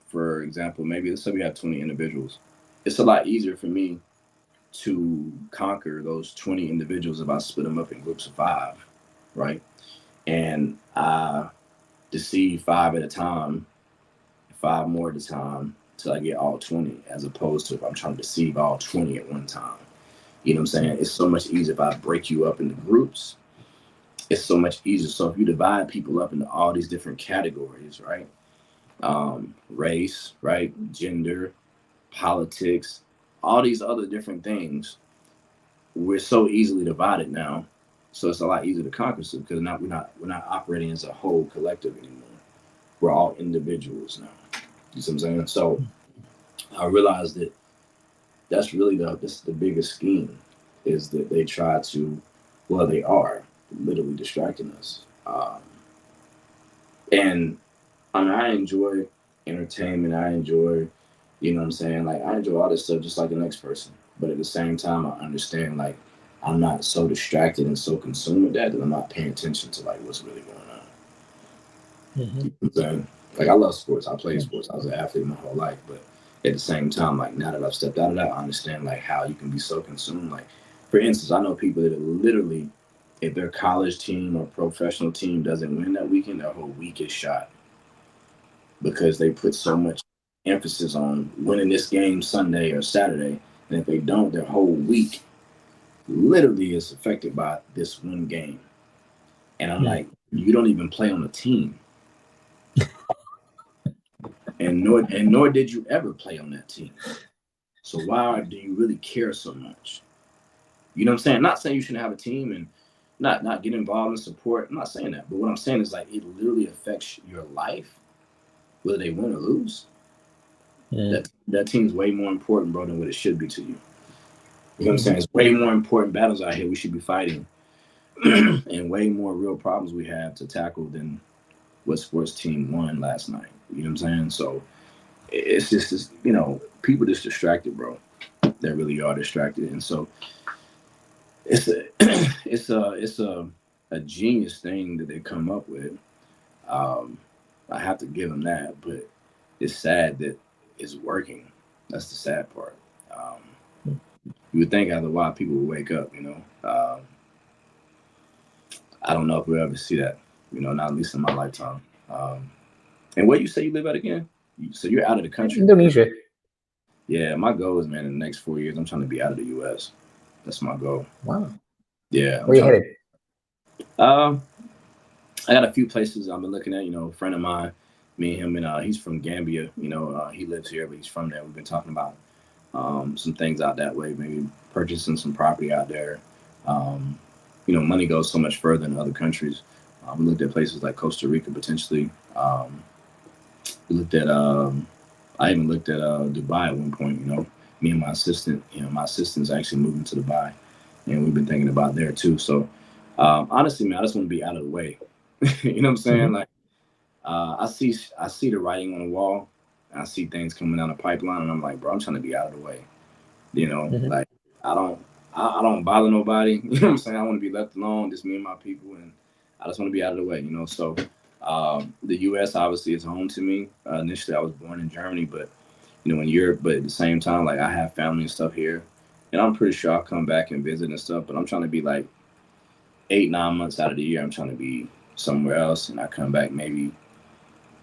S3: for example, maybe let's say we have 20 individuals, it's a lot easier for me to conquer those 20 individuals if I split them up in groups of 5, right? And I deceive 5 at a time, 5 more at a time, till I get all 20, as opposed to if I'm trying to deceive all 20 at one time. You know what I'm saying? It's so much easier if I break you up into groups. It's so much easier. So if you divide people up into all these different categories, right? Race, right? Gender, politics, all these other different things, we're so easily divided now. So it's a lot easier to conquer them, because now we're not operating as a whole collective anymore. We're all individuals now. You see what I'm saying? So I realized that that's really the biggest scheme, is that they try to, well, they are literally distracting us. And I mean, I enjoy entertainment. I enjoy, you know what I'm saying? Like, I enjoy all this stuff just like the next person. But at the same time, I understand, like, I'm not so distracted and so consumed with that I'm not paying attention to, like, what's really going on. You know what I'm saying? Like, I love sports. I played sports. I was an athlete my whole life. But at the same time, like, now that I've stepped out of that, I understand, like, how you can be so consumed. Like, for instance, I know people that are literally, if their college team or professional team doesn't win that weekend, their whole week is shot, because they put so much emphasis on winning this game Sunday or Saturday. And if they don't, their whole week literally is affected by this one game. And I'm like, you don't even play on a team. and nor did you ever play on that team. So why do you really care so much? You know what I'm saying? Not saying you shouldn't have a team and not get involved in support. I'm not saying that. But what I'm saying is, like, it literally affects your life, whether they win or lose. That team's way more important, bro, than what it should be to you. You know what I'm saying? It's way more important battles out here we should be fighting, and way more real problems we have to tackle than what sports team won last night. You know what I'm saying? So it's just, you know, people just distracted, bro. They really are distracted, and so it's a it's a genius thing that they come up with. Um, I have to give them that, but it's sad that it's working. That's the sad part. You would think after a while people would wake up, you know. I don't know if we'll ever see that, you know, not at least in my lifetime. Um, and where you say you live at again? So you're out of the country.
S2: Indonesia.
S3: Yeah, my goal is, man, in the next 4 years, I'm trying to be out of the U.S. That's my goal.
S2: Wow.
S3: Yeah, I'm
S2: Where you
S3: trying.
S2: headed?
S3: Um, I got a few places I've been looking at. You know, a friend of mine, me and him, and he's from Gambia. You know, he lives here, but he's from there. We've been talking about some things out that way, maybe purchasing some property out there. Um, you know, money goes so much further in other countries. We looked at places like Costa Rica potentially. We looked at, I even looked at Dubai at one point. You know, me and my assistant. You know, my assistant's actually moving to Dubai, and we've been thinking about there too. So, honestly, man, I just want to be out of the way. You know what I'm saying?
S2: Mm-hmm.
S3: Like, I see the writing on the wall. And I see things coming down the pipeline, and I'm like, bro, I'm trying to be out of the way. You know,
S2: Mm-hmm.
S3: like I don't, I don't bother nobody. You know what I'm saying? I want to be left alone, just me and my people, and I just want to be out of the way. You know, so the U.S. obviously is home to me. Initially, I was born in Germany, but you know, in Europe, but at the same time, like I have family and stuff here, and I'm pretty sure I'll come back and visit and stuff. But I'm trying to be like 8, 9 months out of the year. I'm trying to be somewhere else, and I come back maybe,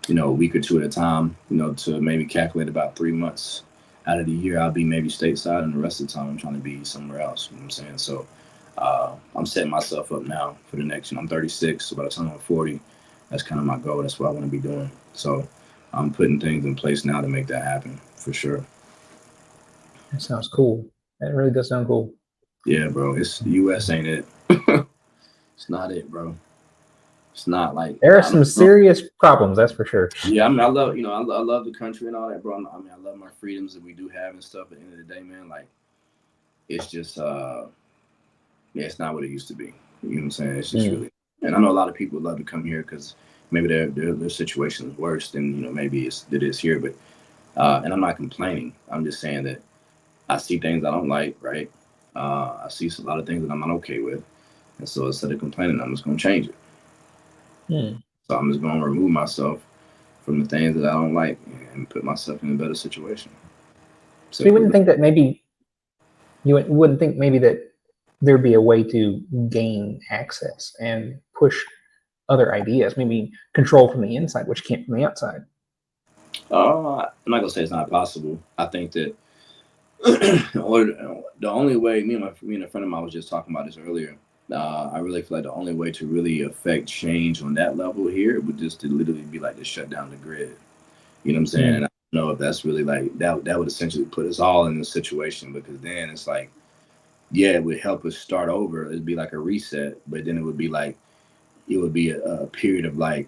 S3: you know, a week or two at a time, you know, to maybe calculate about 3 months out of the year. I'll be maybe stateside, and the rest of the time I'm trying to be somewhere else. You know what I'm saying? So I'm setting myself up now for the next, you know, I'm 36. So by the time I'm 40, that's kind of my goal. That's what I want to be doing. So I'm putting things in place now to make that happen for sure.
S2: That sounds cool. That really does sound cool.
S3: Yeah, bro. It's the US ain't it. It's not it, bro. It's not like
S2: There are
S3: I don't
S2: some
S3: know.
S2: serious problems, that's for sure.
S3: Yeah, I mean, I love, you know, I love the country and all that, bro. I mean, I love my freedoms that we do have and stuff. At the end of the day, man, like it's just, yeah, it's not what it used to be. You know what I'm saying? It's just really, and I know a lot of people love to come here because maybe their situation is worse than, you know, maybe it is here. But and I'm not complaining. I'm just saying that I see things I don't like, right? I see a lot of things that I'm not okay with, and so instead of complaining, I'm just gonna change it.
S2: Hmm.
S3: So I'm just gonna remove myself from the things that I don't like and put myself in a better situation.
S2: So you
S3: Simple as
S2: wouldn't
S3: that.
S2: think that maybe wouldn't think maybe that there'd be a way to gain access and push other ideas, maybe control from the inside, which you can't from the outside.
S3: I'm not gonna say it's not possible. I think that or the only way me and a friend of mine was just talking about this earlier. I really feel like the only way to really affect change on that level here would just to literally be like to shut down the grid. You know what I'm saying?
S2: Hmm.
S3: And I don't know if that's really like that would essentially put us all in this situation because then it's like, yeah, it would help us start over. It'd be like a reset, but then it would be like it would be a period of like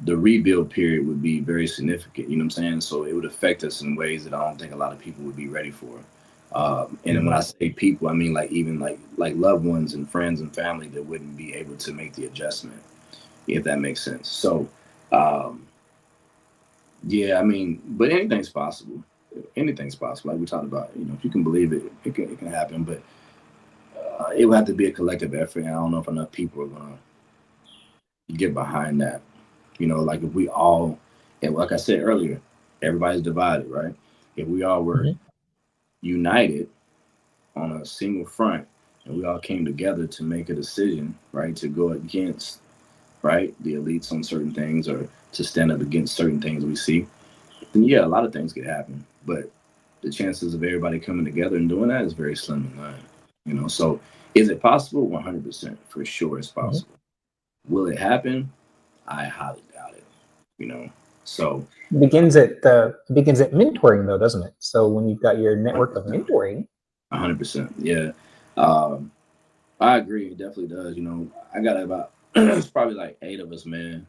S3: the rebuild period would be very significant. You know what I'm saying? So it would affect us in ways that I don't think a lot of people would be ready for. And then when I say people, I mean like even like loved ones and friends and family that wouldn't be able to make the adjustment, if that makes sense. So um, yeah, I mean, but anything's possible. Anything's possible. Like we talked about, you know, if you can believe it, it can happen. But it would have to be a collective effort. And I don't know if enough people are gonna get behind that. You know, like if we all, and like I said earlier, everybody's divided, right? If we all were
S2: Hmm.
S3: united on a single front and we all came together to make a decision, right, to go against, right, the elites on certain things or to stand up against certain things we see, then yeah, a lot of things could happen. But the chances of everybody coming together and doing that is very slim and none. You know, so is it possible? 100% for sure it's
S2: Hmm.
S3: possible. Will it happen? I highly doubt it. You know, so
S2: It begins at mentoring though, doesn't it? So when you've got your network of mentoring.
S3: 100%, yeah. Um, I agree. It definitely does. You know, I got about it's probably like 8 of us, man,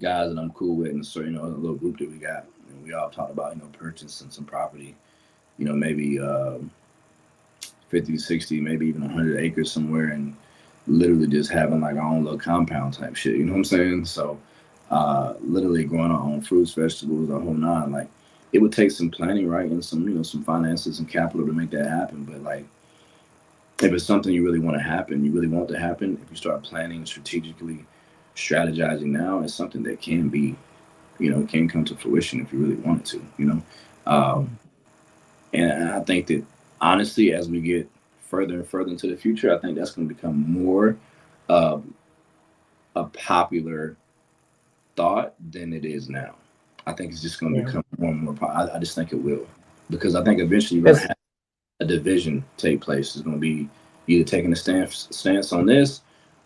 S3: guys that I'm cool with, and so you know, a little group that we got, and we all talked about, you know, purchasing some property. You know, maybe 50, 60, maybe even 100 acres somewhere, and literally just having like our own little compound type shit. You know what I'm saying? So literally growing our own fruits, vegetables, the whole nine. Like it would take some planning, right, and some some finances and capital to make that happen. But like if it's something you really want to happen, you really want to happen. If you start planning strategically, strategizing now, it's something that can be, can come to fruition if you really want it to. Um, and I think that honestly, as we get further and further into the future, I think that's going to become more um, a popular thought than it is now. I think it's just going to
S2: Yeah.
S3: become more and more. I just think it will, because I think eventually you're going
S2: That's
S3: to have a division take place. It's going to be either taking a stance on this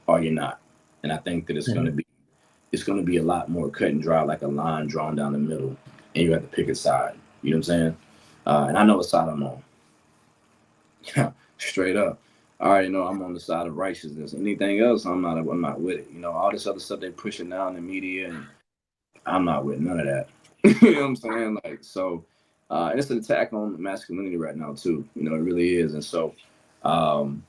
S3: or you're not. And I think that it's going to be a lot more cut and dry, like a line drawn down the middle, and you have to pick a side. You know what I'm saying? And I know what side I'm on. Straight up. I already know I'm on the side of righteousness. Anything else, I'm not. I'm not with it. All this other stuff they pushing now in the media, and I'm not with none of that. You know what I'm saying? Like so, and it's an attack on masculinity right now too. It really is. And so, um,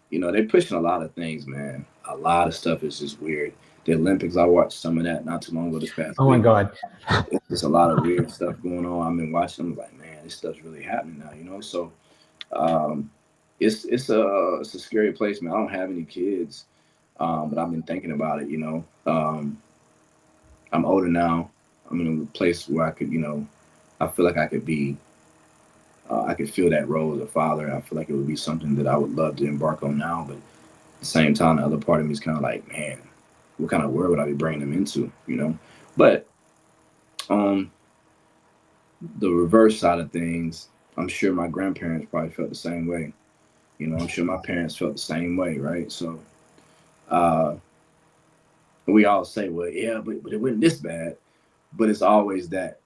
S3: they're pushing a lot of things, man. A lot of stuff is just weird. The Olympics, I watched some of that not too long ago this past
S2: oh my
S3: week.
S2: God.
S3: It's just a lot of weird stuff going on. I've been watching. I'm like, man, this stuff's really happening now. So, um, it's a scary place, man. I don't have any kids, but I've been thinking about it. I'm older now. I'm in a place where I could, I feel like I could be, I could feel that role as a father. I feel like it would be something that I would love to embark on now. But at the same time, the other part of me is kind of like, man, what kind of world would I be bringing them into? But on the reverse side of things, I'm sure my grandparents probably felt the same way. I'm sure my parents felt the same way, right? So uh, we all say, well, yeah, but it wasn't this bad. But it's always that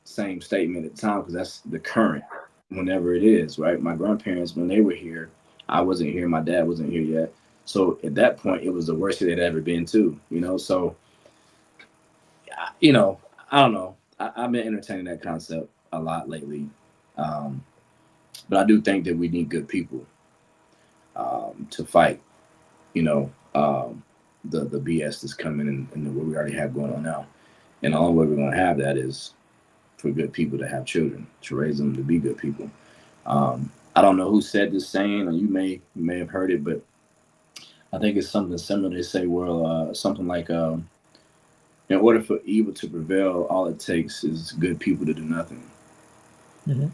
S3: same statement at the time because that's the current, whenever it is, right? My grandparents, when they were here, I wasn't here. My dad wasn't here yet. So at that point, it was the worst they'd ever been to. So, you know, I don't know. I've been entertaining that concept a lot lately. Um, but I do think that we need good people to fight, you know, um, the BS that's coming and what we already have going on now. And the only way we're going to have that is for good people to have children, to raise them to be good people. I don't know who said this saying, or you may have heard it, but I think it's something similar. They say, well, something like, in order for evil to prevail, all it takes is good people to do nothing.
S2: Mhm.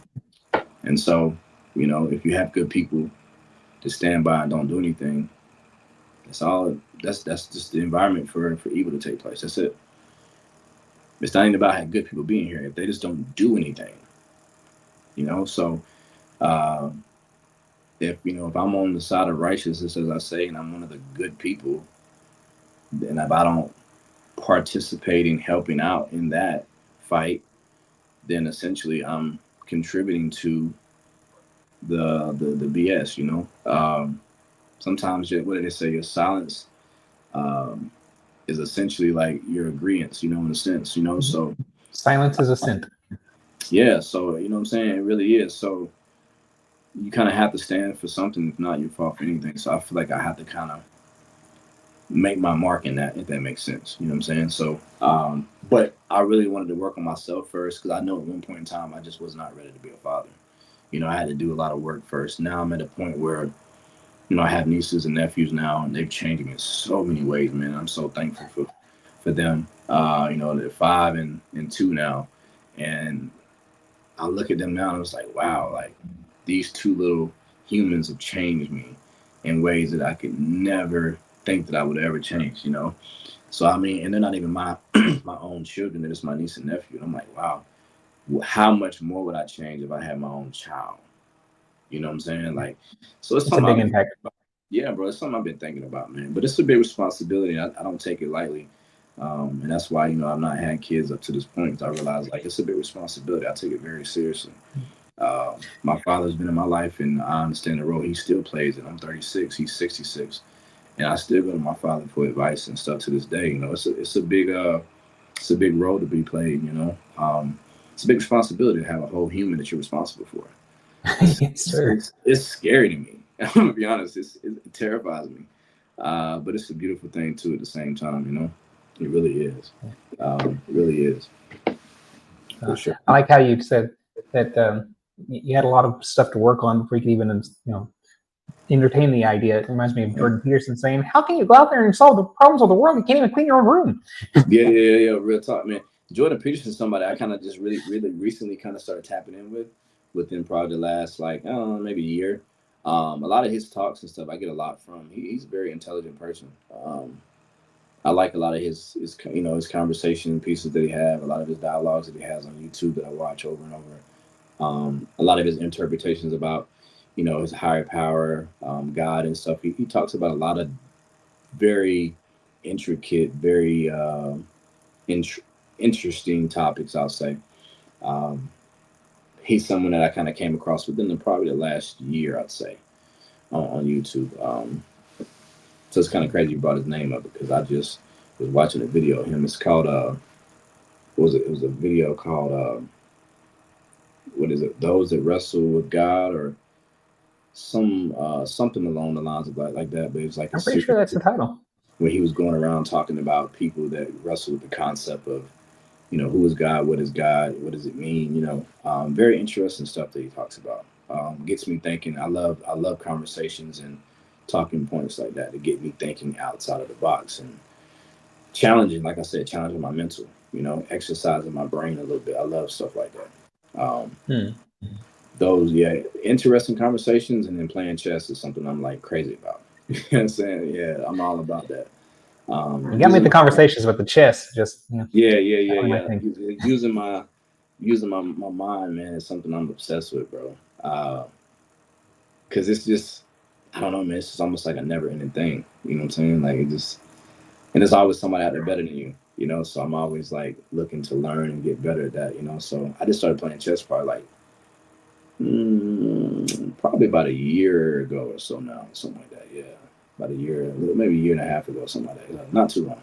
S3: And so, if you have good people to stand by and don't do anything, that's all. That's just the environment for evil to take place. That's it. It's not even about having good people being here. If they just don't do anything. So uh, if I'm on the side of righteousness, as I say, and I'm one of the good people, then if I don't participate in helping out in that fight, then essentially I'm contributing to the BS. Sometimes what do they say? Your silence um, is essentially like your agreement. In a sense. So
S2: Silence is assent.
S3: yeah. So what I'm saying, it really is. So you kind of have to stand for something, if not your fault for anything. So I feel like I have to kind of make my mark in that, if that makes sense. You know what I'm saying? So, but I really wanted to work on myself first because I know at one point in time I just was not ready to be a father. I had to do a lot of work first. Now I'm at a point where, I have nieces and nephews now, and they've changed me in so many ways, man. I'm so thankful for them. They're 5 and 2 now, and I look at them now and I was like, wow, like these two little humans have changed me in ways that I could never think that I would ever change. So I mean, and they're not even my my own children, they're just my niece and nephew. And I'm like, wow, how much more would I change if I had my own child? You know what I'm saying? Like, so it's
S2: It's a
S3: something
S2: big
S3: I've been,
S2: impact.
S3: yeah, bro, it's something I've been thinking about, man. But it's a big responsibility. I don't take it lightly. And that's why, I've not had kids up to this point. 'Cause I realize like it's a big responsibility. I take it very seriously. My father's been in my life, and I understand the role he still plays. And I'm 36, he's 66, and I still go to my father for advice and stuff to this day. It's a big role to be played. It's a big responsibility to have a whole human that you're responsible for.
S2: Yes, sir.
S3: It's scary to me. I'm gonna be honest. It terrifies me, but it's a beautiful thing too at the same time. It really is. It really is. For sure.
S2: I like how you said that you had a lot of stuff to work on before you could even, entertain the idea. It reminds me of Jordan Peterson saying, "How can you go out there and solve the problems of the world? You can't even clean your own room."
S3: Yeah. Real talk, man. Jordan Peterson is somebody I kind of just really recently kind of started tapping in within probably the last, like, I don't know, maybe a year. A lot of his talks and stuff I get a lot from. He's a very intelligent person. I like a lot of his his conversation pieces that he have, a lot of his dialogues that he has on YouTube that I watch over and over. A lot of his interpretations about his higher power, God and stuff. He talks about a lot of very intricate, very interesting topics, I'll say. He's someone that I kind of came across within probably the last year, I'd say, on YouTube. So it's kind of crazy you brought his name up, because I just was watching a video of him. It's called it was a video called what is it? Those that wrestle with God, or something along the lines of like that. But it was like,
S2: I'm pretty sure that's the title.
S3: Where he was going around talking about people that wrestle with the concept of, who is God, what does it mean? Very interesting stuff that he talks about. Gets me thinking. I love conversations and talking points like that to get me thinking outside of the box and challenging, like I said, challenging my mental, exercising my brain a little bit. I love stuff like that. Those, interesting conversations, and then playing chess is something I'm like crazy about. You know what I'm saying? Yeah, I'm all about that.
S2: You got me at the conversations with the chess, just
S3: yeah. Using my mind, man, is something I'm obsessed with, bro. Because it's just, I don't know, man. It's just almost like a never-ending thing. You know what I'm saying? Like, and there's always somebody out there better than you. So I'm always like looking to learn and get better at that. So I just started playing chess probably like probably about a year ago or so now, something like that. Yeah, about a year, maybe a year and a half ago, something like that. Not too long.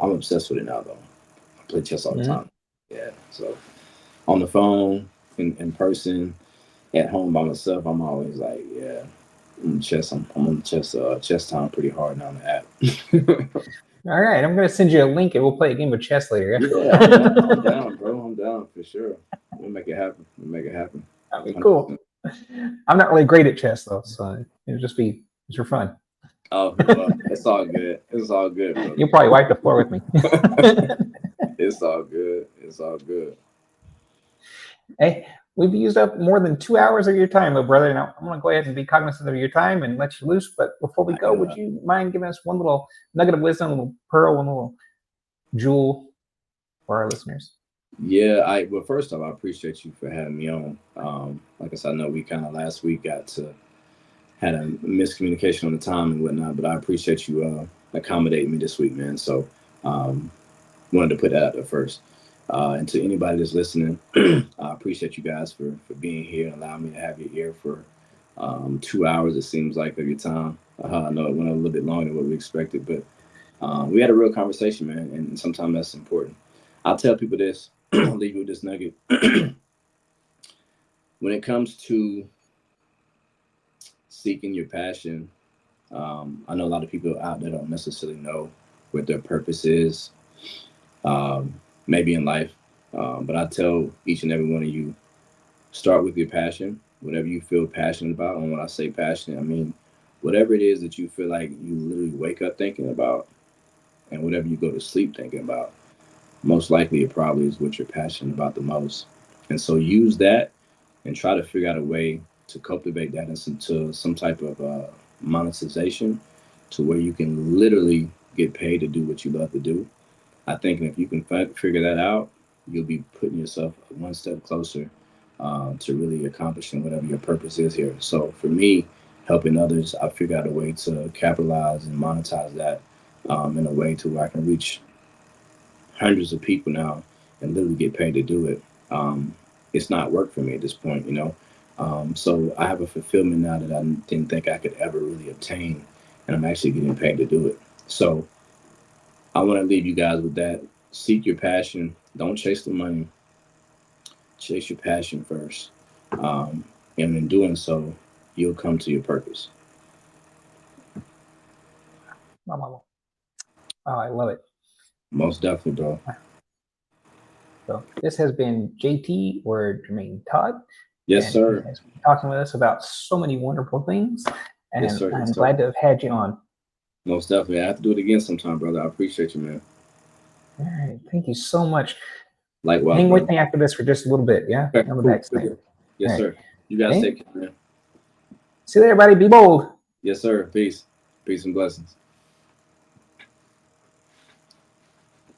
S3: I'm obsessed with it now, though. I play chess all the time. Yeah, so on the phone, in person, at home by myself, I'm always like, I'm on chess time pretty hard now on the app.
S2: All right, I'm gonna send you a link and we'll play a game of chess later.
S3: Yeah, I'm down, bro. I'm down for sure. We'll make it happen.
S2: That'd be cool. I'm not really great at chess though, so it'll just be for fun.
S3: Oh, well, it's all good. It's all good, bro.
S2: You'll probably wipe the floor with me.
S3: It's all good. It's all good.
S2: Hey, we've used up more than 2 hours of your time, though, brother. Now, I'm going to go ahead and be cognizant of your time and let you loose. But before we go, would you mind giving us one little nugget of wisdom, a little pearl, one little jewel for our listeners?
S3: Yeah, well, first off, I appreciate you for having me on. Like I said, I know we kind of last week had a miscommunication on the time and whatnot, but I appreciate you accommodating me this week, man. So wanted to put that out there first. And to anybody that's listening, I appreciate you guys for being here and allowing me to have your ear for 2 hours, it seems like, of your time. I know it went a little bit longer than what we expected, but we had a real conversation, man, and sometimes that's important. I'll tell people this, I'll leave you with this nugget. When it comes to seeking your passion, I know a lot of people out there don't necessarily know what their purpose is, maybe in life. But I tell each and every one of you, start with your passion, whatever you feel passionate about. And when I say passionate, I mean whatever it is that you feel like you literally wake up thinking about, and whatever you go to sleep thinking about, most likely it probably is what you're passionate about the most. And so use that and try to figure out a way to cultivate that into some type of monetization, to where you can literally get paid to do what you love to do. I think if you can figure that out, you'll be putting yourself one step closer to really accomplishing whatever your purpose is here. So for me, helping others, I figured out a way to capitalize and monetize that in a way to where I can reach hundreds of people now and literally get paid to do it. It's not work for me at this point, so I have a fulfillment now that I didn't think I could ever really obtain, and I'm actually getting paid to do it. So I want to leave you guys with that. Seek your passion. Don't chase the money. Chase your passion first. And in doing so, you'll come to your purpose.
S2: Oh, I love it.
S3: Most definitely, bro.
S2: So this has been JT or Jermaine Todd.
S3: Yes,
S2: and
S3: sir.
S2: He has been talking with us about so many wonderful things. And
S3: Yes, sir.
S2: I'm
S3: Yes,
S2: glad
S3: sir.
S2: to have had you on.
S3: Most definitely. I have to do it again sometime, brother. I appreciate you, man.
S2: All right. Thank you so much.
S3: Likewise,
S2: Hang with
S3: brother.
S2: me after this for just a little bit. Yeah.
S3: Okay,
S2: On the
S3: cool.
S2: back stand.
S3: Yes,
S2: All right.
S3: sir. You guys
S2: Okay.
S3: take care, man.
S2: See you there, everybody. Be bold.
S3: Yes, sir. Peace. Peace and blessings.